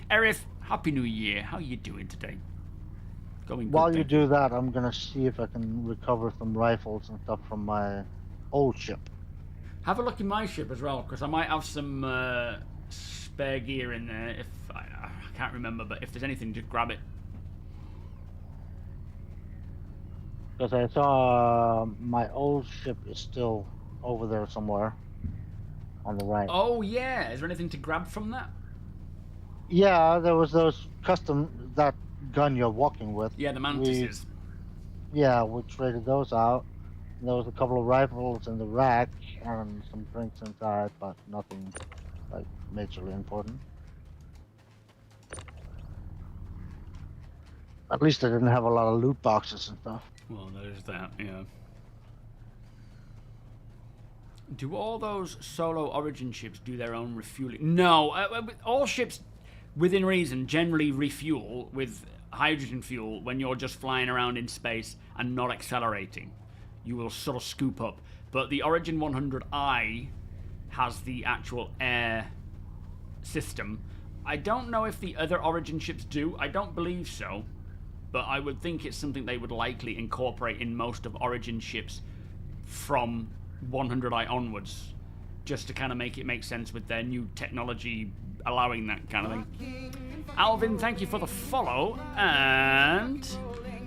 Arif, Happy New Year. How are you doing today? Going good, While you thank do that, I'm gonna see if I can recover some rifles and stuff from my old ship. Have a look in my ship as well, because I might have some spare gear in there. If I can't remember, but if there's anything, just grab it. Because I saw my old ship is still over there somewhere. On the right. Oh yeah, is there anything to grab from that? Yeah, there was those that gun you're walking with. Yeah, the mantises. Yeah, we traded those out. There was a couple of rifles in the rack and some drinks inside, but nothing like majorly important. At least I didn't have a lot of loot boxes and stuff. Well, there's that, yeah. Do all those solo Origin ships do their own refueling? No, all ships, within reason, generally refuel with hydrogen fuel when you're just flying around in space and not accelerating. you will sort of scoop up. But the Origin 100i has the actual air system. I don't know if the other Origin ships do. I don't believe so. But I would think it's something they would likely incorporate in most of Origin ships from 100i onwards, just to kind of make it make sense with their new technology allowing that kind of thing. Alvin, thank you for the follow, and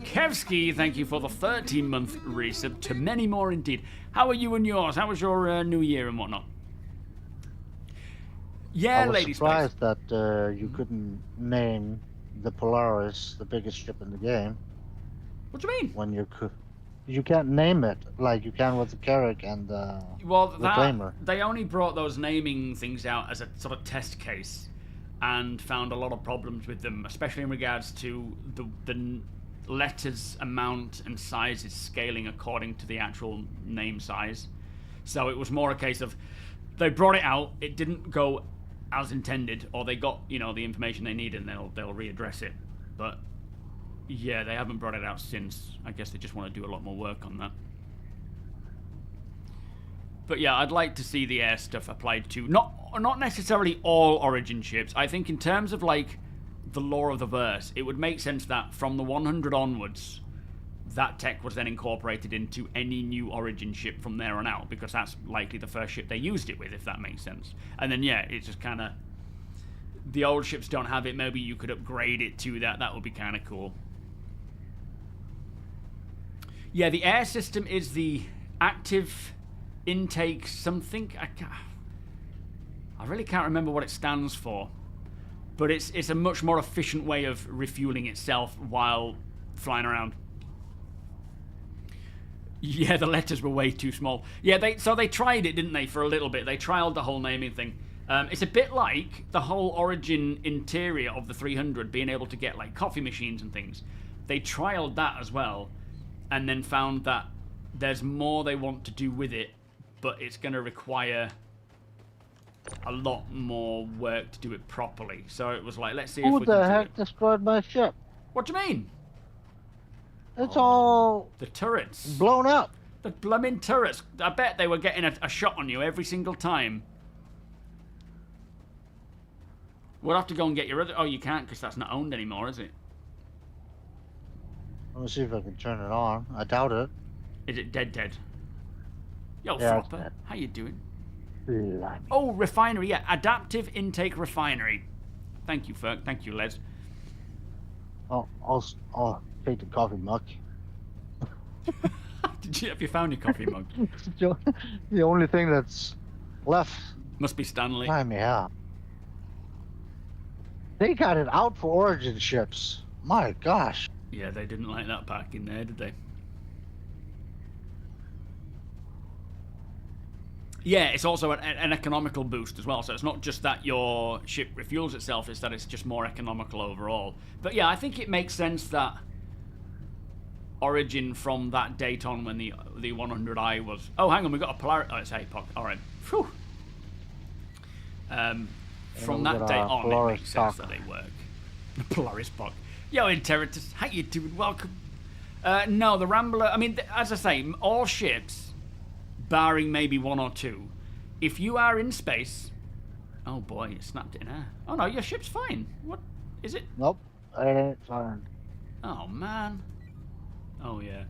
Kevsky, thank you for the 13-month resub, to many more indeed. How are you and yours? How was your new year and whatnot? Yeah, I was ladies. surprised that you couldn't name the Polaris the biggest ship in the game. What do you mean? When you could, you can't name it like you can with the Carrack and the Reclaimer. They only brought those naming things out as a sort of test case, and found a lot of problems with them, especially in regards to the letters amount and sizes scaling according to the actual name size. So it was more a case of they brought it out, it didn't go as intended, or they got, you know, the information they needed, and they'll readdress it. But yeah, they haven't brought it out since. I guess they just want to do a lot more work on that. But yeah, I'd like to see the air stuff applied to not necessarily all Origin ships. I think in terms of like the lore of the verse, it would make sense that from the 100 onwards, that tech was then incorporated into any new Origin ship from there on out, because that's likely the first ship they used it with, if that makes sense. And then yeah, it's just kind of, the old ships don't have it, maybe you could upgrade it to that. That would be kind of cool. Yeah, the air system is the active intake something. I really can't remember what it stands for, but it's a much more efficient way of refueling itself while flying around. Yeah, the letters were way too small. Yeah, they tried it, didn't they, for a little bit. They trialed the whole naming thing. It's a bit like the whole Origin interior of the 300 being able to get like coffee machines and things. They trialed that as well, and then found that there's more they want to do with it, but it's going to require a lot more work to do it properly. So it was like, let's see if we can do it. Who the heck destroyed my ship? What do you mean? It's all the turrets blown up. The blooming turrets. I bet they were getting a shot on you every single time. We'll have to go and get your other... Oh, you can't, because that's not owned anymore, is it? Let me see if I can turn it on. I doubt it. Is it dead? Yo, Yeah, Flopper, how you doing? Blimey. Oh, refinery, yeah. Adaptive intake refinery. Thank you, Ferg. Thank you, Les. Oh, I'll take the coffee mug. Have you found your coffee mug? The only thing that's left. Must be Stanley. Time me out. They got it out for Origin ships. My gosh. Yeah, they didn't like that back in there, did they? Yeah, it's also an economical boost as well. So it's not just that your ship refuels itself, it's that it's just more economical overall. But yeah, I think it makes sense that Origin from that date on when the 100i was... Oh, hang on, we got a Polaris... Oh, it's APOC. All right. Phew. From that date on, it makes sense that they work. Polaris POC. Yo, Interitus, how you doing? Welcome. No, the Rambler... I mean, as I say, all ships, barring maybe one or two, if you are in space... Oh boy, it snapped it in air. Oh no, your ship's fine. What is it? Nope, it ain't fine. Oh man. Oh yeah.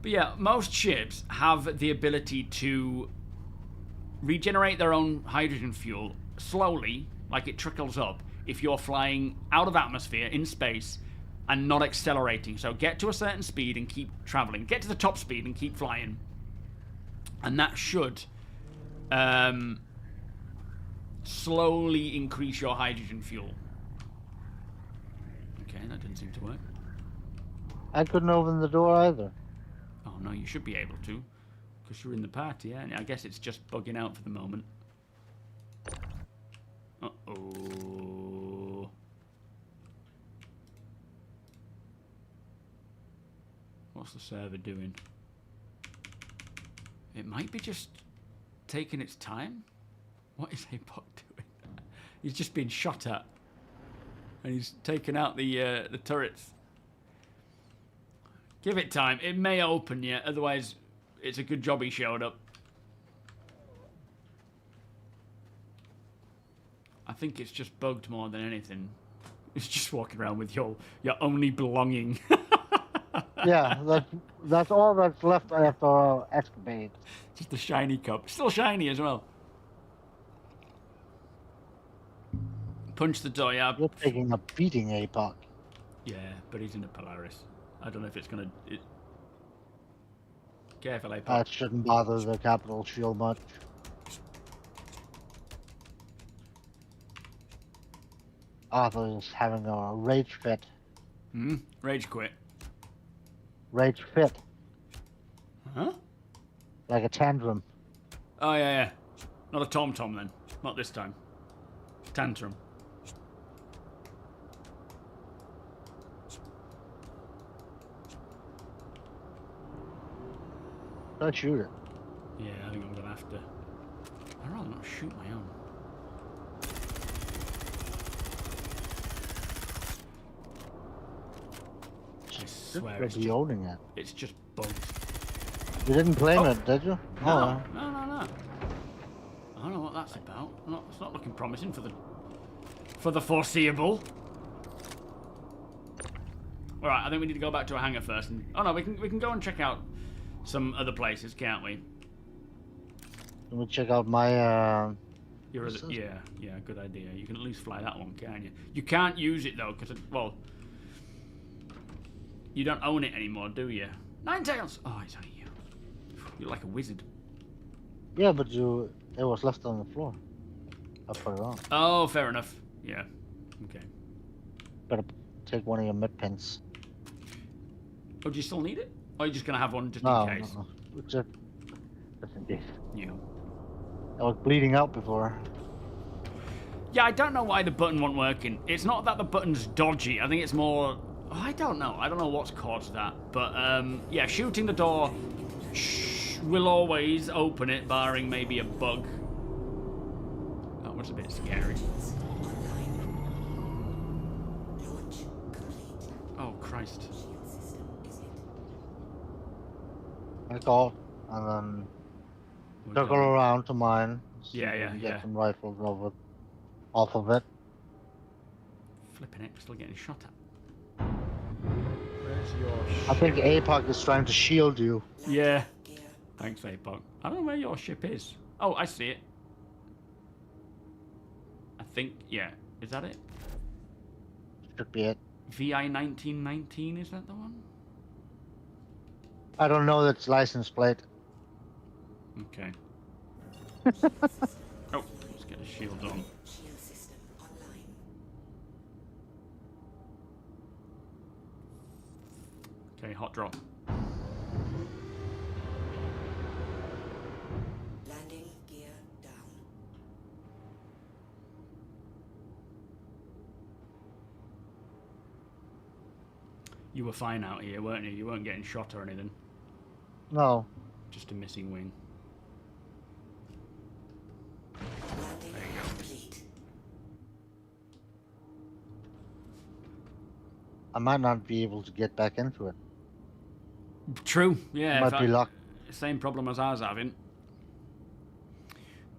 But yeah, most ships have the ability to regenerate their own hydrogen fuel slowly, like it trickles up, if you're flying out of atmosphere in space and not accelerating. So get to a certain speed and keep traveling. Get to the top speed and keep flying. And that should slowly increase your hydrogen fuel. Okay, that didn't seem to work. I couldn't open the door either. Oh no, you should be able to, because you're in the party, yeah? And I guess it's just bugging out for the moment. Uh-oh. What's the server doing? It might be just taking its time. What is APOC doing? He's just been shot at, and he's taken out the turrets. Give it time. It may open yet. Otherwise, it's a good job he showed up. I think it's just bugged more than anything. It's just walking around with your only belonging. Yeah, that's all that's left after excavate. Just the shiny cup. Still shiny as well. Punch the door, yeah. You're taking a beating, APOC. Yeah, but he's in the Polaris. I don't know if it's gonna... Careful, APOC. That shouldn't bother the capital shield much. Arthur's having a rage fit. Hmm? Rage quit. Rage fit. Huh? Like a tantrum. Oh, yeah. Not a tom-tom, then. Not this time. Tantrum. Don't shoot it. Yeah, I think I'm gonna have to. I'd rather not shoot my own. I swear it's You'll be just, owning it. it's just bugs. You didn't claim it, did you? No. I don't know what that's about. It's not looking promising for the foreseeable. All right, I think we need to go back to a hangar first. Oh no, we can go and check out some other places, can't we? Let me check out my. Yeah, good idea. You can at least fly that one, can't you? You can't use it though, because you don't own it anymore, do you? Ninetales! Oh, it's only you. You're like a wizard. Yeah, but it was left on the floor. I put it on. Oh, fair enough. Yeah. Okay. Better take one of your mid pins. Oh, do you still need it? Or are you just gonna have one just No, in case? no. Just in case. Yeah. I was bleeding out before. Yeah, I don't know why the button wasn't working. It's not that the button's dodgy. I think it's more... Oh, I don't know. I don't know what's caused that. But, yeah, shooting the door will always open it, barring maybe a bug. That was a bit scary. Oh, Christ. I call, and then circle around to mine. See if we can get some rifles off of it. Flipping it, still getting shot at. Where's your ship? I think APOC is trying to shield you. Yeah. Thanks, APOC. I don't know where your ship is. Oh, I see it. I think, yeah. Is that it? Should be it. VI 1919, is that the one? I don't know that's license plate. Okay. Oh, let's get the shield on. Shield system online. Okay, hot drop. Landing gear down. You were fine out here, weren't you? You weren't getting shot or anything. No. Just a missing wing. Landing complete. I might not be able to get back into it. True, yeah. Might be luck. Same problem as I was having.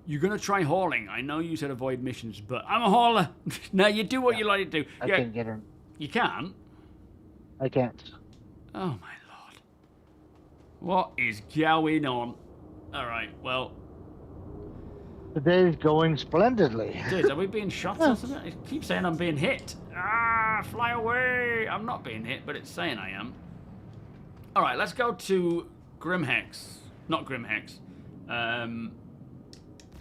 You're gonna try hauling. I know you said avoid missions, but I'm a hauler. No, you do what you like to do. I Yeah, can't get in. you can't. I can't. Oh my lord. What is going on? Alright, well. Today's going splendidly. Dude, are we being shot or something? It keeps saying I'm being hit. Ah, fly away! I'm not being hit, but it's saying I am. Alright, let's go to Grimhex. Not Grimhex.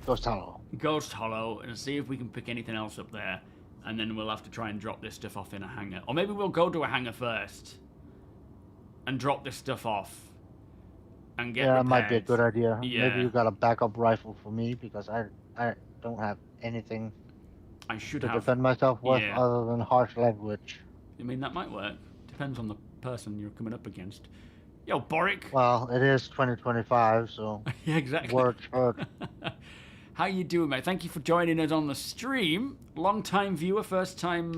Ghost Hollow. Ghost Hollow, and see if we can pick anything else up there. And then we'll have to try and drop this stuff off in a hangar. Or maybe we'll go to a hangar first. And drop this stuff off. And get Yeah, repaired. it might be a good idea. Yeah. Maybe you got a backup rifle for me because I don't have anything I should to have. defend myself with Yeah. other than harsh language. I mean, that might work. Depends on the person you're coming up against. Yo, Boric. Well, it is 2025, so Yeah, exactly. words hurt. How you doing, mate? Thank you for joining us on the stream. Long-time viewer, first-time...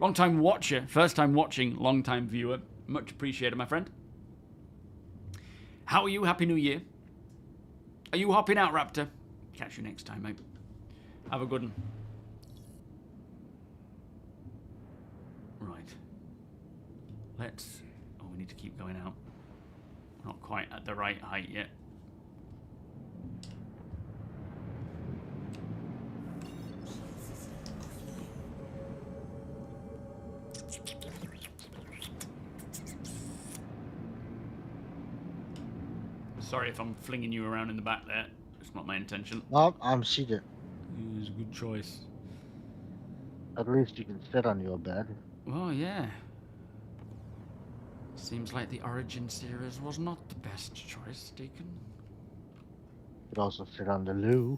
long-time watcher. First-time watching, long-time viewer. Much appreciated, my friend. How are you? Happy New Year. Are you hopping out, Raptor? Catch you next time, mate. Have a good one. Right. Let's... Oh, we need to keep going out. Not quite at the right height yet. Sorry if I'm flinging you around in the back there. It's not my intention. Well, I'm seated. It was a good choice. At least you can sit on your bed. Oh, yeah. Seems like the Origin series was not the best choice, Deacon. You could also sit on the loo.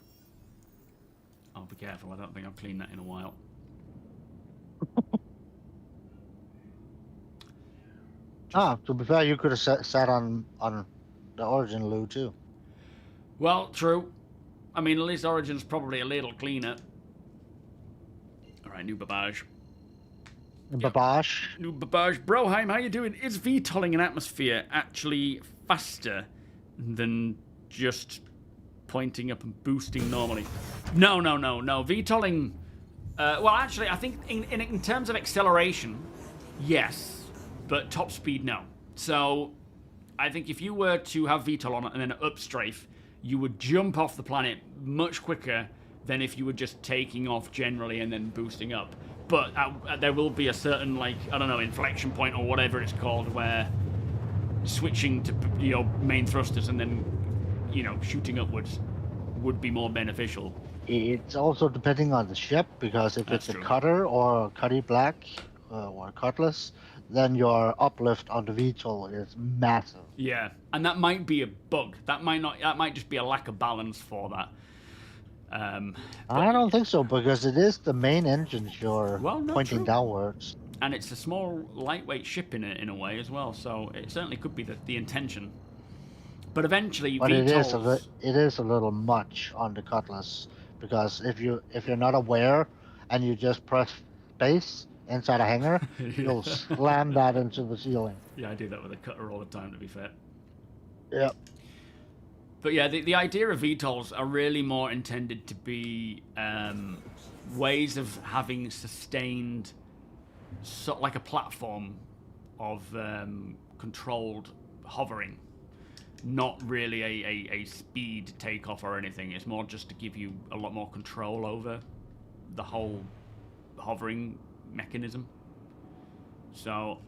Oh, be careful. I don't think I've cleaned that in a while. To be fair, you could have sat on the Origin loo too. Well, true. I mean, at least Origin's probably a little cleaner. Alright, new Babage. Babash. New Babage. Broheim, how you doing? Is VTOLing an atmosphere actually faster than just pointing up and boosting normally? No. VTOLing... well, actually, I think in terms of acceleration, yes. But top speed, no. So, I think if you were to have VTOL on and then upstrafe, you would jump off the planet much quicker than if you were just taking off generally and then boosting up. But there will be a certain, like, I don't know, inflection point or whatever it's called, where switching to your main thrusters and then, shooting upwards would be more beneficial. It's also depending on the ship, because if That's it's true. a cutter or a cutty black or a cutlass, then your uplift on the VTOL is massive. Yeah, and that might be a bug. That might just be a lack of balance for that. I don't think so, because it is the main engines you're pointing true. downwards. And it's a small, lightweight ship in a way as well, so it certainly could be the intention. But eventually, But VTOLs... it is a little much on the cutlass, because if you're not aware and you just press space inside a hangar, you'll slam that into the ceiling. Yeah, I do that with a cutter all the time, to be fair. Yep. But yeah, the idea of VTOLs are really more intended to be ways of having sustained, like a platform of controlled hovering. Not really a speed takeoff or anything. It's more just to give you a lot more control over the whole hovering mechanism. So,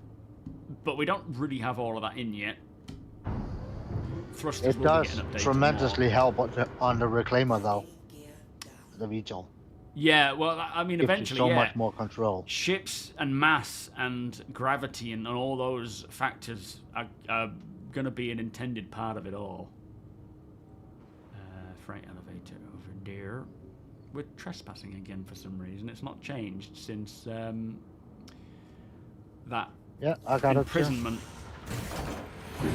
but we don't really have all of that in yet. Thrusters It does will be getting updated tremendously more. help on the Reclaimer, though. Gear The down. VTOL. Yeah, well, I mean, Gives you eventually, so yeah. much more control. Ships and mass and gravity and all those factors are going to be an intended part of it all. Freight elevator over there. We're trespassing again for some reason. It's not changed since that Yeah, I got it. imprisonment.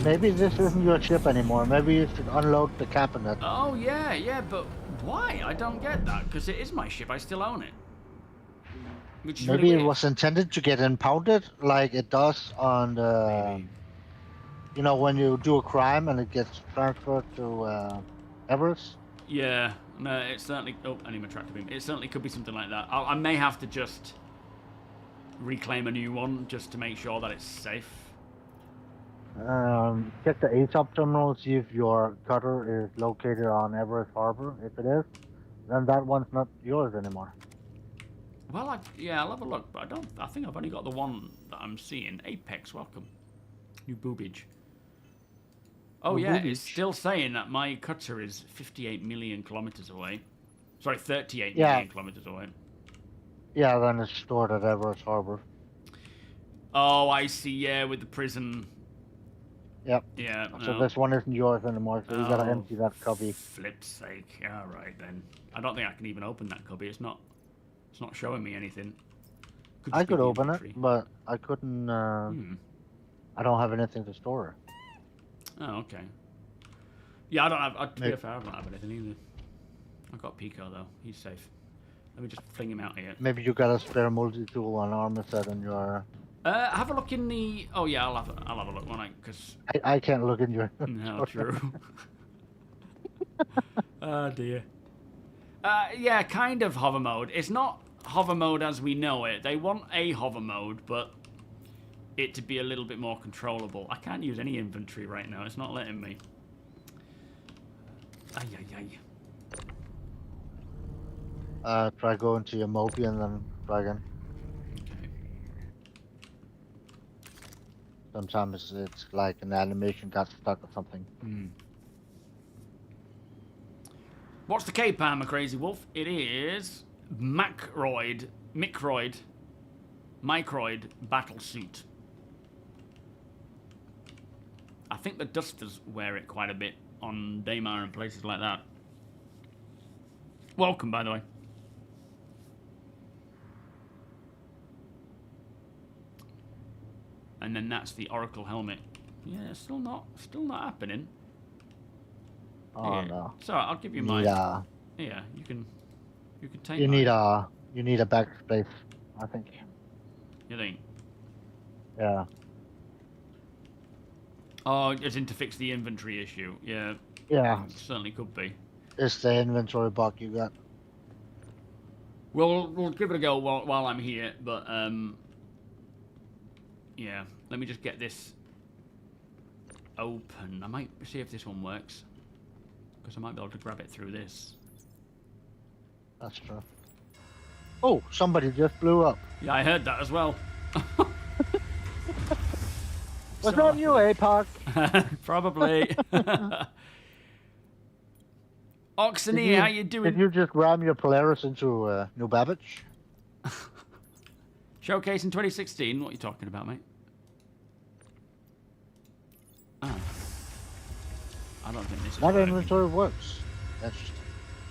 Maybe this isn't your ship anymore. Maybe you should unload the cabinet. Oh, yeah, but why? I don't get that, because it is my ship. I still own it. Which is Maybe really it weird. was intended to get impounded like it does on the... Maybe. You know, when you do a crime and it gets transferred to Everest? Yeah, no, it certainly... Oh, I need my tractor beam. It certainly could be something like that. I may have to just reclaim a new one just to make sure that it's safe. Check the ASOP terminal, see if your cutter is located on Everest Harbor. If it is, then that one's not yours anymore. Well, I'll have a look, but I think I've only got the one that I'm seeing. Apex, welcome. New boobage. Oh, New yeah, boobage. it's still saying that my cutter is 58 million kilometers away. Sorry, 38 Yeah. million kilometers away. Yeah, then it's stored at Everest Harbor. Oh, I see, yeah, with the prison. Yep. Yeah, So no. this one isn't yours anymore, so you gotta Oh, empty that cubby. Flip's sake. All right, then. I don't think I can even open that cubby. It's not showing me anything. I just be could the open inventory. it, but I couldn't, I don't have anything to store it. Oh, okay. Yeah, I don't have... To be Maybe- fair, I don't have anything either. I've got Pico, though. He's safe. Let me just fling him out here. Maybe you got a spare multi-tool on armor set in your Have a look in the. Oh yeah, I'll have a look, won't I? Because I can't look in your. no, true. Oh dear. Yeah, kind of hover mode. It's not hover mode as we know it. They want a hover mode, but it to be a little bit more controllable. I can't use any inventory right now. It's not letting me. Ay, ay, ay. Try going to your Moby and then try again. Okay. Sometimes it's like an animation got stuck or something. Hmm. What's the cape armor, Crazy Wolf? It is Microid battle suit. I think the Dusters wear it quite a bit on Daymar and places like that. Welcome, by the way. And then that's the Oracle helmet. Yeah, still not happening. Oh Yeah. no. So I'll give you mine. Yeah. Yeah, you can take. You mine. need a backspace, I think. You think? Yeah. Oh, it's in to fix the inventory issue. Yeah, Yeah. certainly could be. It's the inventory bug you got. We'll give it a go while I'm here, but yeah. Let me just get this open. I might see if this one works, because I might be able to grab it through this. That's true. Oh, somebody just blew up. Yeah, I heard that as well. Was So- that you, APOC? Probably. Oxenir, how you doing? Did you just ram your Polaris into New Babbage? Showcase in 2016. What are you talking about, mate? Oh. I don't think this is That working. inventory works. That's just...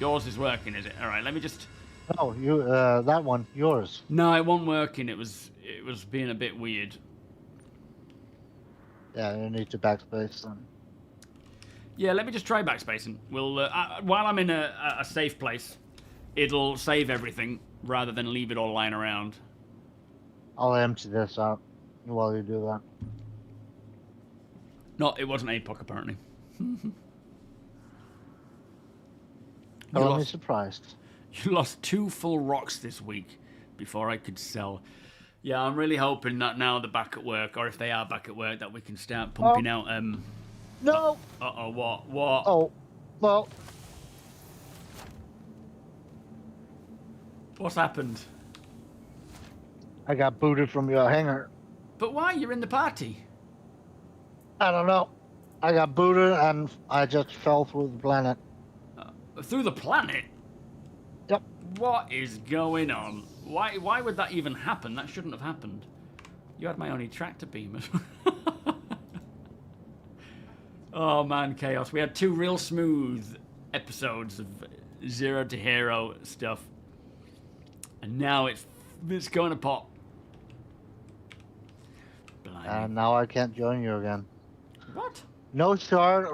Yours is working, is it? All right, let me just... No, you that one, yours. No, it wasn't working. It was being a bit weird. Yeah, you need to backspace then. Yeah, let me just try backspacing. We'll while I'm in a safe place, it'll save everything rather than leave it all lying around. I'll empty this out while you do that. No, it wasn't APOC apparently. Totally surprised. You lost 2 full rocks this week before I could sell. Yeah, I'm really hoping that now they're back at work, or if they are back at work, that we can start pumping out. No. Uh-oh, what? Oh, well. What's happened? I got booted from your hangar. But why? You're in the party. I don't know. I got booted and I just fell through the planet. Through the planet? Yep. What is going on? Why would that even happen? That shouldn't have happened. You had my only tractor beam. Oh man, chaos. We had 2 real smooth episodes of 0 to hero stuff. And now it's going to pop. Blimey. And now I can't join you again. What? No shard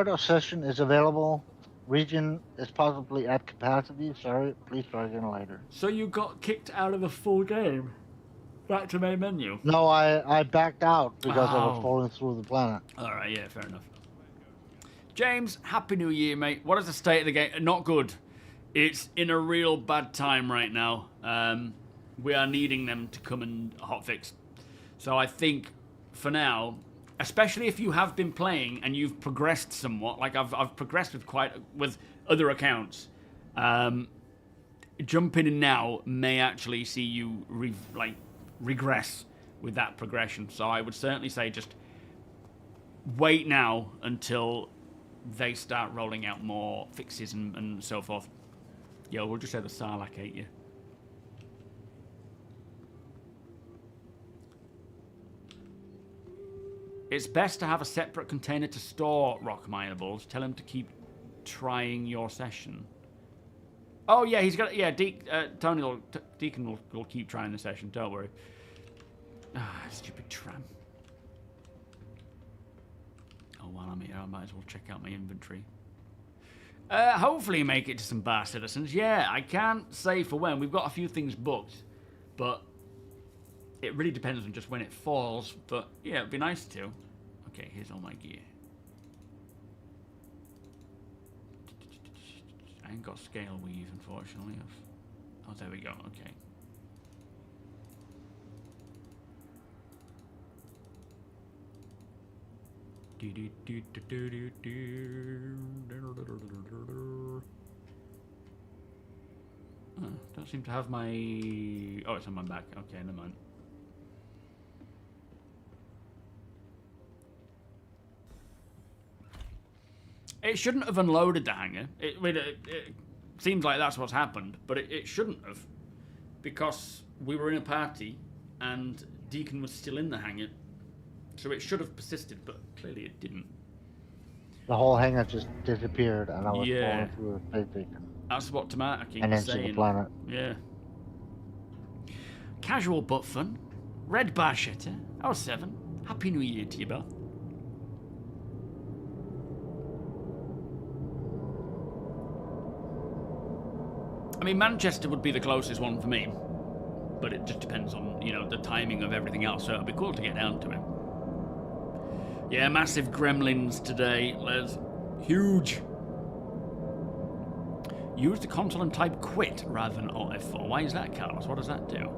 or session is available. Region is possibly at capacity. Sorry, please try again later. So you got kicked out of the full game? Back to main menu? No, I backed out because I was Oh. falling through the planet. Alright, yeah, fair enough. James, Happy New Year, mate. What is the state of the game? Not good. It's in a real bad time right now. We are needing them to come and hotfix. So I think, for now, especially if you have been playing and you've progressed somewhat, like I've progressed with other accounts, jumping in now may actually see you regress with that progression. So I would certainly say just wait now until they start rolling out more fixes and so forth. Yo, we'll just say the Sarlacc ate you. It's best to have a separate container to store rock minables. Tell him to keep trying your session. Oh yeah, he's got. Yeah, Tony Deacon will keep trying the session. Don't worry. Ah, stupid tram. Oh, while I'm here, I might as well check out my inventory. Hopefully make it to some bar citizens. Yeah, I can't say for when. We've got a few things booked, but it really depends on just when it falls, but yeah, it'd be nice to. Okay, here's all my gear. I ain't got scale weave, unfortunately. Oh, there we go. Okay. Don't seem to have my... Oh, it's on my back. Okay, never mind. It shouldn't have unloaded the hangar. It seems like that's what's happened, but it shouldn't have. Because we were in a party, and Deacon was still in the hangar. So it should have persisted, but clearly it didn't. The whole hangar just disappeared, and I was falling through a space station. That's what Camacho was saying. And into the planet. Yeah. Casual but fun. Red bar shitter. 07. Happy New Year to you both. I mean, Manchester would be the closest one for me. But it just depends on, you know, the timing of everything else. So it'd be cool to get down to it. Yeah, massive gremlins today, Les. Huge. Use the console and type quit rather than Alt F4. Why is that, Carlos? What does that do?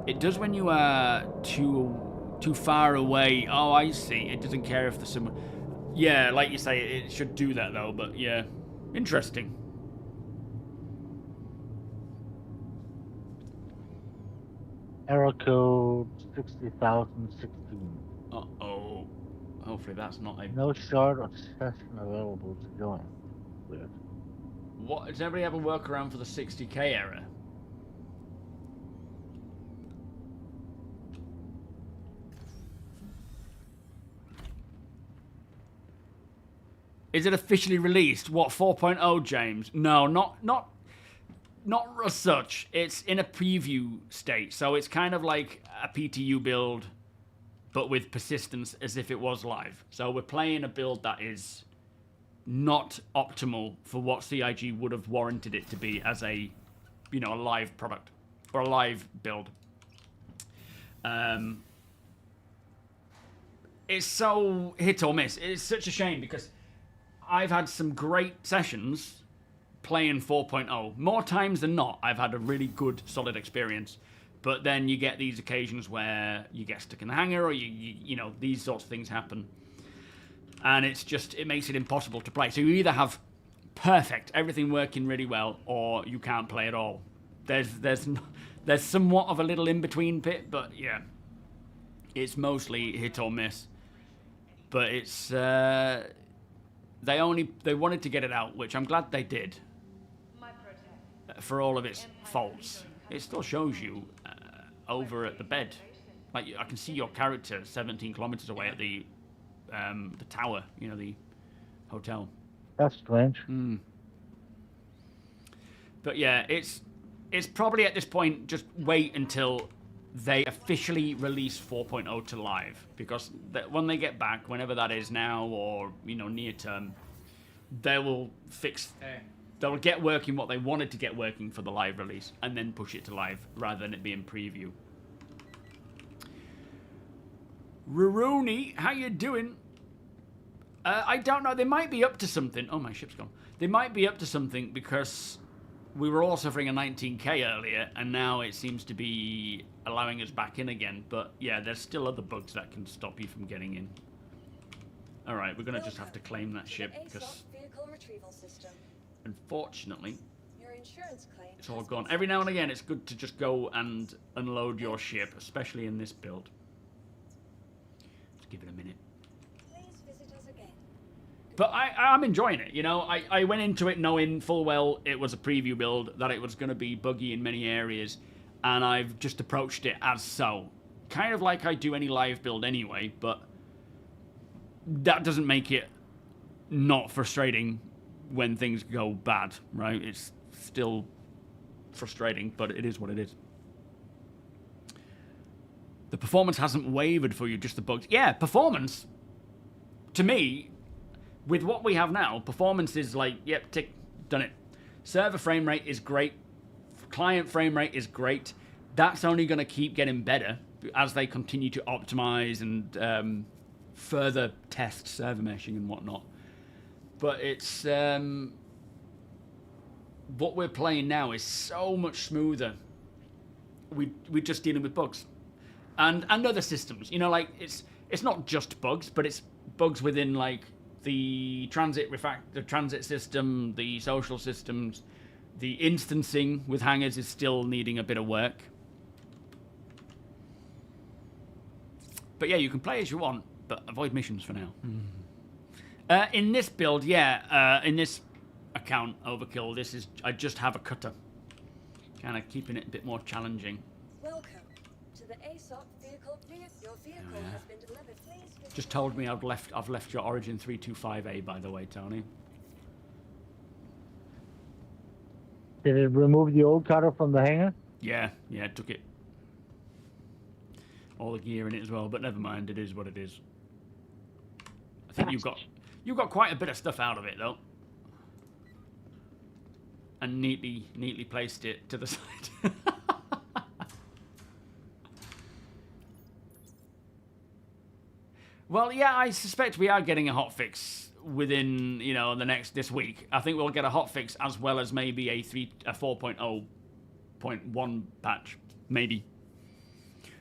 It does when you are too far away. Oh, I see. It doesn't care if there's someone... Yeah, like you say, it should do that though, but yeah. Interesting. Error code 60,016. Uh-oh. Hopefully that's not a... No shard or session available to join. Weird. What? Does anybody have a workaround for the 60k error? Is it officially released? What, 4.0, James? No, not as such. It's in a preview state, so it's kind of like a PTU build, but with persistence as if it was live. So we're playing a build that is not optimal for what CIG would have warranted it to be as a, you know, a live product or a live build. It's so hit or miss. It's such a shame because I've had some great sessions playing 4.0. More times than not, I've had a really good, solid experience. But then you get these occasions where you get stuck in the hangar or you know, these sorts of things happen. And it's just, it makes it impossible to play. So you either have perfect, everything working really well, or you can't play at all. There's somewhat of a little in-between bit, but yeah. It's mostly hit or miss. But it's, they wanted to get it out, which I'm glad they did. For all of its faults. It still shows you over at the bed. Like, I can see your character 17 kilometers away at the tower, you know, the hotel. That's strange. But yeah, it's probably at this point, just wait until they officially release 4.0 to live. Because when they get back, whenever that is now or, you know, near term, they will fix... They'll get working what they wanted to get working for the live release and then push it to live rather than it being preview. Ruruni, how you doing? I don't know. They might be up to something. Oh, my ship's gone. They might be up to something because we were all suffering a 19k earlier and now it seems to be allowing us back in again. But yeah, there's still other bugs that can stop you from getting in. All right, we're going to just have to claim that ship because... Unfortunately, it's all gone. Every now and again, it's good to just go and unload your ship, especially in this build. Just give it a minute. But I'm enjoying it, you know. I went into it knowing full well it was a preview build, that it was going to be buggy in many areas, and I've just approached it as so. Kind of like I do any live build anyway, but that doesn't make it not frustrating when things go bad, right? It's still frustrating, but it is what it is. The performance hasn't wavered for you, just the bugs. Yeah, performance, to me, with what we have now, performance is like, yep, tick, done it. Server frame rate is great, client frame rate is great. That's only going to keep getting better as they continue to optimize and further test server meshing and whatnot. But it's what we're playing now is so much smoother. We're just dealing with bugs and other systems. You know, like it's not just bugs, but it's bugs within like the transit system, the social systems, the instancing with hangars is still needing a bit of work. But yeah, you can play as you want, but avoid missions for now. In this build, in this account overkill, I just have a cutter, kind of keeping it a bit more challenging. Welcome to the ASOP vehicle. Your vehicle has been delivered. Please. Just told me I've left your Origin 325A, by the way, Tony. Did it remove the old cutter from the hangar? Yeah, it took it. All the gear in it as well, but never mind. It is what it is. I think you've got quite a bit of stuff out of it though, and neatly placed it to the side. Well, yeah, I suspect we are getting a hotfix within, this week. I think we'll get a hotfix as well as maybe a 4.0.1 patch, maybe.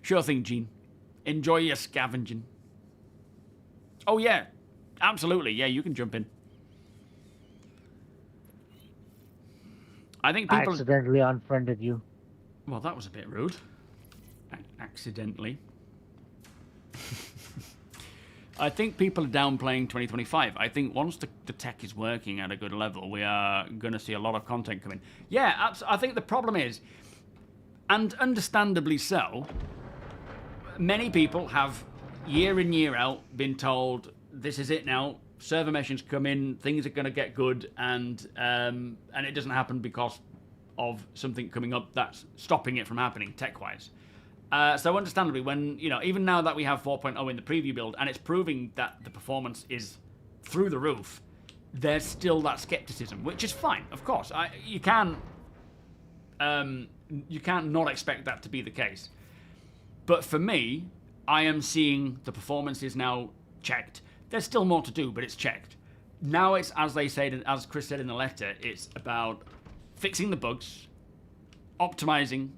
Sure thing, Gene. Enjoy your scavenging. Oh yeah, absolutely. Yeah, you can jump in. I think people... I accidentally unfriended you. Well, that was a bit rude. Accidentally. I think people are downplaying 2025. I think once the tech is working at a good level, we are going to see a lot of content coming. Yeah, I think the problem is, and understandably so, many people have year in, year out been told, this is it now, server meshing's come in, things are going to get good, and it doesn't happen because of something coming up that's stopping it from happening tech-wise. So understandably, when, even now that we have 4.0 in the preview build, and it's proving that the performance is through the roof, there's still that skepticism, which is fine, of course. You can't not expect that to be the case. But for me, I am seeing the performance is now checked. There's still more to do, but it's checked. Now it's, as they said, as Chris said in the letter, it's about fixing the bugs, optimizing,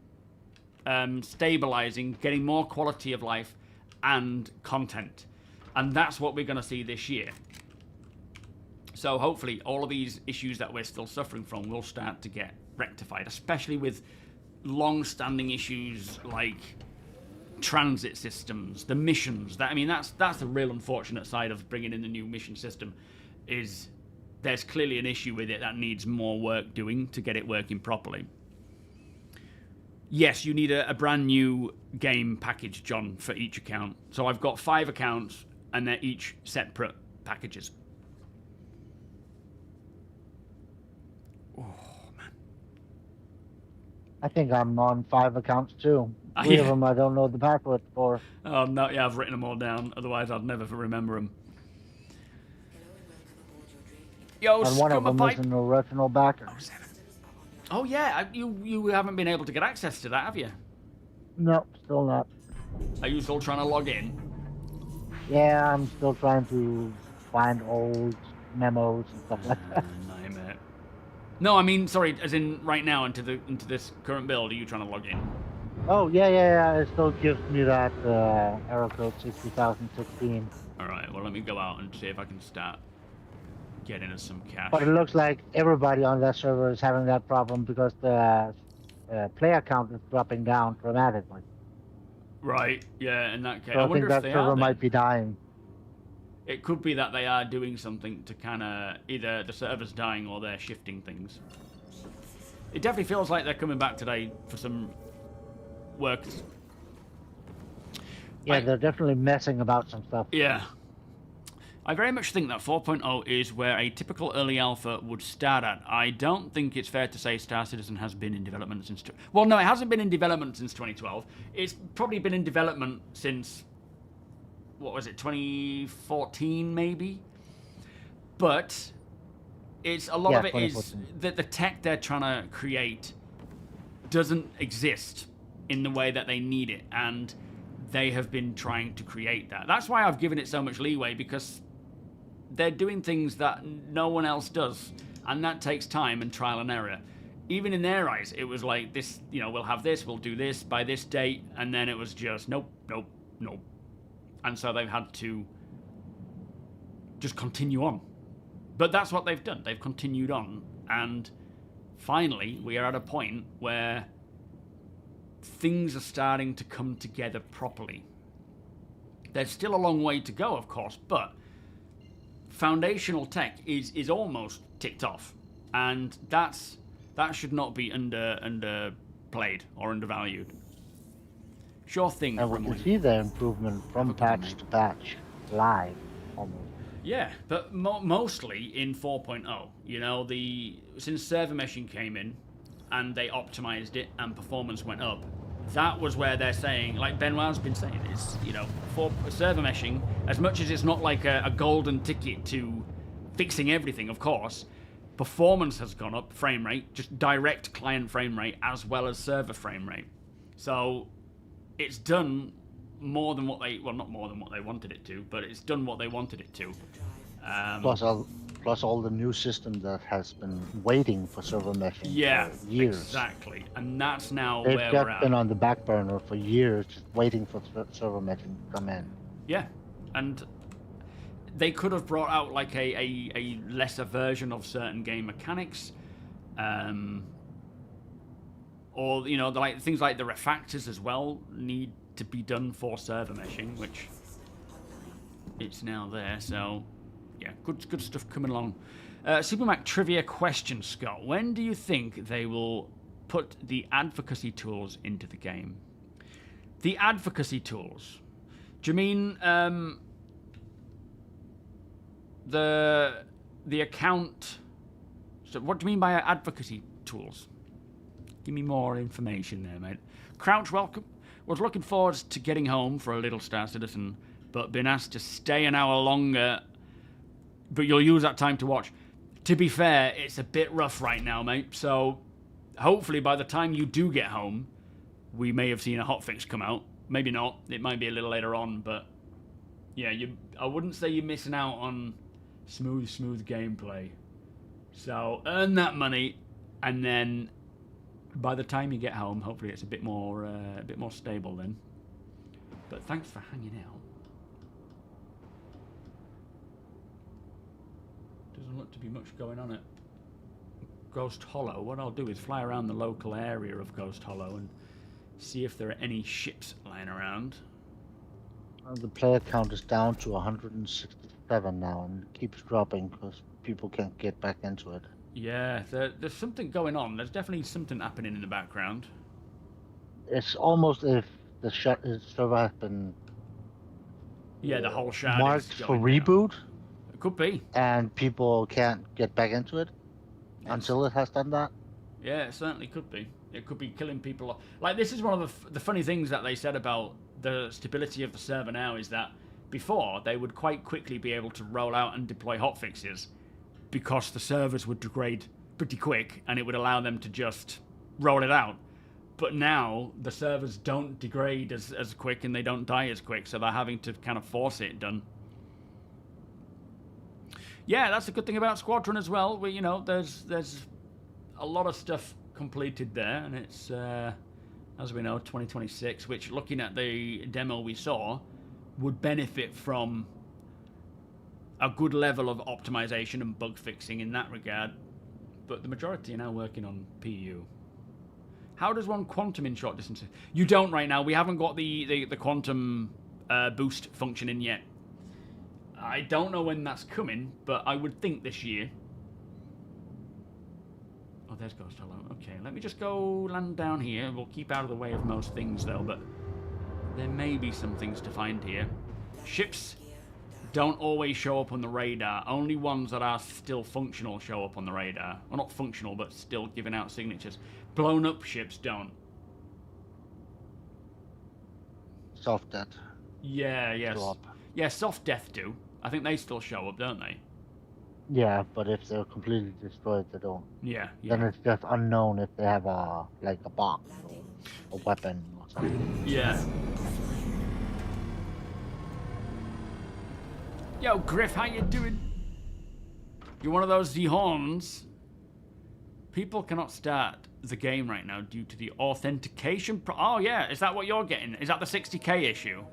stabilizing, getting more quality of life and content. And that's what we're going to see this year. So hopefully all of these issues that we're still suffering from will start to get rectified, especially with long-standing issues like transit systems, the missions. That's the real unfortunate side of bringing in the new mission system, is there's clearly an issue with it that needs more work doing to get it working properly. Yes, you need a brand new game package, John, for each account. So I've got 5 accounts, and they're each separate packages. Oh, man. I think I'm on 5 accounts too. 3 of them I don't know the password for. Oh, no, yeah, I've written them all down. Otherwise, I'd never remember them. Yo, and one of them is an original backer. Oh, yeah, you haven't been able to get access to that, have you? No, still not. Are you still trying to log in? Yeah, I'm still trying to find old memos and stuff like that. Nightmare. No, I mean, sorry, as in right now into this current build, are you trying to log in? Oh, yeah, it still gives me that error code 60016. Alright, well, let me go out and see if I can start getting us some cash. But it looks like everybody on that server is having that problem because the player count is dropping down dramatically. Right, yeah, in that case. So I wonder think if that they server are, might be dying. It could be that they are doing something to kind of either the server's dying or they're shifting things. It definitely feels like they're coming back today for some work. Yeah, they're definitely messing about some stuff. Yeah. I very much think that 4.0 is where a typical early alpha would start at. I don't think it's fair to say Star Citizen has been in development since... Well, no, it hasn't been in development since 2012. It's probably been in development since... What was it, 2014 maybe? But it's a lot of it is that the tech they're trying to create doesn't exist in the way that they need it, and they have been trying to create that. That's why I've given it so much leeway, because they're doing things that no one else does, and that takes time and trial and error. Even in their eyes, it was like, this, you know, we'll have this, we'll do this by this date, and then it was just nope, nope, nope. And so they've had to just continue on. But that's what they've done. They've continued on, and finally we are at a point where things are starting to come together properly. There's still a long way to go, of course, but foundational tech is almost ticked off, and that should not be underplayed or undervalued. Sure thing. And we can see the improvement from patch to patch, live, almost. Yeah, but mostly in 4.0. You know, since server meshing came in, and they optimized it, and performance went up. That was where they're saying, like Benoit's been saying, is, you know, for server meshing, as much as it's not like a golden ticket to fixing everything, of course, performance has gone up, frame rate, just direct client frame rate, as well as server frame rate. So it's done more than what they, well, not more than what they wanted it to, but it's done what they wanted it to. Plus all the new system that has been waiting for server meshing for years. Exactly, and that's now They've where just we're at. been on the back burner for years, just waiting for server meshing to come in. Yeah, and they could have brought out like a lesser version of certain game mechanics, or, you know, like things like the refactors as well need to be done for server meshing, which it's now there. So yeah, good stuff coming along. SuperMac trivia question, Scott. When do you think they will put the advocacy tools into the game? The advocacy tools? Do you mean the account? So what do you mean by advocacy tools? Give me more information there, mate. Crouch, welcome. Was looking forward to getting home for a little Star Citizen, but been asked to stay an hour longer. But you'll use that time to watch. To be fair, it's a bit rough right now, mate. So hopefully by the time you do get home, we may have seen a hotfix come out. Maybe not. It might be a little later on, but yeah, I wouldn't say you're missing out on smooth gameplay. So earn that money, and then by the time you get home, hopefully it's a bit more stable then. But thanks for hanging out. Doesn't look to be much going on at Ghost Hollow. What I'll do is fly around the local area of Ghost Hollow and see if there are any ships lying around. The player count is down to 167 now, and it keeps dropping because people can't get back into it. Yeah, there's something going on. There's definitely something happening in the background. It's almost if the server has been the whole shard marked is for going down. reboot. It could be. And people can't get back into it until it has done that. Yeah, it certainly could be. It could be killing people off. Like, this is one of the funny things that they said about the stability of the server now, is that before they would quite quickly be able to roll out and deploy hotfixes because the servers would degrade pretty quick and it would allow them to just roll it out. But now the servers don't degrade as quick and they don't die as quick, so they're having to kind of force it done. Yeah, that's the good thing about Squadron as well. You know, there's a lot of stuff completed there, and it's, as we know, 2026, which, looking at the demo we saw, would benefit from a good level of optimization and bug fixing in that regard. But the majority are now working on PU. How does one quantum in short distances? You don't right now. We haven't got the quantum boost function in yet. I don't know when that's coming, but I would think this year. Oh, there's Ghost Hollow. Okay, let me just go land down here. We'll keep out of the way of most things, though, but there may be some things to find here. Ships don't always show up on the radar. Only ones that are still functional show up on the radar. Well, not functional, but still giving out signatures. Blown up ships don't. Soft death. Yeah, yes. Show up. Yeah, soft death do. I think they still show up, don't they? Yeah, but if they're completely destroyed, they don't. Yeah, Then yeah. it's just unknown if they have a like a box or Landing. a weapon or something. Yeah. Yo, Griff, how you doing? You're one of those Zihons. People cannot start the game right now due to the authentication oh, yeah. Is that what you're getting? Is that the 60k issue?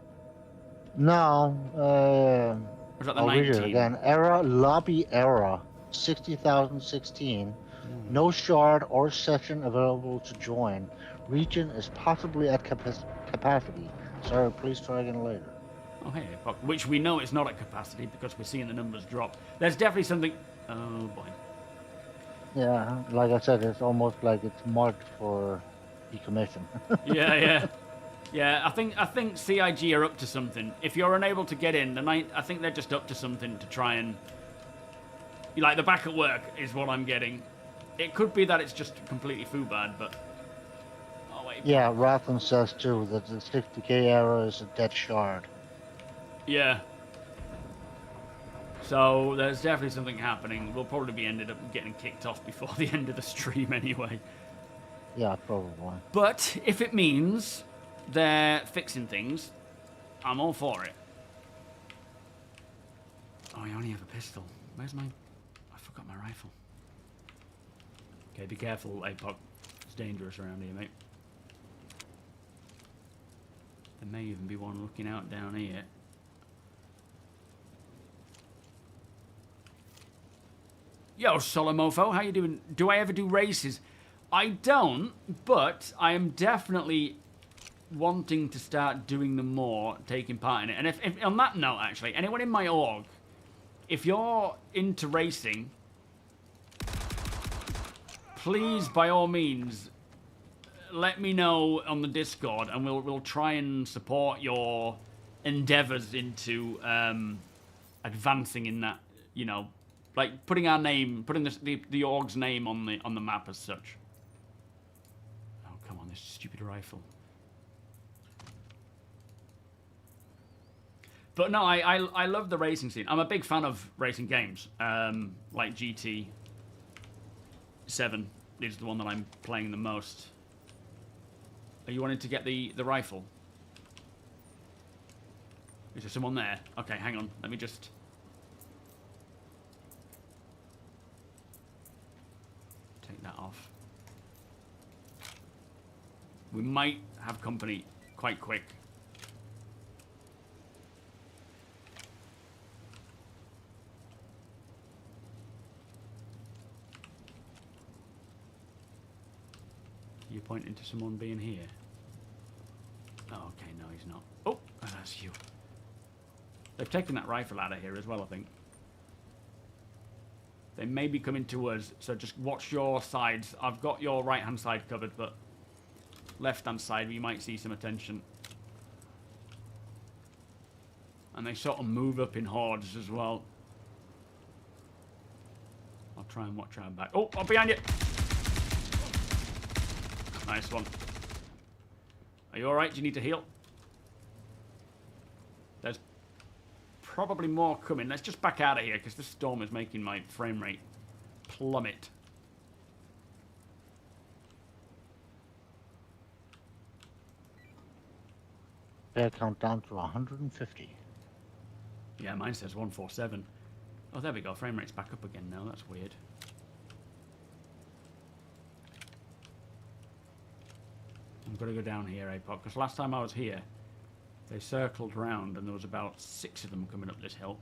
No, Or is that the I'll read it 19? again. Error, lobby error, 60,016. No shard or session available to join. Region is possibly at capacity. Sorry, please try again later. Oh, hey, which we know it's not at capacity because we're seeing the numbers drop. There's definitely something... Oh, boy. Yeah, like I said, it's almost like it's marked for decommission. Yeah, yeah. Yeah, I think CIG are up to something. If you're unable to get in, then I think they're just up to something to try and... Like, the back at work is what I'm getting. It could be that it's just completely foobad, but... Oh, wait. Yeah, Rathan says too that the 60k error is a dead shard. Yeah. So, there's definitely something happening. We'll probably be ended up getting kicked off before the end of the stream anyway. Yeah, probably. But, if it means they're fixing things, I'm all for it. Oh, I only have a pistol. Where's my... I forgot my rifle. Okay, be careful, APOC. It's dangerous around here, mate. There may even be one looking out down here. Yo, Solomofo, how you doing? Do I ever do races? I don't, but I am definitely wanting to start doing them more, taking part in it. And if on that note, actually, anyone in my org, if you're into racing, please, by all means, let me know on the Discord, and we'll try and support your endeavors into advancing in that, you know, like putting our name, putting the org's name on the map as such. Oh, come on, this stupid rifle. But no, I love the racing scene. I'm a big fan of racing games, like GT 7 is the one that I'm playing the most. Are you wanting to get the rifle? Is there someone there? Okay, hang on. Let me just... take that off. We might have company quite quick. You're pointing to someone being here. Oh, okay, no, he's not. Oh, that's you. They've taken that rifle out of here as well, I think. They may be coming to us, so just watch your sides. I've got your right-hand side covered, but left-hand side, you might see some attention. And they sort of move up in hordes as well. I'll try and watch our back. Oh, behind you! Nice one. Are you alright? Do you need to heal? There's probably more coming. Let's just back out of here, because this storm is making my frame rate plummet. Fair count down to 150. Yeah, mine says 147. Oh, there we go. Frame rate's back up again now. That's weird. I'm going to go down here, APOC, because last time I was here, they circled round and there was about 6 of them coming up this hill.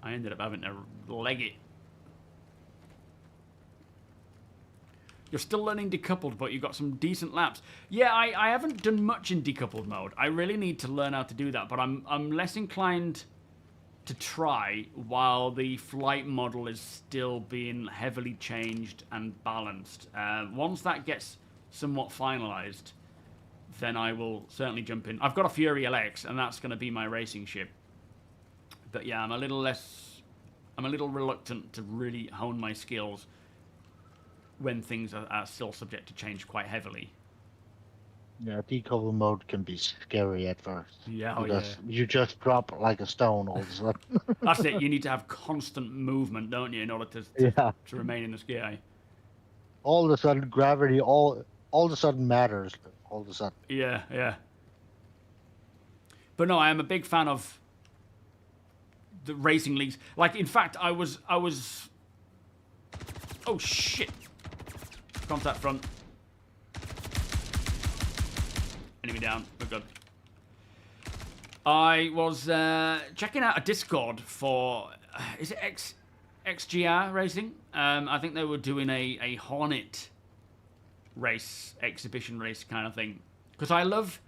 I ended up having to leg it. You're still learning decoupled, but you've got some decent laps. Yeah, I haven't done much in decoupled mode. I really need to learn how to do that, but I'm less inclined to try while the flight model is still being heavily changed and balanced. Once that gets somewhat finalized, then I will certainly jump in. I've got a Fury LX, and that's going to be my racing ship. But yeah, I'm a little reluctant to really hone my skills when things are still subject to change quite heavily. Yeah, decover mode can be scary at first. Yeah, oh Because yeah. you just drop like a stone all of a sudden. That's it. You need to have constant movement, don't you, in order Yeah. to remain in the sky. All of a sudden, gravity all of a sudden matters. All of a sudden. Yeah, yeah. But no, I am a big fan of the racing leagues. Like, in fact, I was. Oh shit! Contact front. Enemy down. We're good. I was checking out a Discord for. Is it XGR Racing? I think they were doing a Hornet race, exhibition race kind of thing. Because I love,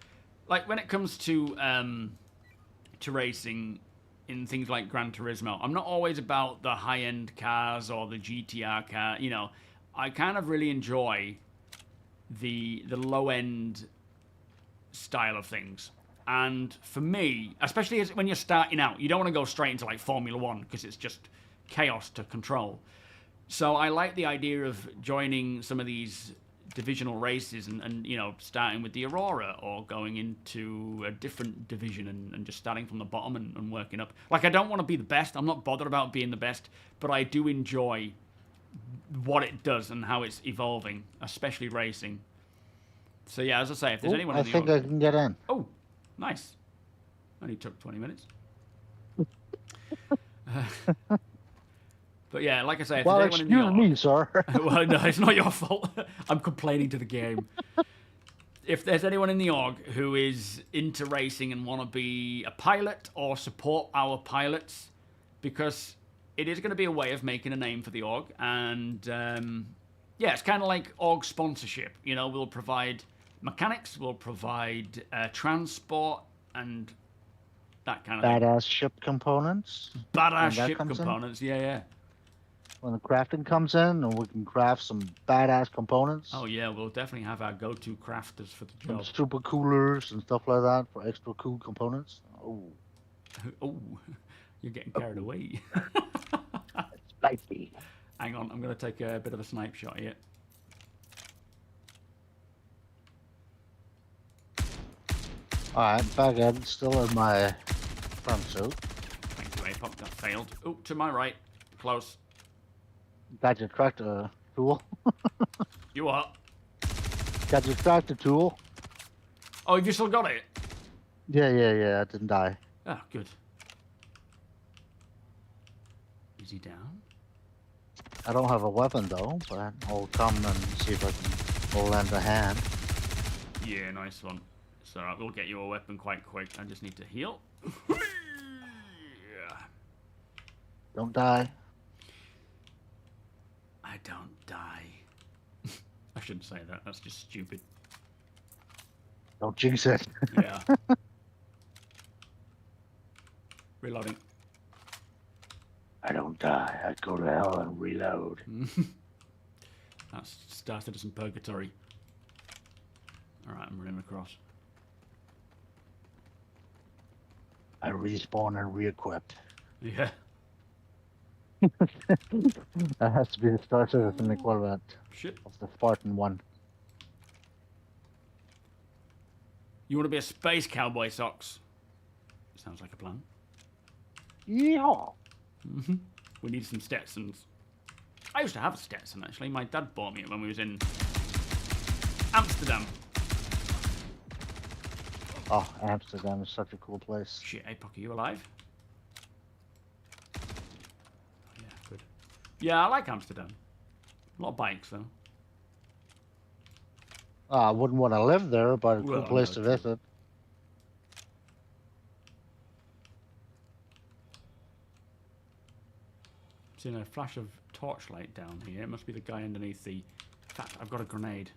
like, when it comes to racing in things like Gran Turismo, I'm not always about the high-end cars or the GTR car. You know, I kind of really enjoy the low-end style of things. And for me, especially when you're starting out, you don't want to go straight into like Formula One because it's just chaos to control. So I like the idea of joining some of these divisional races and you know, starting with the Aurora or going into a different division and just starting from the bottom and working up. Like, I don't want to be the best. I'm not bothered about being the best, but I do enjoy what it does and how it's evolving, especially racing. So yeah, as I say, if there's anyone in the I think I can get in. Oh, nice. Only took 20 minutes. But yeah, like I say, if Well, there's anyone in the excuse me, sir. well, no, it's not your fault. I'm complaining to the game. If there's anyone in the org who is into racing and want to be a pilot or support our pilots, because it is going to be a way of making a name for the org, and yeah, it's kind of like org sponsorship. You know, we'll provide mechanics, we'll provide transport, and that kind of Badass ship components. thing. Badass that ship comes in? components, yeah, yeah. When the crafting comes in, and we can craft some badass components. Oh yeah, we'll definitely have our go-to crafters for the Some job. super coolers and stuff like that for extra cool components. Oh, Oh, you're getting carried away. spicy. Hang on, I'm going to take a bit of a snipe shot here. Alright, back in, still in my front suit. Thank you, Apop. That failed. Oh, to my right. Close. Got your tractor tool. You are. Got your tractor tool. Oh, have you still got it? Yeah, I didn't die. Oh, good. Is he down? I don't have a weapon though, but I'll come and see if I can lend a hand. Yeah, nice one. So we'll get you a weapon quite quick. I just need to heal. Yeah. Don't die. I don't die. I shouldn't say that. That's just stupid. Don't jinx it. Yeah. Reloading. I don't die. I go to hell and reload. That's started as in purgatory. Alright, I'm running across. I respawn and re-equip. Yeah. That has to be the starcitizen equivalent Shit. of the Spartan one. You want to be a space cowboy, Socks? Sounds like a plan. Yeehaw! We need some Stetsons. I used to have a Stetson, actually. My dad bought me it when we was in Amsterdam. Oh, Amsterdam is such a cool place. Shit, Apoc, are you alive? Oh, yeah, good. Yeah, I like Amsterdam. A lot of bikes, though. I wouldn't want to live there, but a cool Well, place no, to true. visit. Seen a flash of torchlight down here. It must be the guy underneath the... In fact, I've got a grenade.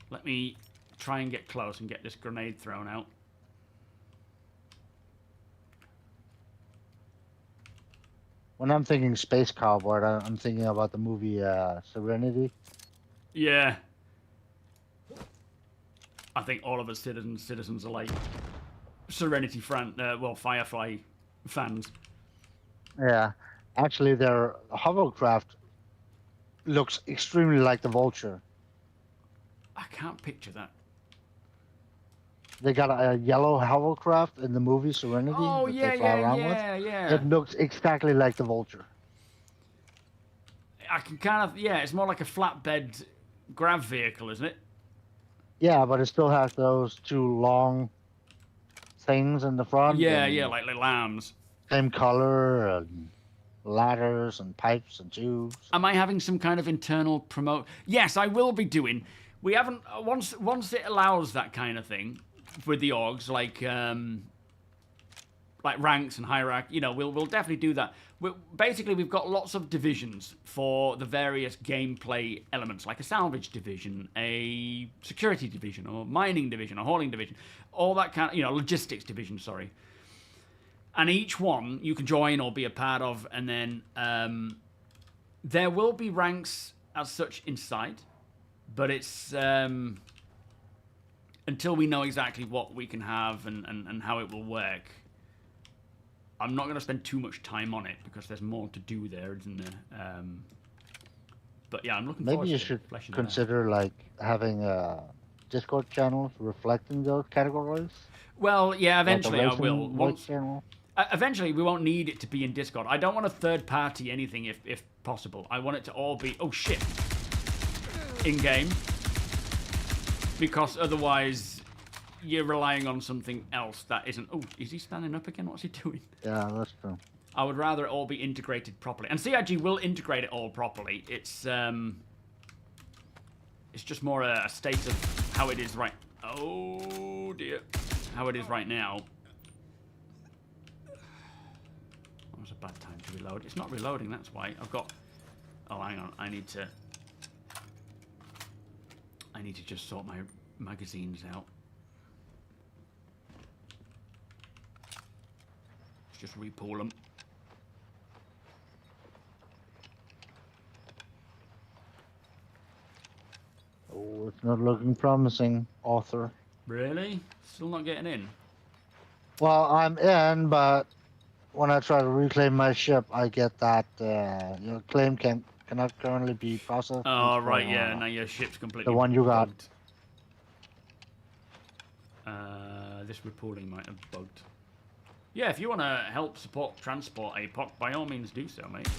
Let me try and get close and get this grenade thrown out. When I'm thinking space cowboy, I'm thinking about the movie Serenity. Yeah. I think all of us citizens are like Serenity Firefly fans. Yeah, actually, their hovercraft looks extremely like the Vulture. I can't picture that. they got a yellow hovercraft in the movie Serenity Oh that yeah, they fly yeah, around yeah, with. yeah. It looks exactly like the Vulture. I can kind of it's more like a flatbed grav vehicle, isn't it? Yeah, but it still has those two long things in the front. Yeah, and yeah, like little arms. same color and ladders and pipes and tubes. Am I having some kind of internal promote? Yes, I will be doing. We haven't once it allows that kind of thing with the orgs, like ranks and hierarchy. You know, we'll definitely do that. Basically, we've got lots of divisions for the various gameplay elements, like a salvage division, a security division, or mining division, or hauling division, all that kind of logistics division. Sorry. And each one you can join or be a part of, and then there will be ranks as such inside, but it's until we know exactly what we can have and how it will work. I'm not going to spend too much time on it because there's more to do there, isn't there? But yeah, I'm looking forward to Maybe you should fleshing it out. consider like having a Discord channel reflecting those categories. Well, yeah, eventually I Like a will. racing Once, channel. eventually, we won't need it to be in Discord. I don't want a third party anything if possible. I want it to all be in game, because otherwise you're relying on something else that isn't. Oh, is he standing up again? What's he doing? Yeah, that's true. I would rather it all be integrated properly, and CIG will integrate it all properly. It's just more a state of how it is right. Oh dear, how it is right now. That was a bad time to reload. It's not reloading. That's why I've got. Oh, hang on. I need to just sort my magazines out. Let's just repool them. Oh, it's not looking promising, author. Really? Still not getting in? Well, I'm in, but when I try to reclaim my ship, I get that your claim cannot currently be processed. Oh, right, yeah. Now your ship's completely the one you got. bugged. This repooling might have bugged. Yeah, if you want to help support transport APOC, by all means do so, mate.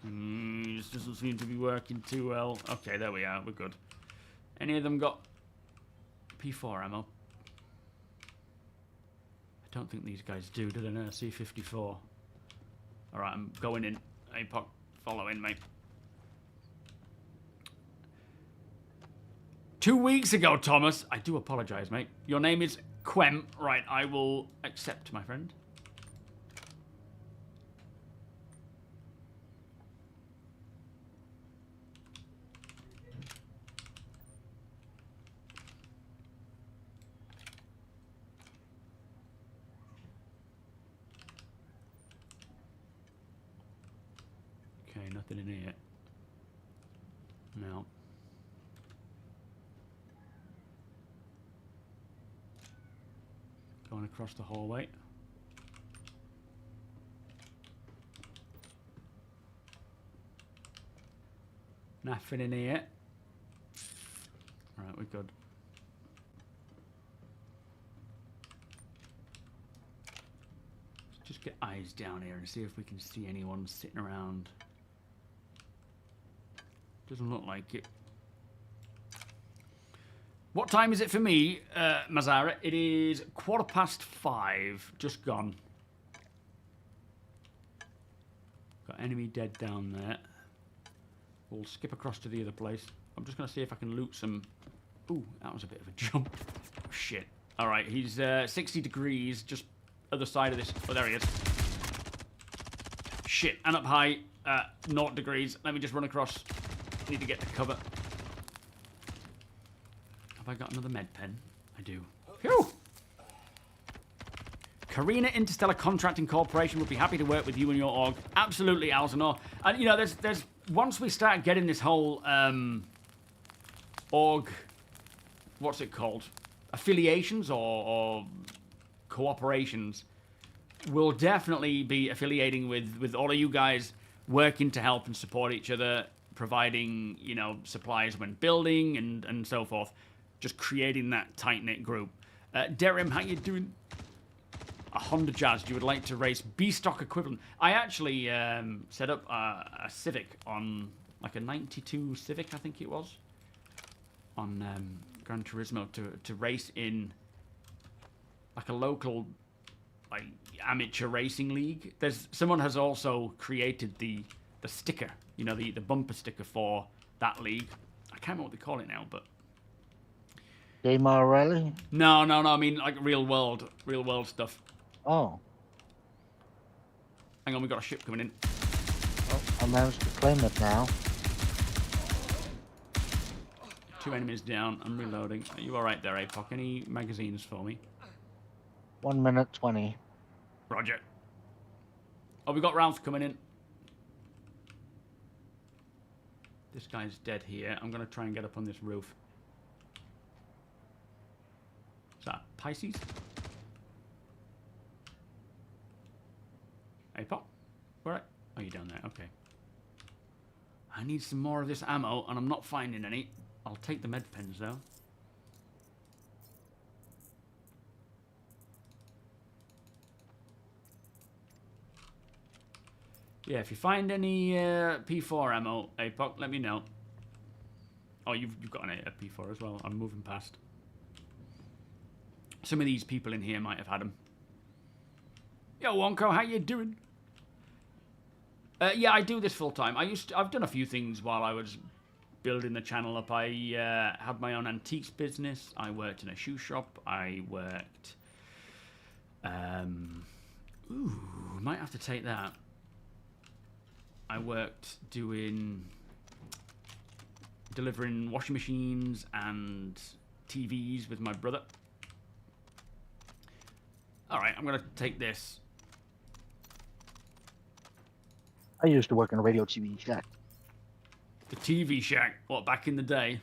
This doesn't seem to be working too well. Okay, there we are. We're good. Any of them got P4 ammo? I don't think these guys do they? No, C54. Alright, I'm going in. APOC, follow in, mate. 2 weeks ago, Thomas. I do apologise, mate. Your name is Quem. Right, I will accept, my friend. Okay, nothing in here. No. Going across the hallway. Nothing in here. Right, we're good. Let's just get eyes down here and see if we can see anyone sitting around. Doesn't look like it. What time is it for me, Mazara? It is 5:15. Just gone. Got enemy dead down there. We'll skip across to the other place. I'm just going to see if I can loot some... Ooh, that was a bit of a jump. Oh, shit. All right, he's 60 degrees, just other side of this. Oh, there he is. Shit, and up high, 0 degrees. Let me just run across. Need to get to cover. Have I got another med pen? I do. Phew! Carina Interstellar Contracting Corporation would be happy to work with you and your org. Absolutely, Alzanor. And, you know, there's once we start getting this whole org, what's it called? Affiliations or cooperations, we'll definitely be affiliating with all of you guys, working to help and support each other, providing, you know, supplies when building and so forth. just creating that tight-knit group. Derim, how you doing? A Honda Jazz, you would like to race B-stock equivalent. I actually set up a Civic on, like a 92 Civic, I think it was, on Gran Turismo to race in like a local like amateur racing league. Someone has also created the sticker, you know, the bumper sticker for that league. I can't remember what they call it now, but Gamer Rally? no, I mean like real world stuff. Oh. Hang on, we got a ship coming in. Oh, I managed to claim it now. 2 enemies down. I'm reloading. Are you alright there, APOC? Any magazines for me? 1 minute 20. Roger. Oh, we got Ralph coming in. This guy's dead here. I'm going to try and get up on this roof. Is that Pisces? APOC? Where? Oh, you're down there. Okay. I need some more of this ammo, and I'm not finding any. I'll take the med pens, though. Yeah, if you find any P4 ammo, APOC, let me know. Oh, you've got a P4 as well. I'm moving past. Some of these people in here might have had them. Yo, Wonko, how you doing? Yeah, I do this full time. I've done a few things while I was building the channel up. I had my own antiques business. I worked in a shoe shop. I worked. Ooh, might have to take that. I worked delivering washing machines and TVs with my brother. All right, I'm gonna take this. I used to work in a radio TV shack. The TV shack. What, back in the day?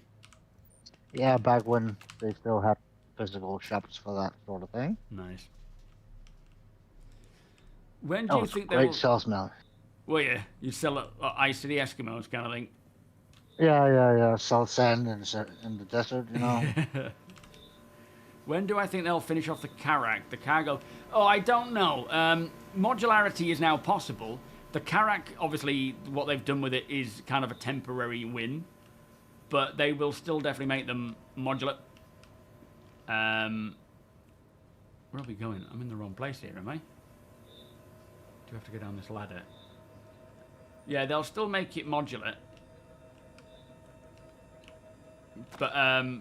Yeah, back when they still had physical shops for that sort of thing. Nice. When do That you was think great salesman. Well, yeah, you sell ice to the Eskimos, kind of thing. Yeah. Sell sand in the desert, you know. When do I think they'll finish off the Karak, the cargo? Oh, I don't know. Modularity is now possible. The Karak, obviously, what they've done with it is kind of a temporary win, but they will still definitely make them modular. Where are we going? I'm in the wrong place here, am I? Do you have to go down this ladder? Yeah, they'll still make it modular. But,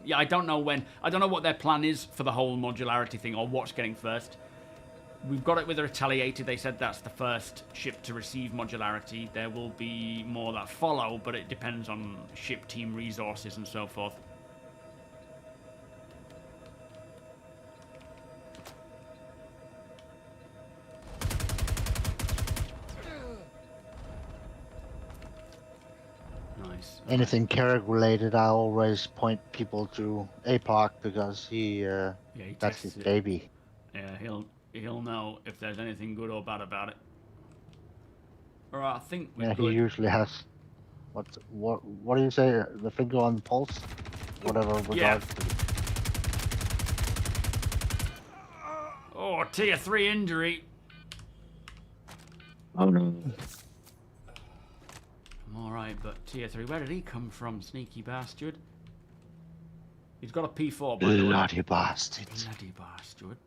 yeah, I don't know when. I don't know what their plan is for the whole modularity thing or what's getting first. We've got it with the Retaliator. They said that's the first ship to receive modularity. There will be more that follow, but it depends on ship team resources and so forth. Nice. Anything Carrick related, I always point people to APOC because he that's his tests it. baby. Yeah, he'll know if there's anything good or bad about it. Alright, I think we're Yeah, good. he usually has. What do you say? The finger on the pulse, whatever regards to. Oh, tier 3 injury. Oh no. I'm alright, but tier 3, where did he come from, sneaky bastard? He's got a P4, by the way. Bloody bastard. Bloody bastard.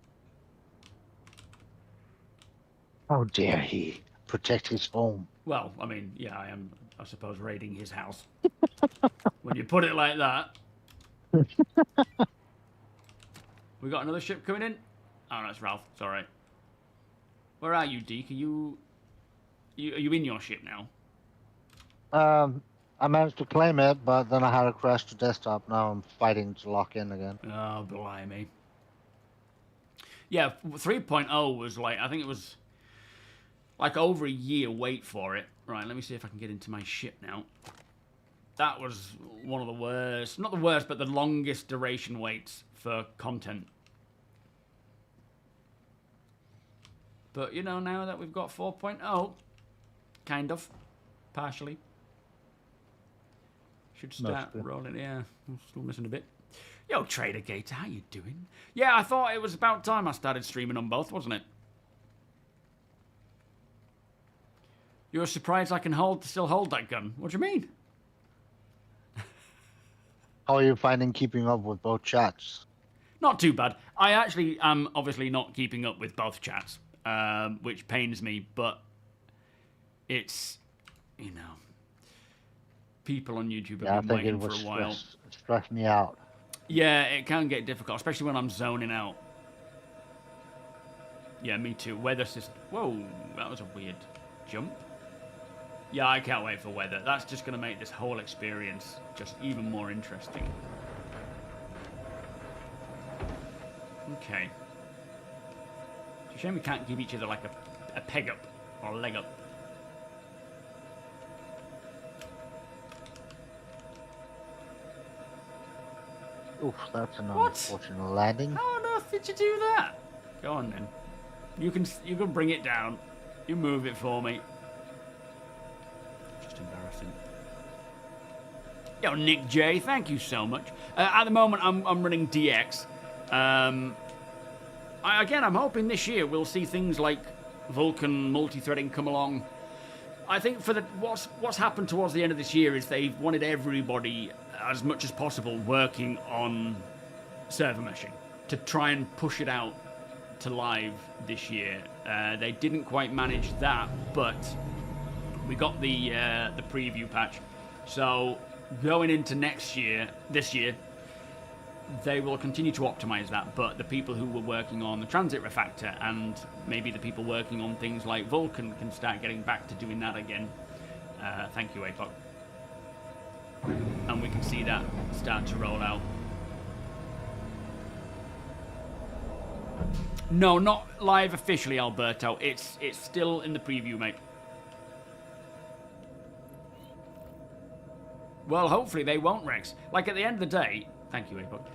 How dare he protect his home? Well, I mean, yeah, I am, I suppose, raiding his house. When you put it like that. We got another ship coming in? Oh, no, it's Ralph. It's alright. Where are you, Deke? Are you in your ship now? I managed to claim it, but then I had a crash to desktop. Now I'm fighting to lock in again. Oh, blimey. Yeah, 3.0 was like, I think it was like over a year wait for it. Right, let me see if I can get into my ship now. That was one of the worst, not the worst, but the longest duration waits for content. But, you know, now that we've got 4.0, kind of, partially. Should start rolling, yeah. I'm still missing a bit. Yo, Trader Gator, how you doing? Yeah, I thought it was about time I started streaming on both, wasn't it? You're surprised I can still hold that gun? What do you mean? How are you finding keeping up with both chats? Not too bad. I actually am obviously not keeping up with both chats, which pains me, but it's, you know, people on YouTube have been waiting for a while. Stress me out. Yeah, it can get difficult, especially when I'm zoning out. Yeah, me too. Weather system. Whoa, that was a weird jump. Yeah, I can't wait for weather. That's just going to make this whole experience just even more interesting. Okay. It's a shame we can't give each other like a peg up or a leg up. Oof, that's an unfortunate landing. How on earth did you do that? Go on then. You can bring it down. You move it for me. Just embarrassing. Yo, Nick J, thank you so much. At the moment, I'm running DX. Again, I'm hoping this year we'll see things like Vulkan multi-threading come along. I think for what's happened towards the end of this year is they've wanted everybody as much as possible working on server meshing to try and push it out to live this year. They didn't quite manage that, but we got the preview patch. So going into this year, they will continue to optimize that, but the people who were working on the transit refactor and maybe the people working on things like Vulkan can start getting back to doing that again. Thank you, APOC. And we can see that start to roll out. No, not live officially, Alberto. It's still in the preview, mate. Well, hopefully they won't, Rex. Like, at the end of the day, thank you, APOC.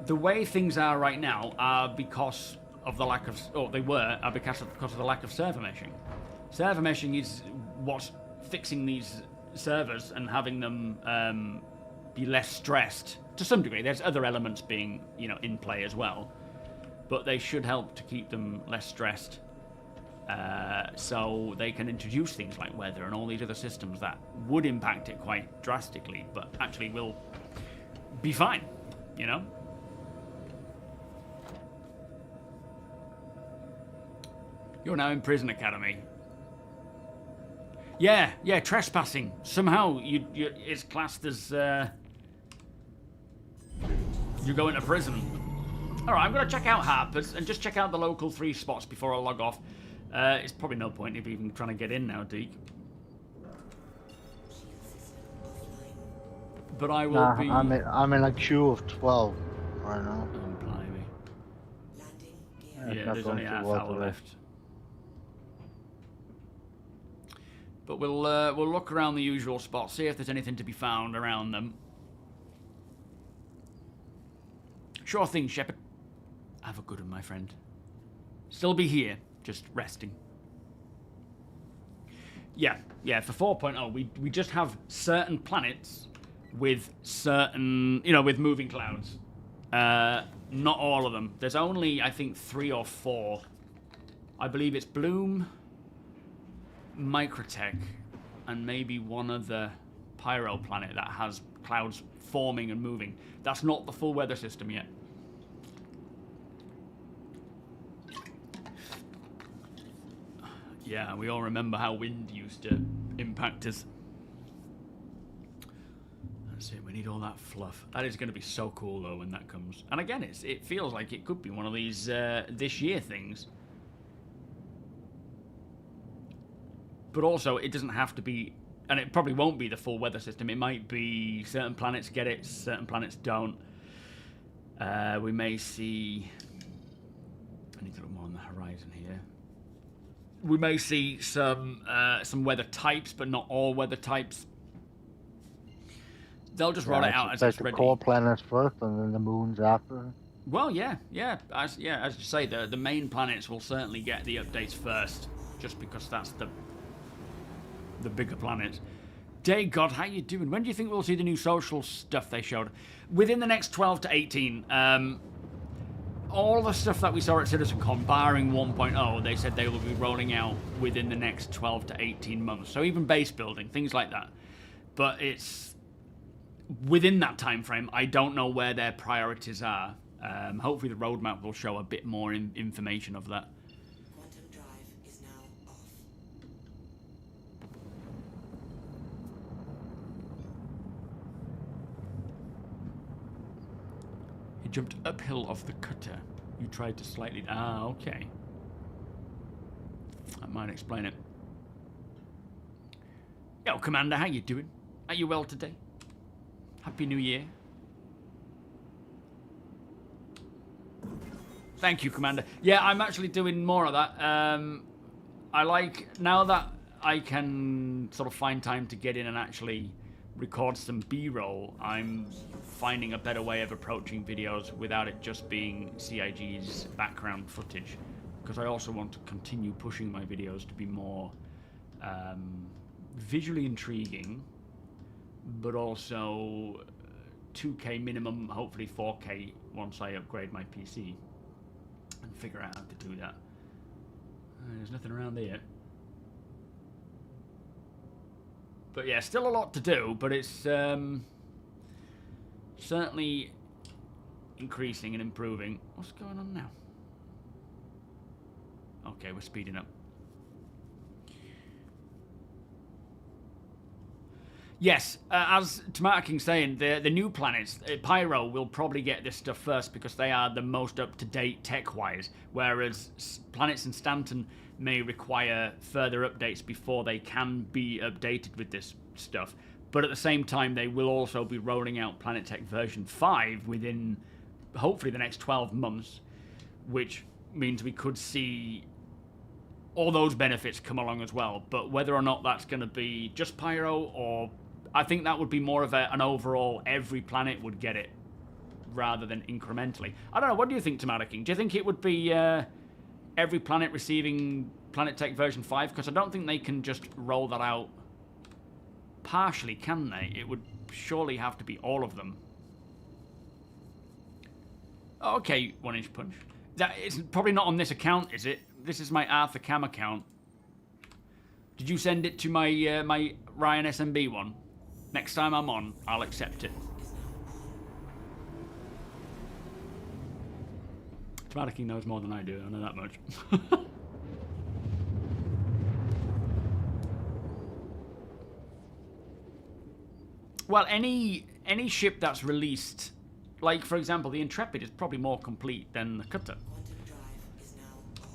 The way things are right now are because of the lack of, because of the lack of server meshing. Server meshing is what's fixing these servers and having them be less stressed to some degree. There's other elements being, in play as well, but they should help to keep them less stressed, so they can introduce things like weather and all these other systems that would impact it quite drastically, but actually will be fine, You're now in Prison Academy. Yeah, trespassing. Somehow it's classed as you're going to prison. All right, I'm going to check out Harper's and just check out the local 3 spots before I log off. It's probably no point of even trying to get in now, Deke. But I will be. I'm in a queue of 12 right now. Oh, blimey. Landing gear. Yeah, there's only half hour left. But we'll look around the usual spots, see if there's anything to be found around them. Sure thing, Shepard. Have a good one, my friend. Still be here, just resting. Yeah, for 4.0, we just have certain planets with certain, with moving clouds. Not all of them. There's only, I think, 3 or 4. I believe it's Bloom, Microtech, and maybe one other Pyro planet that has clouds forming and moving. That's not the full weather system yet. Yeah, we all remember how wind used to impact us. That's it, we need all that fluff. That is going to be so cool, though, when that comes. And again, it feels like it could be one of these this year things. But also, it doesn't have to be, and it probably won't be the full weather system. It might be certain planets get it, certain planets don't. We may see, I need to look more on the horizon here. We may see some weather types, but not all weather types. They'll just roll it out as it's ready. The core planets first, and then the moons after. Well, yeah. As you say, the main planets will certainly get the updates first, just because that's the bigger planets. Day God, how you doing? When do you think we'll see the new social stuff they showed? Within the next 12 to 18. All the stuff that we saw at CitizenCon, barring 1.0, they said they will be rolling out within the next 12 to 18 months. So even base building, things like that. But it's within that time frame. I don't know where their priorities are. Hopefully the roadmap will show a bit more information of that. Quantum drive is now off. He jumped uphill off the cutter. You tried to slightly... Ah, okay. That might explain it. Yo, Commander, how you doing? Are you well today? Happy New Year. Thank you, Commander. Yeah, I'm actually doing more of that. I like... Now that I can sort of find time to get in and actually record some B-roll, I'm finding a better way of approaching videos without it just being CIG's background footage, because I also want to continue pushing my videos to be more visually intriguing, but also 2K minimum, hopefully 4K once I upgrade my PC and figure out how to do that. There's nothing around here. But yeah, still a lot to do, but it's certainly increasing and improving. What's going on now? Okay, we're speeding up. Yes, as Tomato saying, the new planets, Pyro will probably get this stuff first because they are the most up-to-date tech-wise, whereas planets in Stanton may require further updates before they can be updated with this stuff. But at the same time, they will also be rolling out Planetech version 5 within, hopefully, the next 12 months, which means we could see all those benefits come along as well. But whether or not that's going to be just Pyro, or I think that would be more of an overall, every planet would get it rather than incrementally. I don't know, what do you think, Tomato King? Do you think it would be every planet receiving Planetech version 5? Because I don't think they can just roll that out partially, can they? It would surely have to be all of them. Okay, 1-inch punch. That it's probably not on this account, is it? This is my Arthur Cam account. Did you send it to my my Ryan SMB one? Next time I'm on, I'll accept it. Tomato King knows more than I do, I know that much. Well, any ship that's released, like for example the Intrepid, is probably more complete than the Cutter. Quantum drive is now off.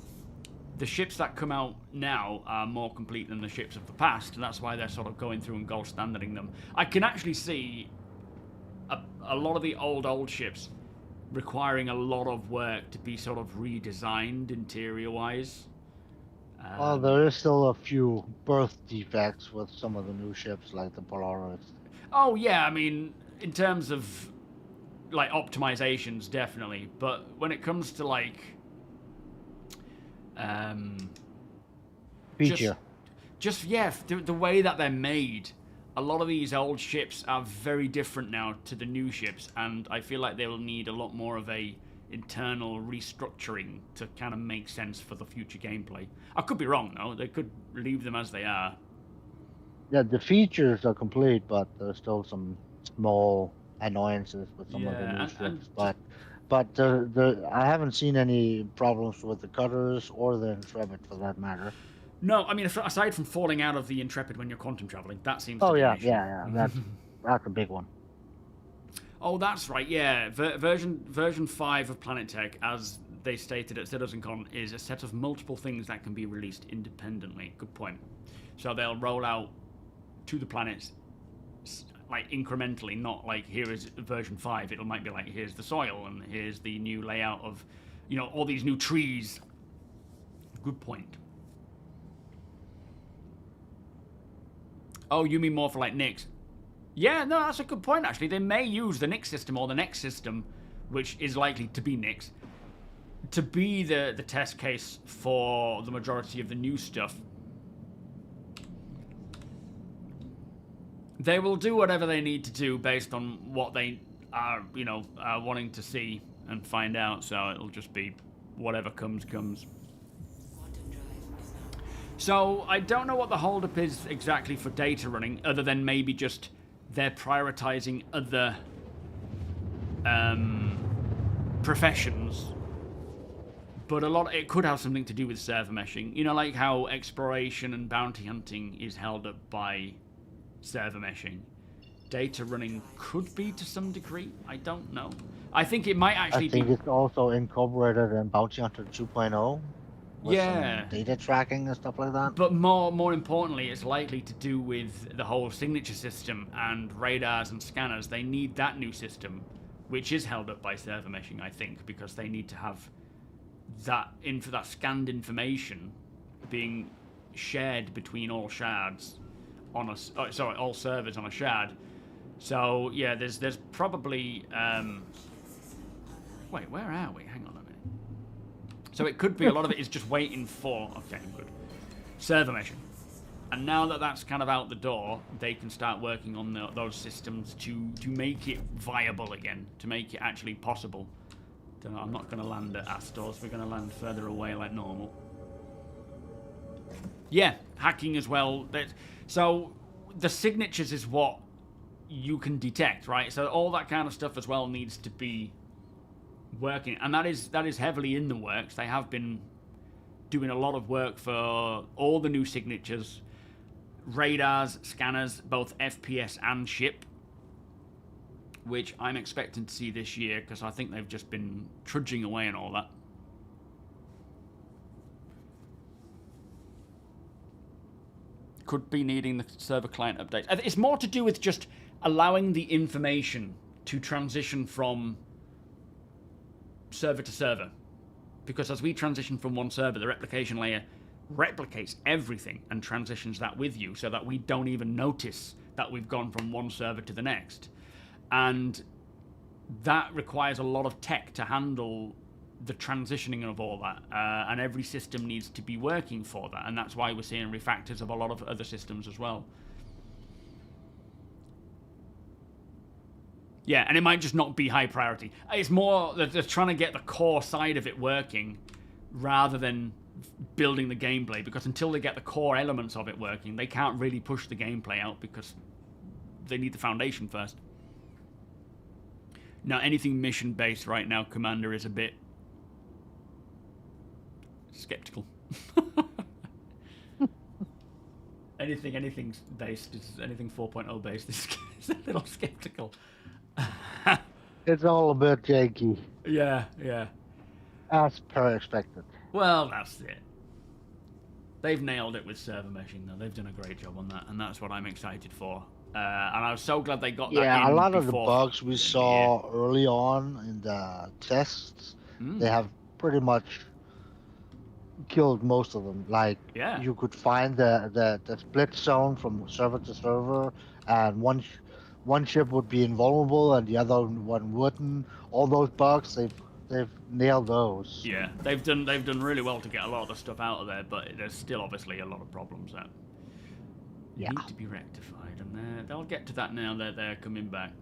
The ships that come out now are more complete than the ships of the past, and that's why they're sort of going through and gold standarding them. I can actually see a lot of the old ships requiring a lot of work to be sort of redesigned interior-wise. Well, there is still a few birth defects with some of the new ships, like the Polaris. Oh yeah, I mean, in terms of like optimizations, definitely. But when it comes to like Feature. just yeah, the way that they're made, a lot of these old ships are very different now to the new ships, and I feel like they will need a lot more of a internal restructuring to kind of make sense for the future gameplay. I could be wrong though. They could leave them as they are. Yeah, the features are complete, but there's still some small annoyances with some of the new ships. But I haven't seen any problems with the Cutters or the Intrepid for that matter. No, I mean, aside from falling out of the Intrepid when you're quantum traveling, that seems to Oh be yeah, an issue. yeah, that's a big one. Oh, that's right, yeah. Version 5 of Planetech, as they stated at CitizenCon, is a set of multiple things that can be released independently. Good point. So they'll roll out to the planets like incrementally, not like here is version 5. It might be like here's the soil and here's the new layout of, you know, all these new trees. Good point. Oh, you mean more for like Nyx? Yeah, no, that's a good point actually. They may use the Nyx system or the next system, which is likely to be Nyx, to be the test case for the majority of the new stuff. They will do whatever they need to do based on what they are, are wanting to see and find out. So it'll just be whatever comes. Quantum drive is now So I don't know what the holdup is exactly for data running, other than maybe just they're prioritizing other professions. But it could have something to do with server meshing. Like how exploration and bounty hunting is held up by server meshing. Data running could be to some degree. I don't know. I think it might actually I think be. it's also incorporated in Bounty Hunter 2.0. With Yeah. some data tracking and stuff like that. But more importantly, it's likely to do with the whole signature system and radars and scanners. They need that new system, which is held up by server meshing, I think, because they need to have that scanned information being shared between all shards on all servers on a shard. So yeah, there's probably wait, where are we? Hang on a minute. So it could be a lot of it is just waiting for good server meshing, and now that that's kind of out the door, they can start working on those systems to make it viable again, to make it actually possible. I'm not going to land at Astor's. We're going to land further away like normal. Yeah, hacking as well. So the signatures is what you can detect, right? So all that kind of stuff as well needs to be working, and that is heavily in the works. They have been doing a lot of work for all the new signatures, radars, scanners, both FPS and ship, which I'm expecting to see this year, because I think they've just been trudging away and all that. Could be needing the server client updates. It's more to do with just allowing the information to transition from server to server. Because as we transition from one server, the replication layer replicates everything and transitions that with you, so that we don't even notice that we've gone from one server to the next. And that requires a lot of tech to handle the transitioning of all that, and every system needs to be working for that, and that's why we're seeing refactors of a lot of other systems as well. Yeah, and it might just not be high priority. It's more that they're trying to get the core side of it working rather than building the gameplay, because until they get the core elements of it working, they can't really push the gameplay out, because they need the foundation first. Now, anything mission-based right now, Commander, is a bit skeptical. anything based, anything 4.0 based is a little skeptical. It's all a bit janky. Yeah. As per expected. Well, that's it. They've nailed it with server meshing, though. They've done a great job on that, and that's what I'm excited for. And I was so glad they got that in. Yeah, a lot of the before bugs we saw early on in the tests, they have pretty much killed most of them. Like, you could find the split zone from server to server, and one ship would be invulnerable and the other one wouldn't. All those bugs, they've nailed those. Yeah, they've done really well to get a lot of the stuff out of there, but there's still obviously a lot of problems that need to be rectified, and they'll get to that now that they're coming back.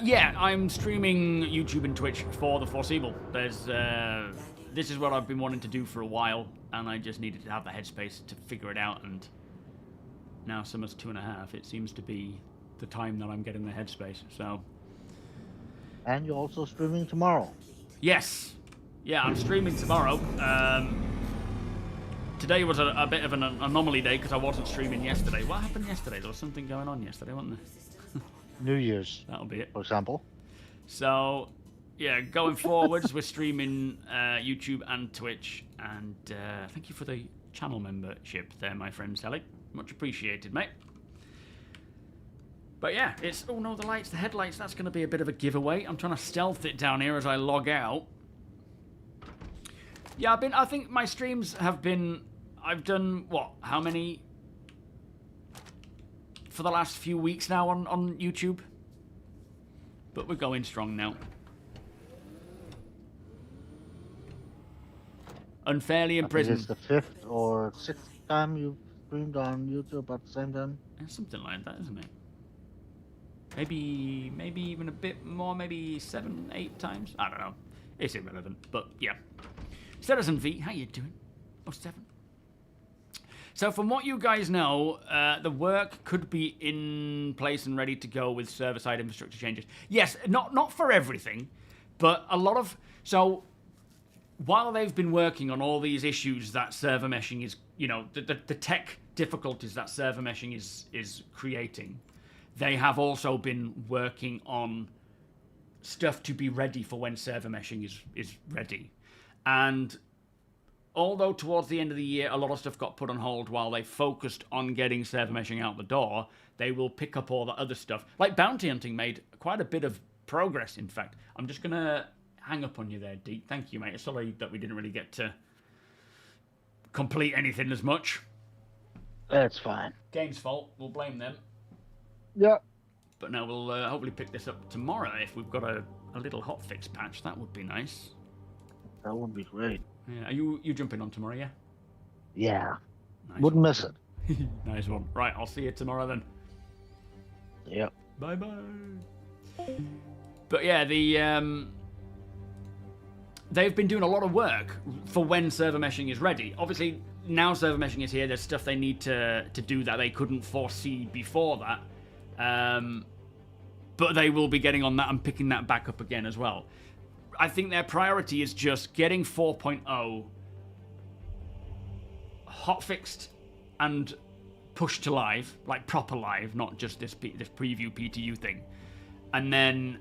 Yeah, I'm streaming YouTube and Twitch for the foreseeable. This is what I've been wanting to do for a while, and I just needed to have the headspace to figure it out, and now summer's 2.5. It seems to be the time that I'm getting the headspace, so... And you're also streaming tomorrow. Yes. Yeah, I'm streaming tomorrow. Today was a bit of an anomaly day because I wasn't streaming yesterday. What happened yesterday? There was something going on yesterday, wasn't there? New Year's. That'll be it. For example. So, yeah, going forwards, we're streaming YouTube and Twitch. And thank you for the channel membership there, my friend Sally. Much appreciated, mate. But yeah, it's... Oh, no, the headlights, that's going to be a bit of a giveaway. I'm trying to stealth it down here as I log out. Yeah, I think my streams have been... I've done, what, how many... For the last few weeks now on YouTube. But we're going strong now. Unfairly imprisoned. It's the 5th or 6th time you've streamed on YouTube at the same time? It's something like that, isn't it? Maybe even a bit more, maybe 7, 8 times. I don't know. It's irrelevant, but yeah. Citizen V, how you doing? Oh, 7. So from what you guys know, the work could be in place and ready to go with server-side infrastructure changes. Yes, not for everything, but a lot of... So while they've been working on all these issues that server meshing is, you know, the tech difficulties that server meshing is creating, they have also been working on stuff to be ready for when server meshing is ready. And although towards the end of the year a lot of stuff got put on hold while they focused on getting server meshing out the door, they will pick up all the other stuff. Like bounty hunting made quite a bit of progress, in fact. I'm just going to hang up on you there, Deep. Thank you, mate. Sorry that we didn't really get to complete anything as much. That's fine. Game's fault. We'll blame them. Yeah. But no, we'll hopefully pick this up tomorrow if we've got a little hotfix patch. That would be nice. That would be great. Yeah. Are you jumping on tomorrow, yeah? Yeah. Nice Wouldn't miss it. Nice one. Right, I'll see you tomorrow then. Yep. Bye-bye. But yeah, they've been doing a lot of work for when server meshing is ready. Obviously, now server meshing is here, there's stuff they need to do that they couldn't foresee before that. But they will be getting on that and picking that back up again as well. I think their priority is just getting 4.0 hotfixed and pushed to live, like proper live, not just this preview PTU thing. And then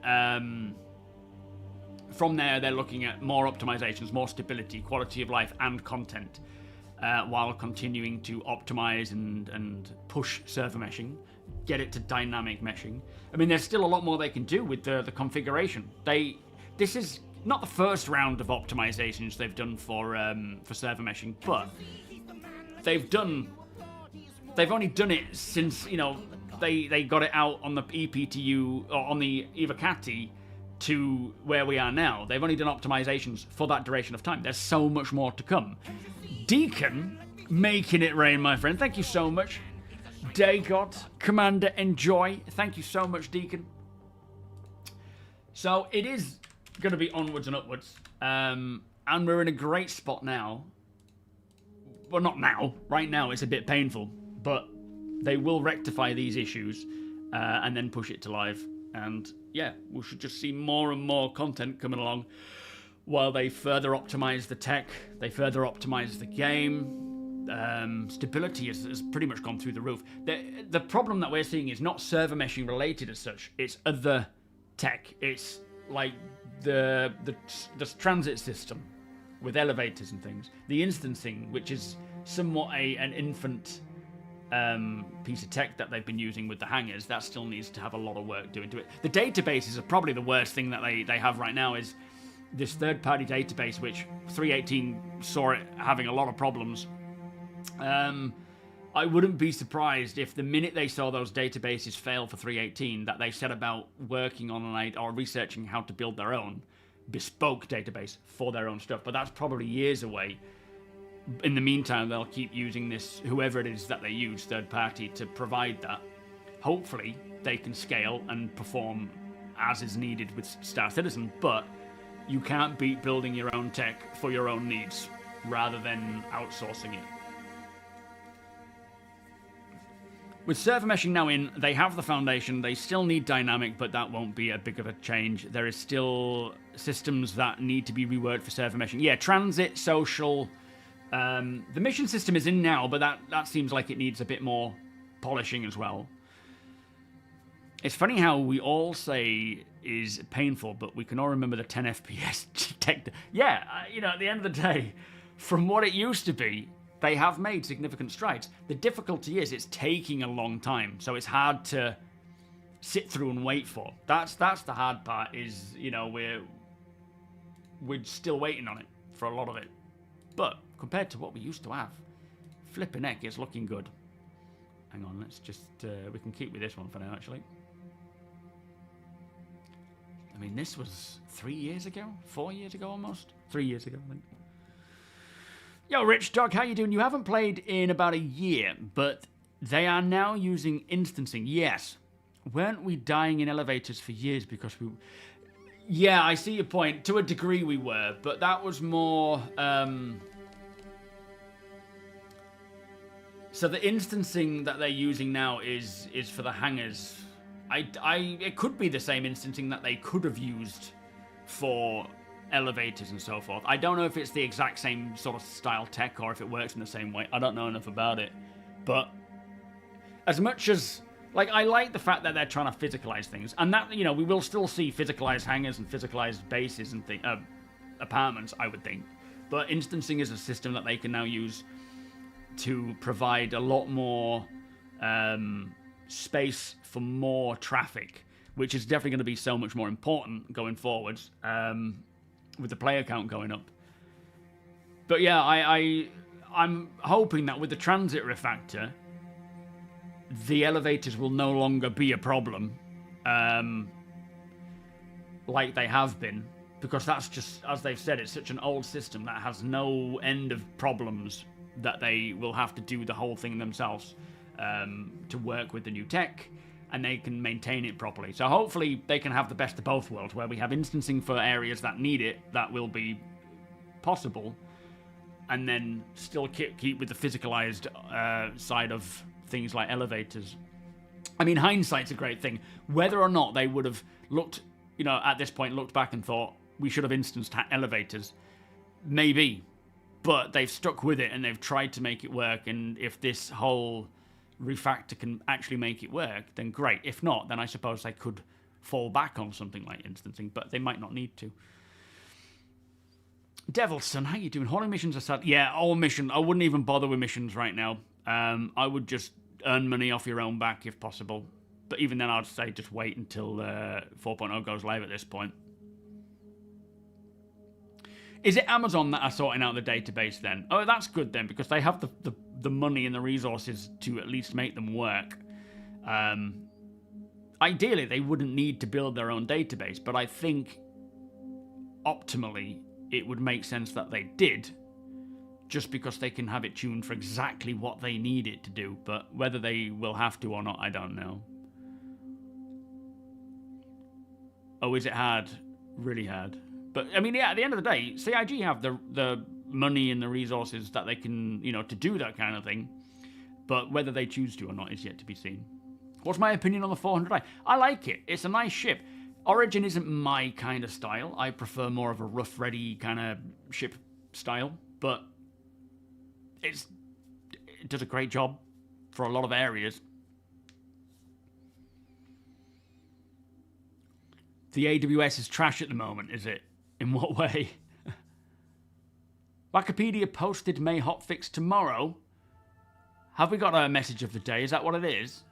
from there, they're looking at more optimizations, more stability, quality of life, and content, while continuing to optimize and push server meshing, get it to dynamic meshing. I mean, there's still a lot more they can do with the configuration. This is not the first round of optimizations they've done for server meshing, but they've only done it since, you know, they got it out on the ePTU or on the Evocati to where we are now. They've only done optimizations for that duration of time. There's so much more to come. Deacon, making it rain, my friend. Thank you so much. Daygod, Commander Enjoy. Thank you so much, Deacon. So it is going to be onwards and upwards. And we're in a great spot now. Well, not now. Right now it's a bit painful. But they will rectify these issues and then push it to live. And yeah, we should just see more and more content coming along while they further optimize the tech, they further optimize the game. Stability has pretty much gone through the roof. The problem that we're seeing is not server meshing related as such, it's other tech. It's like the transit system with elevators and things. The instancing, which is somewhat an infant piece of tech that they've been using with the hangars, that still needs to have a lot of work doing to it. The databases are probably the worst thing that they have right now, is this third-party database, which 318 saw it having a lot of problems. I wouldn't be surprised if the minute they saw those databases fail for 318 that they set about working on or researching how to build their own bespoke database for their own stuff, but that's probably years away. In the meantime, they'll keep using this, whoever it is that they use, third party, to provide that. Hopefully, they can scale and perform as is needed with Star Citizen, but you can't beat building your own tech for your own needs, rather than outsourcing it. With server meshing now in, they have the foundation, they still need dynamic, but that won't be a big of a change. There is still systems that need to be reworked for server meshing. Yeah, transit, social... the mission system is in now, but that seems like it needs a bit more polishing as well. It's funny how we all say is painful, but we can all remember the 10 FPS tech. Yeah, you know, at the end of the day, from what it used to be, they have made significant strides. The difficulty is it's taking a long time, so it's hard to sit through and wait for. That's the hard part, is, you know, we're still waiting on it for a lot of it. But compared to what we used to have, flipping heck, it's looking good. Hang on, let's just... we can keep with this one for now, actually. I mean, this was 3 years ago? 4 years ago, almost? 3 years ago, I think. Yo, Rich Dog, how you doing? You haven't played in about a year, but they are now using instancing. Yes. Weren't we dying in elevators for years because we... Yeah, I see your point. To a degree we were, but that was more... So the instancing that they're using now is for the hangars. It could be the same instancing that they could have used for elevators and so forth. I don't know if it's the exact same sort of style tech or if it works in the same way. I don't know enough about it. But as much as... Like, I like the fact that they're trying to physicalize things. And that, you know, we will still see physicalized hangars and physicalized bases and apartments, I would think. But instancing is a system that they can now use to provide a lot more space for more traffic, which is definitely going to be so much more important going forwards with the player count going up. But yeah, I'm hoping that with the transit refactor, the elevators will no longer be a problem like they have been, because that's just, as they've said, it's such an old system that has no end of problems that they will have to do the whole thing themselves to work with the new tech, and they can maintain it properly. So hopefully they can have the best of both worlds, where we have instancing for areas that need it, that will be possible, and then still keep with the physicalized side of things like elevators. I mean, hindsight's a great thing. Whether or not they would have looked, you know, at this point, looked back and thought, we should have instanced elevators, maybe. But they've stuck with it and they've tried to make it work, and if this whole refactor can actually make it work, then great. If not, then I suppose they could fall back on something like instancing, but they might not need to. Devilson, how you doing? Hauling missions aside, yeah, all missions. I wouldn't even bother with missions right now. I would just earn money off your own back if possible. But even then, I'd say just wait until 4.0 goes live at this point. Is it Amazon that are sorting out the database then? Oh, that's good then, because they have the money and the resources to at least make them work. Ideally, they wouldn't need to build their own database, but I think optimally it would make sense that they did, just because they can have it tuned for exactly what they need it to do. But whether they will have to or not, I don't know. Oh, is it hard? Really hard. But, I mean, yeah, at the end of the day, CIG have the money and the resources that they can, you know, to do that kind of thing. But whether they choose to or not is yet to be seen. What's my opinion on the 400i? I like it. It's a nice ship. Origin isn't my kind of style. I prefer more of a rough, ready kind of ship style. But it does a great job for a lot of areas. The AWS is trash at the moment, is it? In what way? Wikipedia posted May hotfix tomorrow. Have we got a message of the day? Is that what it is?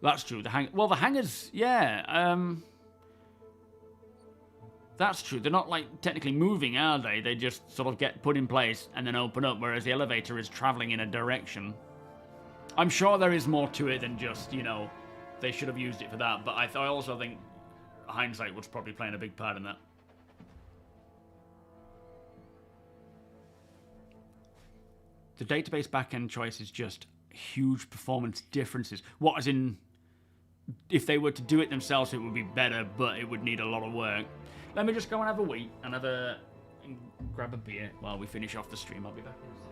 That's true. The hangars, yeah. That's true. They're not, like, technically moving, are they? They just sort of get put in place and then open up, whereas the elevator is traveling in a direction. I'm sure there is more to it than just, you know, they should have used it for that, but I also think hindsight was probably playing a big part in that. The database backend choice is just huge performance differences. What, as in, if they were to do it themselves, it would be better, but it would need a lot of work. Let me just go and have a wee and grab a beer while we finish off the stream. I'll be back in a second.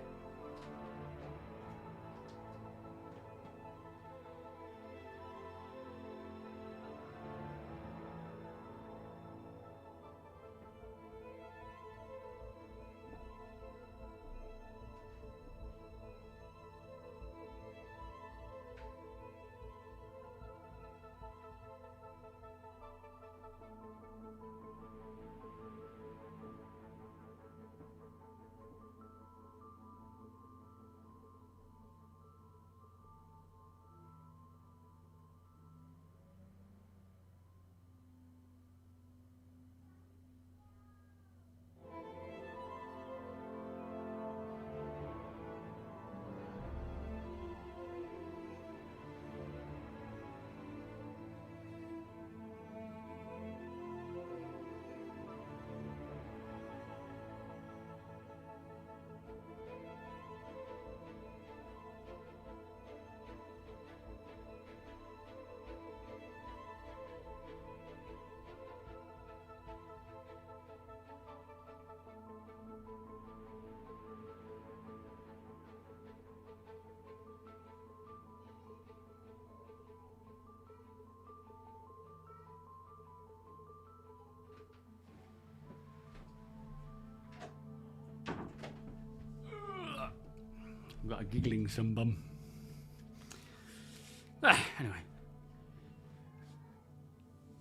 I've got a giggling sumbum. Anyway.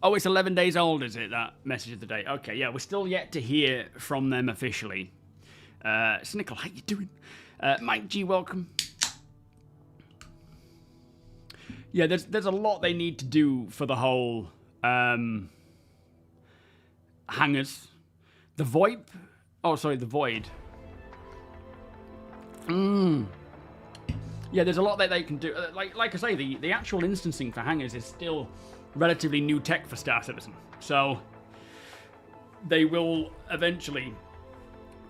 Oh, it's 11 days old, is it, that message of the day? Okay, yeah, we're still yet to hear from them officially. Snickle, how you doing? Mike G, welcome. Yeah, there's a lot they need to do for the whole hangars. The VoIP. Oh, sorry, the Void. Yeah, there's a lot that they can do. Like I say, the actual instancing for hangars is still relatively new tech for Star Citizen. So they will eventually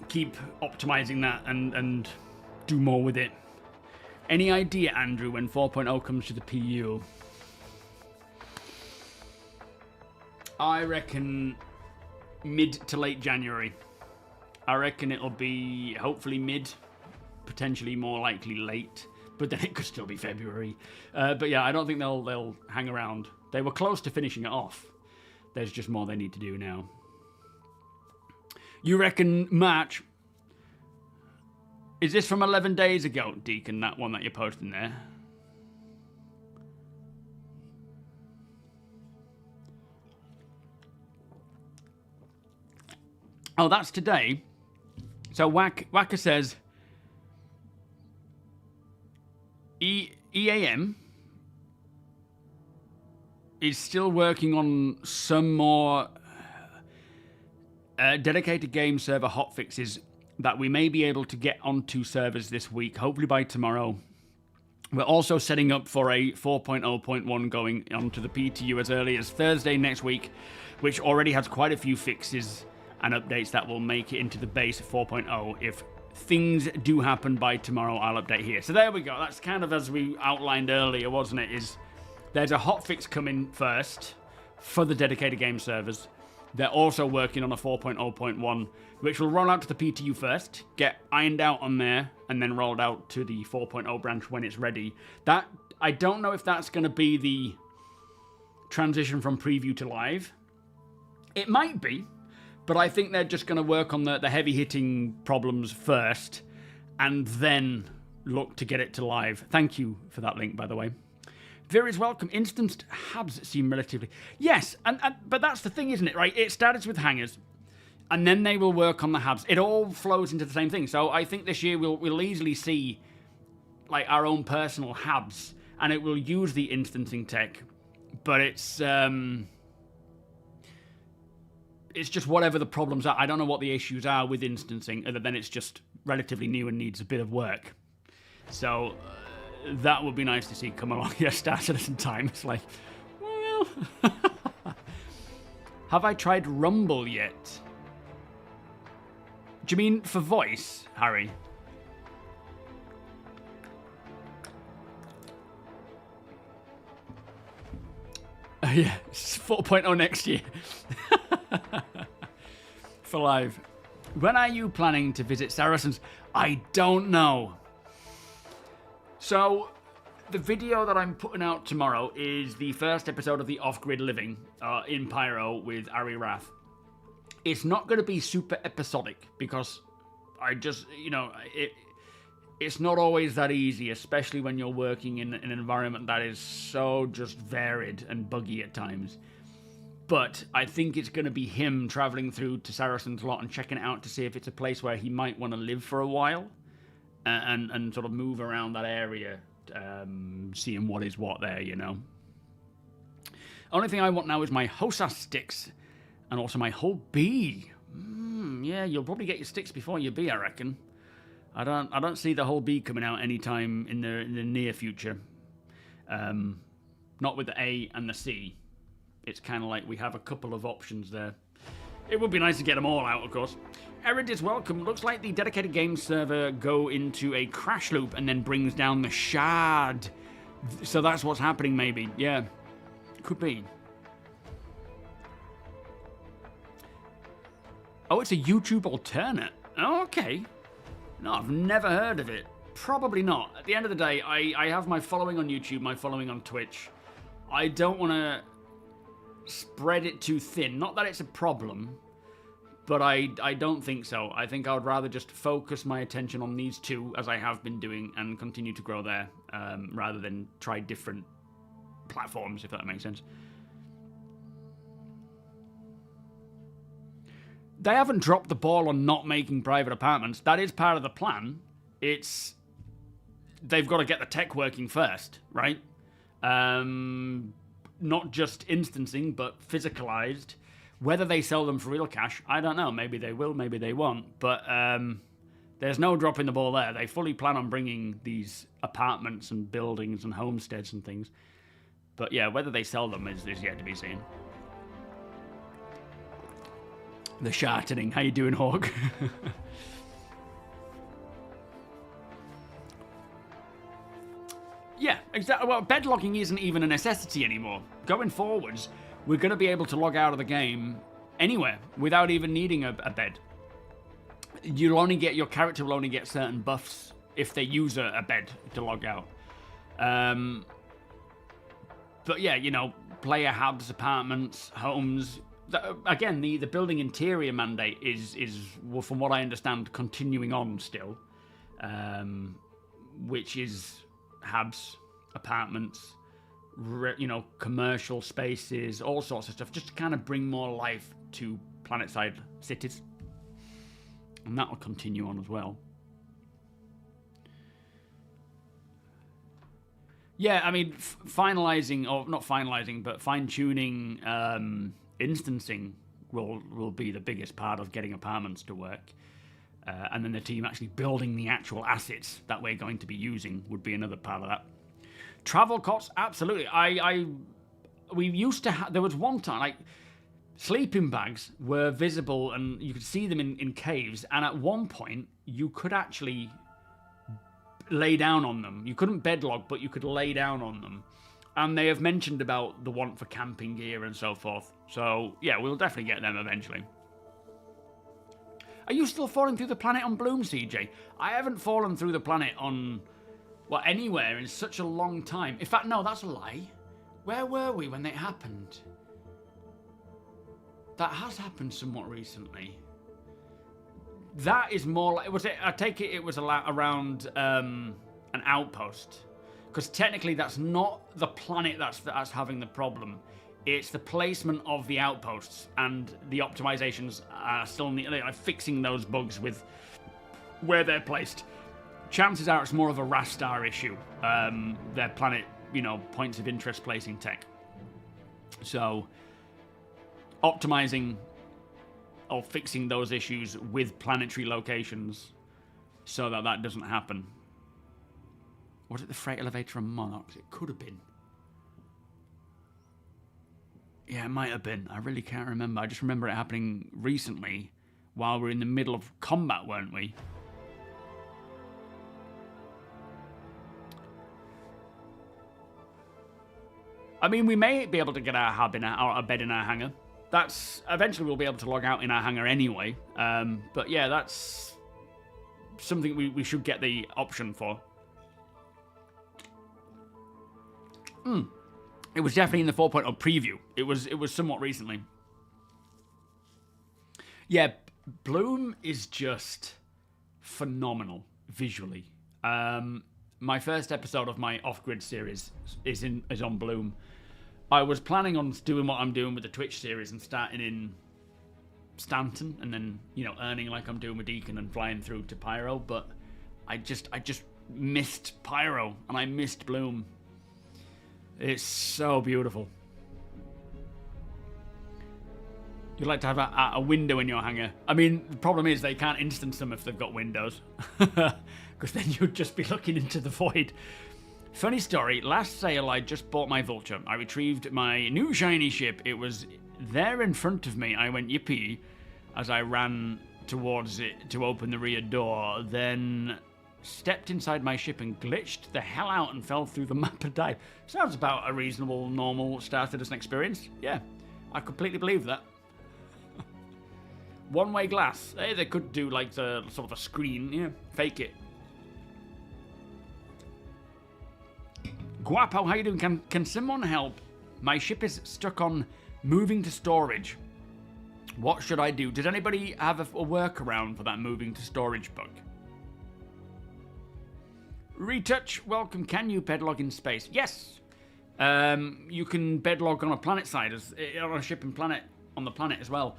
keep optimizing that and do more with it. Any idea, Andrew, when 4.0 comes to the PU? I reckon mid to late January. I reckon it'll be hopefully mid, potentially more likely late, but then it could still be February. But yeah, I don't think they'll hang around. They were close to finishing it off. There's just more they need to do now. You reckon March? Is this from 11 days ago, Deacon, that one that you're posting there? Oh, that's today. So Waka says EAM is still working on some more dedicated game server hotfixes that we may be able to get onto servers this week, hopefully by tomorrow. We're also setting up for a 4.0.1 going onto the PTU as early as Thursday next week, which already has quite a few fixes and updates that will make it into the base 4.0. If things do happen by tomorrow, I'll update here. So there we go. That's kind of as we outlined earlier, wasn't it? Is there's a hotfix coming first for the dedicated game servers. They're also working on a 4.0.1, which will roll out to the PTU first, get ironed out on there, and then rolled out to the 4.0 branch when it's ready. That I don't know if that's going to be the transition from preview to live. It might be, but I think they're just going to work on the heavy-hitting problems first, and then look to get it to live. Thank you for that link, by the way. Very welcome. Instanced hubs seem relatively... Yes, but that's the thing, isn't it, right? It starts with hangars, and then they will work on the hubs. It all flows into the same thing. So I think this year we'll easily see like our own personal hubs, and it will use the instancing tech, but it's just whatever the problems are. I don't know what the issues are with instancing, other than it's just relatively new and needs a bit of work. So... that would be nice to see come along. Yeah, Star Citizen time. It's like, well... Have I tried Rumble yet? Do you mean for voice, Harry? Yeah, it's 4.0 next year. For live. When are you planning to visit Saracens? I don't know. So, the video that I'm putting out tomorrow is the first episode of the Off-Grid Living in Pyro with Ari Rath. It's not going to be super episodic because I just, you know, it's not always that easy, especially when you're working in an environment that is so just varied and buggy at times. But I think it's going to be him traveling through to Saracen's Lot and checking it out to see if it's a place where he might want to live for a while. And sort of move around that area, seeing what is what there, you know. Only thing I want now is my HOSA sticks, and also my whole bee. Yeah, you'll probably get your sticks before your bee, I reckon. I don't see the whole bee coming out anytime in the near future. Not with the A and the C. It's kind of like we have a couple of options there. It would be nice to get them all out, of course. Erid is welcome. Looks like the dedicated game server go into a crash loop and then brings down the shard. So that's what's happening, maybe. Yeah, could be. Oh, it's a YouTube alternate. Oh, okay. No, I've never heard of it. Probably not. At the end of the day, I have my following on YouTube, my following on Twitch. I don't want to spread it too thin. Not that it's a problem. But I don't think so. I think I would rather just focus my attention on these two, as I have been doing, and continue to grow there, rather than try different platforms, if that makes sense. They haven't dropped the ball on not making private apartments. That is part of the plan. They've got to get the tech working first, right? Not just instancing, but physicalized. Whether they sell them for real cash, I don't know. Maybe they will, maybe they won't. But there's no dropping the ball there. They fully plan on bringing these apartments and buildings and homesteads and things. But yeah, whether they sell them is yet to be seen. The shartening. How you doing, Hawk? Yeah, exactly. Well, bed logging isn't even a necessity anymore. Going forwards, we're going to be able to log out of the game anywhere without even needing a bed. Your character will only get certain buffs if they use a bed to log out. But yeah, you know, player hubs, apartments, homes. Again, the building interior mandate is well, from what I understand, continuing on still, which is hubs, apartments, you know, commercial spaces, all sorts of stuff, just to kind of bring more life to planetside cities. And that will continue on as well. Yeah, I mean, finalizing, or not finalizing, but fine-tuning instancing will be the biggest part of getting apartments to work. And then the team actually building the actual assets that we're going to be using would be another part of that. Travel cots, absolutely. We used to have, there was one time, like, sleeping bags were visible and you could see them in caves, and at one point you could actually lay down on them. You couldn't bedlog, but you could lay down on them. And they have mentioned about the want for camping gear and so forth. So, yeah, we'll definitely get them eventually. Are you still falling through the planet on Bloom, CJ? I haven't fallen through the planet on, well, anywhere in such a long time. In fact, no, that's a lie. Where were we when it happened? That has happened somewhat recently. That is more like, was it? I take it was around an outpost, because technically that's not the planet that's having the problem. It's the placement of the outposts, and the optimizations are still fixing those bugs with where they're placed. Chances are it's more of a Rastar issue. Their planet, you know, points of interest placing tech. So optimizing or fixing those issues with planetary locations so that doesn't happen. Was it the freight elevator on Monarchs? It could have been. Yeah, it might have been. I really can't remember. I just remember it happening recently while we're in the middle of combat, weren't we? I mean, we may be able to get our hub or a bed in our hangar. That's eventually we'll be able to log out in our hangar anyway. But yeah, that's something we should get the option for. It was definitely in the 4.0 preview. It was somewhat recently. Yeah, Bloom is just phenomenal visually. My first episode of my off-grid series is on Bloom. I was planning on doing what I'm doing with the Twitch series and starting in Stanton and then, you know, earning like I'm doing with Deacon and flying through to Pyro, but I just missed Pyro and I missed Bloom. It's so beautiful. You'd like to have a window in your hangar. I mean, the problem is they can't instance them if they've got windows. Because then you'd just be looking into the void. Funny story, last sale I just bought my Vulture. I retrieved my new shiny ship. It was there in front of me. I went yippee as I ran towards it to open the rear door. Then stepped inside my ship and glitched the hell out and fell through the map and died. Sounds about a reasonable, normal Star Citizen experience. Yeah, I completely believe that. One-way glass. Hey, they could do like the sort of a screen, yeah, fake it. Guapo, how you doing? Can someone help? My ship is stuck on moving to storage. What should I do? Does anybody have a workaround for that moving to storage bug? Retouch, welcome. Can you bedlog in space? Yes. You can bedlog on a planet side, on a ship and planet, on the planet as well.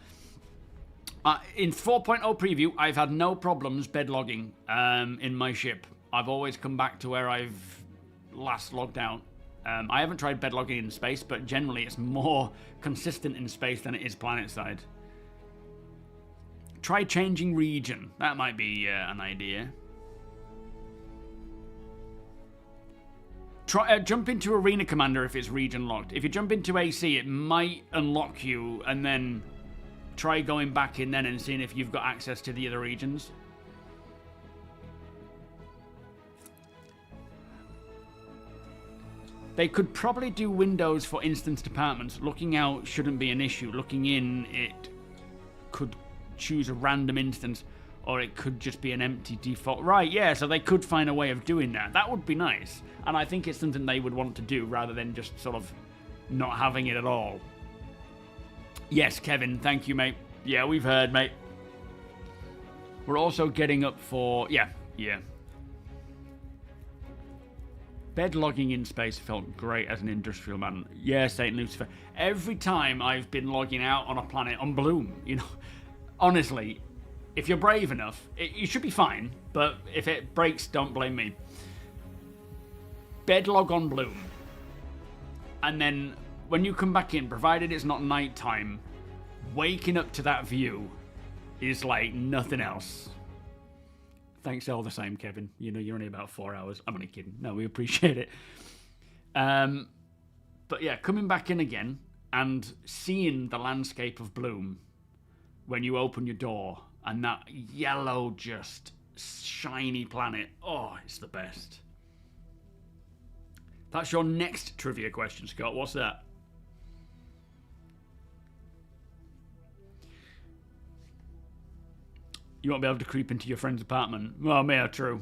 In 4.0 preview, I've had no problems bedlogging in my ship. I've always come back to where I've last logged out. I haven't tried bedlogging in space, but generally it's more consistent in space than it is planet side. Try changing region. That might be an idea. Try jump into Arena Commander if it's region locked. If you jump into AC, it might unlock you, and then try going back in then and seeing if you've got access to the other regions. They could probably do windows for instance departments. Looking out shouldn't be an issue. Looking in, it could choose a random instance, or it could just be an empty default. Right, yeah, so they could find a way of doing that. That would be nice. And I think it's something they would want to do rather than just sort of not having it at all. Yes, Kevin, thank you, mate. Yeah, we've heard, mate. We're also getting up for... Yeah. Bedlogging in space felt great as an industrial man. Yeah, St. Lucifer. Every time I've been logging out on a planet on Bloom, you know, honestly, if you're brave enough, you should be fine. But if it breaks, don't blame me. Bedlog on Bloom. And then when you come back in, provided it's not nighttime, waking up to that view is like nothing else. Thanks all the same, Kevin. You know, you're only about 4 hours. I'm only kidding. No, we appreciate it. But yeah, coming back in again and seeing the landscape of Bloom when you open your door and that yellow, just shiny planet. Oh, it's the best. That's your next trivia question, Scott. What's that? You won't be able to creep into your friend's apartment. Well, yeah, true.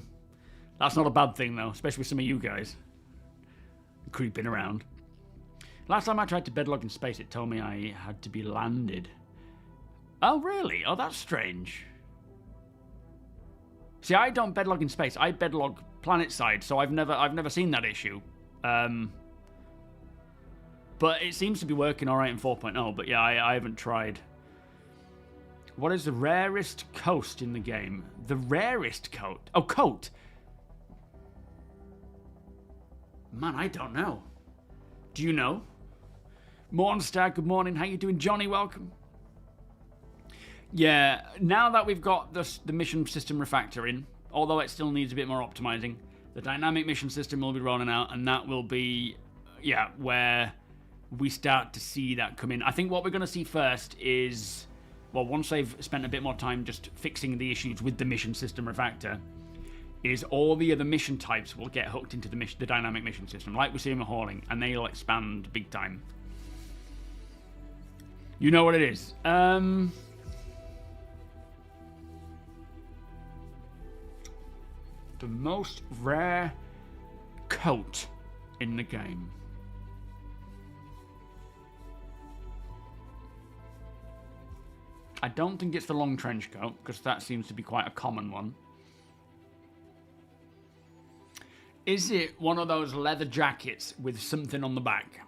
That's not a bad thing, though, especially with some of you guys creeping around. Last time I tried to bedlog in space, it told me I had to be landed. Oh, really? Oh, that's strange. See, I don't bedlog in space. I bedlog planet side, so I've never seen that issue. But it seems to be working all right in 4.0. But yeah, I haven't tried. What is the rarest coast in the game? The rarest coat? Oh, coat. Man, I don't know. Do you know? Mornstar, good morning. How you doing? Johnny, welcome. Yeah, now that we've got the mission system refactor in, although it still needs a bit more optimizing, the dynamic mission system will be rolling out, and that will be, yeah, where we start to see that come in. I think what we're going to see first is... Well, once they've spent a bit more time just fixing the issues with the mission system refactor, is all the other mission types will get hooked into the dynamic mission system, like we're seeing with hauling, and they'll expand big time. You know what it is. The most rare coat in the game. I don't think it's the long trench coat, because that seems to be quite a common one. Is it one of those leather jackets with something on the back?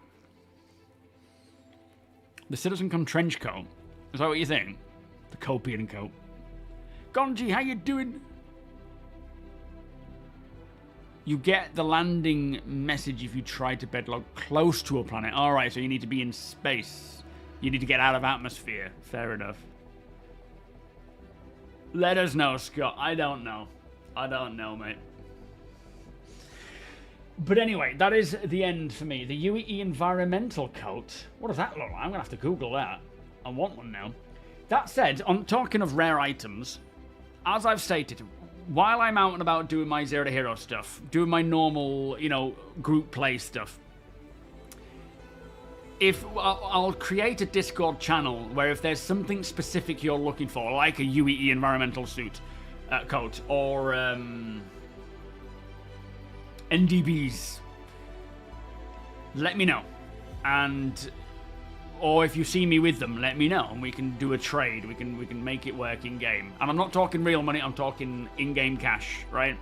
The Citizen Come trench coat? Is that what you think? The Copian coat. Gonji, how you doing? You get the landing message if you try to bedlog close to a planet. Alright, so you need to be in space. You need to get out of atmosphere. Fair enough. Let us know, Scott. I don't know. I don't know, mate. But anyway, that is the end for me. The UEE environmental coat. What does that look like? I'm going to have to Google that. I want one now. That said, on talking of rare items, as I've stated, while I'm out and about doing my Zero to Hero stuff, doing my normal, you know, group play stuff, if I'll create a Discord channel where if there's something specific you're looking for, like a UEE environmental suit coat or NDBs, let me know. And or if you see me with them, let me know, and we can do a trade. We can make it work in game. And I'm not talking real money. I'm talking in-game cash, right?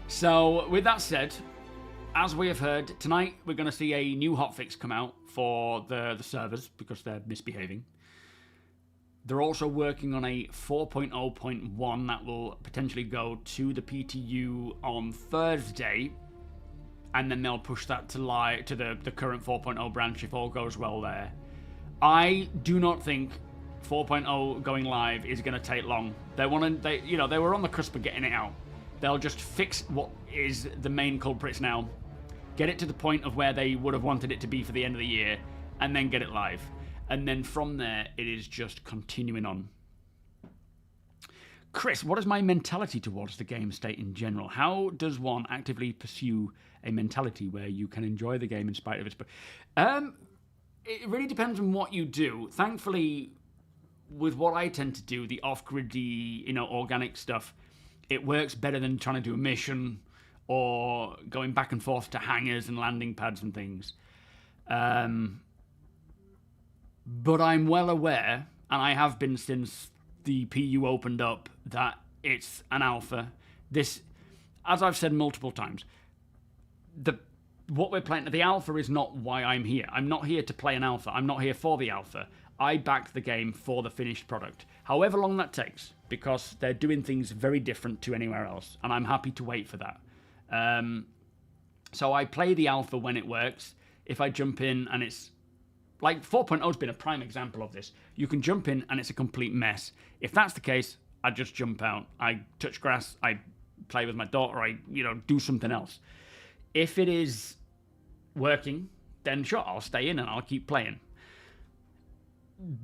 So with that said, as we have heard tonight, we're going to see a new hotfix come out for the servers because they're misbehaving. They're also working on a 4.0.1 that will potentially go to the PTU on Thursday, and then they'll push that to the current 4.0 branch if all goes well there. I do not think 4.0 going live is going to take long. They were on the cusp of getting it out. They'll just fix what is the main culprits now, get it to the point of where they would have wanted it to be for the end of the year, and then get it live. And then from there, it is just continuing on. Chris, what is my mentality towards the game state in general? How does one actively pursue a mentality where you can enjoy the game in spite of its... It really depends on what you do. Thankfully, with what I tend to do, the off-griddy, organic stuff, it works better than trying to do a mission or going back and forth to hangars and landing pads and things. But I'm well aware, and I have been since the PU opened up, that it's an alpha. This, as I've said multiple times, what we're playing, the alpha is not why I'm here. I'm not here to play an alpha. I'm not here for the alpha. I back the game for the finished product. However long that takes, because they're doing things very different to anywhere else, and I'm happy to wait for that. So I play the alpha when it works. If I jump in and it's... Like 4.0 has been a prime example of this. You can jump in and it's a complete mess. If that's the case, I just jump out. I touch grass, I play with my daughter, I do something else. If it is working, then sure, I'll stay in and I'll keep playing.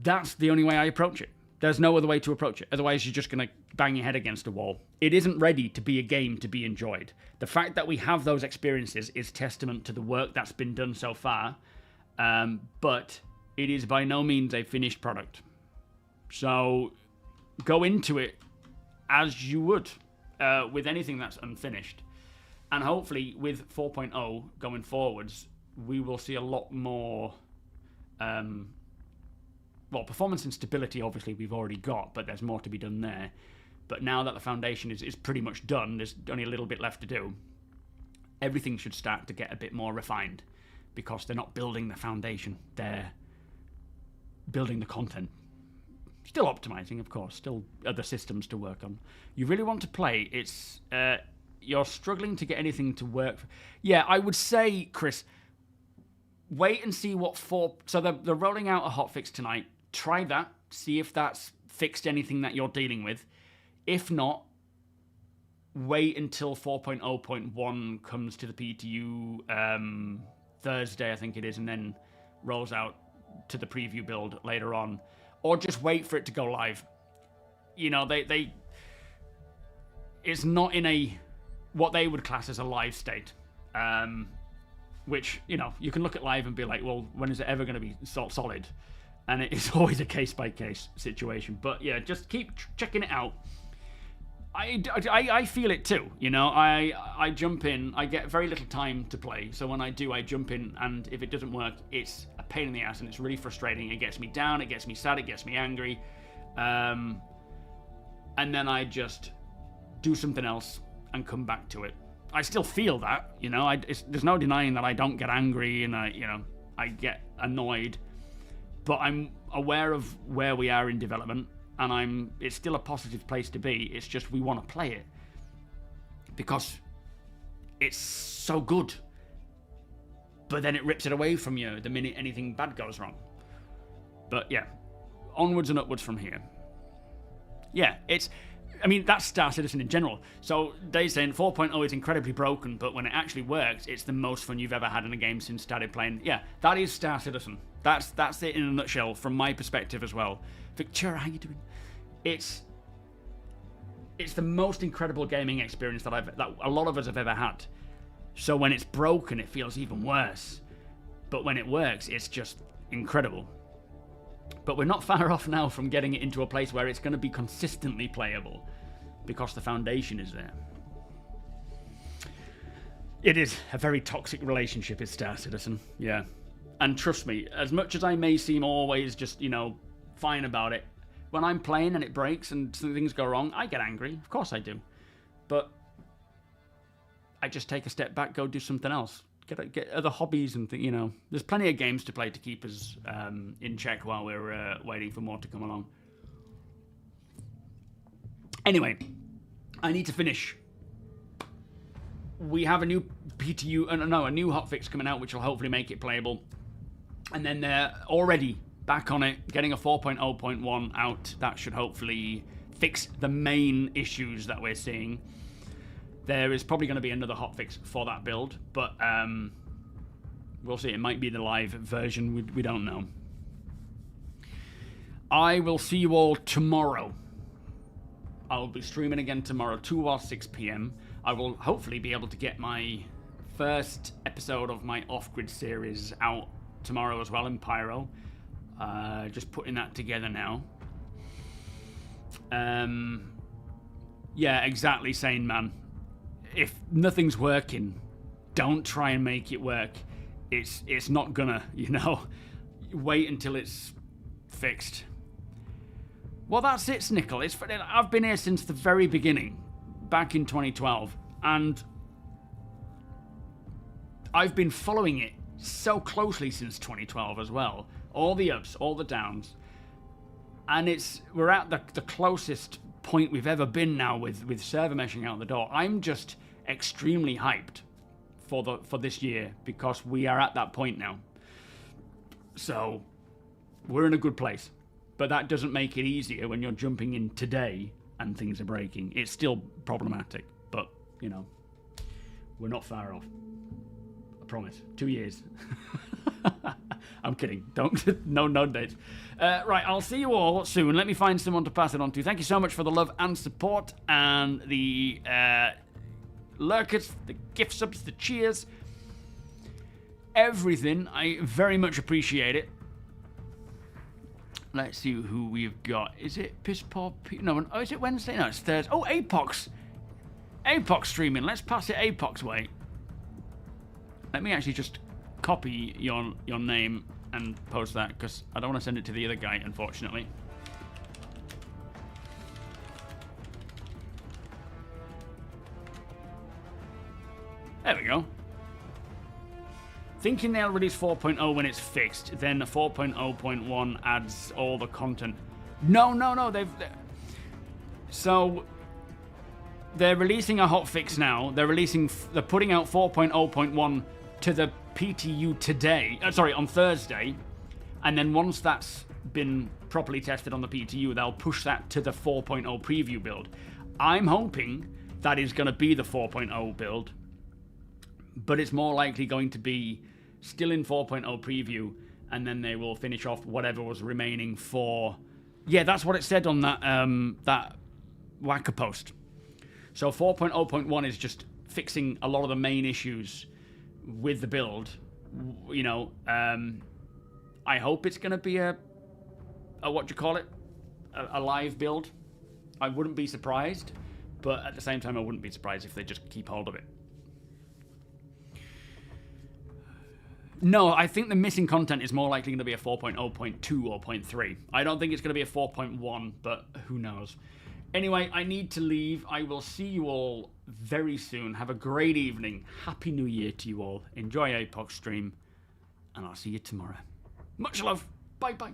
That's the only way I approach it. There's no other way to approach it. Otherwise, you're just going to bang your head against a wall. It isn't ready to be a game to be enjoyed. The fact that we have those experiences is testament to the work that's been done so far. But it is by no means a finished product. So go into it as you would with anything that's unfinished. And hopefully with 4.0 going forwards, we will see a lot more... performance and stability, obviously, we've already got, but there's more to be done there. But now that the foundation is pretty much done, there's only a little bit left to do, everything should start to get a bit more refined. Because they're not building the foundation, they're building the content. Still optimizing, of course, still other systems to work on. You really want to play, it's you're struggling to get anything to work. Yeah, I would say, Chris, wait and see what so they're rolling out a hotfix tonight. Try that, see if that's fixed anything that you're dealing with. If not, wait until 4.0.1 comes to the PTU Thursday, I think it is, and then rolls out to the preview build later on, or just wait for it to go live. It's not in what they would class as a live state, which you can look at live and be like, well, when is it ever going to be solid? And it is always a case by case situation. But yeah, just keep checking it out. I feel it too, I jump in, I get very little time to play, so when I do, I jump in, and if it doesn't work, it's a pain in the ass, and it's really frustrating. It gets me down, it gets me sad, it gets me angry, and then I just do something else and come back to it. I still feel that, there's no denying that I don't get angry, and I get annoyed, but I'm aware of where we are in development, and it's still a positive place to be. It's just we want to play it because it's so good. But then it rips it away from you the minute anything bad goes wrong. But yeah, onwards and upwards from here. Yeah, that's Star Citizen in general. So they're saying 4.0 is incredibly broken, but when it actually works, it's the most fun you've ever had in a game since started playing. Yeah, that is Star Citizen. That's it in a nutshell from my perspective as well. Victoria, how you doing? It's the most incredible gaming experience that a lot of us have ever had. So when it's broken, it feels even worse. But when it works, it's just incredible. But we're not far off now from getting it into a place where it's going to be consistently playable because the foundation is there. It is a very toxic relationship, is Star Citizen, yeah. And trust me, as much as I may seem always just, you know, fine about it, when I'm playing and it breaks and things go wrong, I get angry. Of course I do. But I just take a step back, go do something else. Get other hobbies and you know. There's plenty of games to play to keep us in check while we're waiting for more to come along. Anyway, I need to finish. We have a new PTU, a new hotfix coming out, which will hopefully make it playable. And then they're already back on it, getting a 4.0.1 out. That should hopefully fix the main issues that we're seeing. There is probably going to be another hotfix for that build, but we'll see. It might be the live version. We don't know. I will see you all tomorrow. I will be streaming again tomorrow, 2 or 6 p.m. I will hopefully be able to get my first episode of my off-grid series out tomorrow as well in Pyro. Just putting that together now. Yeah, exactly, Sane Man. If nothing's working, don't try and make it work. It's not gonna, you know. Wait until it's fixed. Well, that's it, Snickle. I've been here since the very beginning, back in 2012, and I've been following it so closely since 2012 as well. All the ups, all the downs, and we're at the closest point we've ever been now with server meshing out the door. I'm just extremely hyped for this year because we are at that point now. So we're in a good place, but that doesn't make it easier when you're jumping in today and things are breaking. It's still problematic, but you know, we're not far off. I promise. 2 years. I'm kidding. Don't. No dates. Right, I'll see you all soon. Let me find someone to pass it on to. Thank you so much for the love and support and the lurkers, the gift subs, the cheers, everything. I very much appreciate it. Let's see who we've got. Is it Piss Poor? No, oh, is it Wednesday? No, it's Thursday. Oh, Apox. Apox streaming. Let's pass it Apox way. Let me actually just copy your name and post that because I don't want to send it to the other guy, unfortunately. There we go. Thinking they'll release 4.0 when it's fixed, then 4.0.1 adds all the content. No, so they're releasing a hotfix now. They're putting out 4.0.1 to the PTU today. On Thursday, and then once that's been properly tested on the PTU, they'll push that to the 4.0 preview build. I'm hoping that is going to be the 4.0 build, but it's more likely going to be still in 4.0 preview, and then they will finish off whatever was remaining for... Yeah, that's what it said on that Whacker post. So 4.0.1 is just fixing a lot of the main issues with the build. You know, I hope it's going to be a live build. I wouldn't be surprised, but at the same time, I wouldn't be surprised if they just keep hold of it. No, I think the missing content is more likely going to be a 4.0.2 or 0.3. I don't think it's going to be a 4.1, but who knows. Anyway, I need to leave. I will see you all very soon. Have a great evening. Happy New Year to you all. Enjoy Apox stream, and I'll see you tomorrow. Much love. Bye-bye.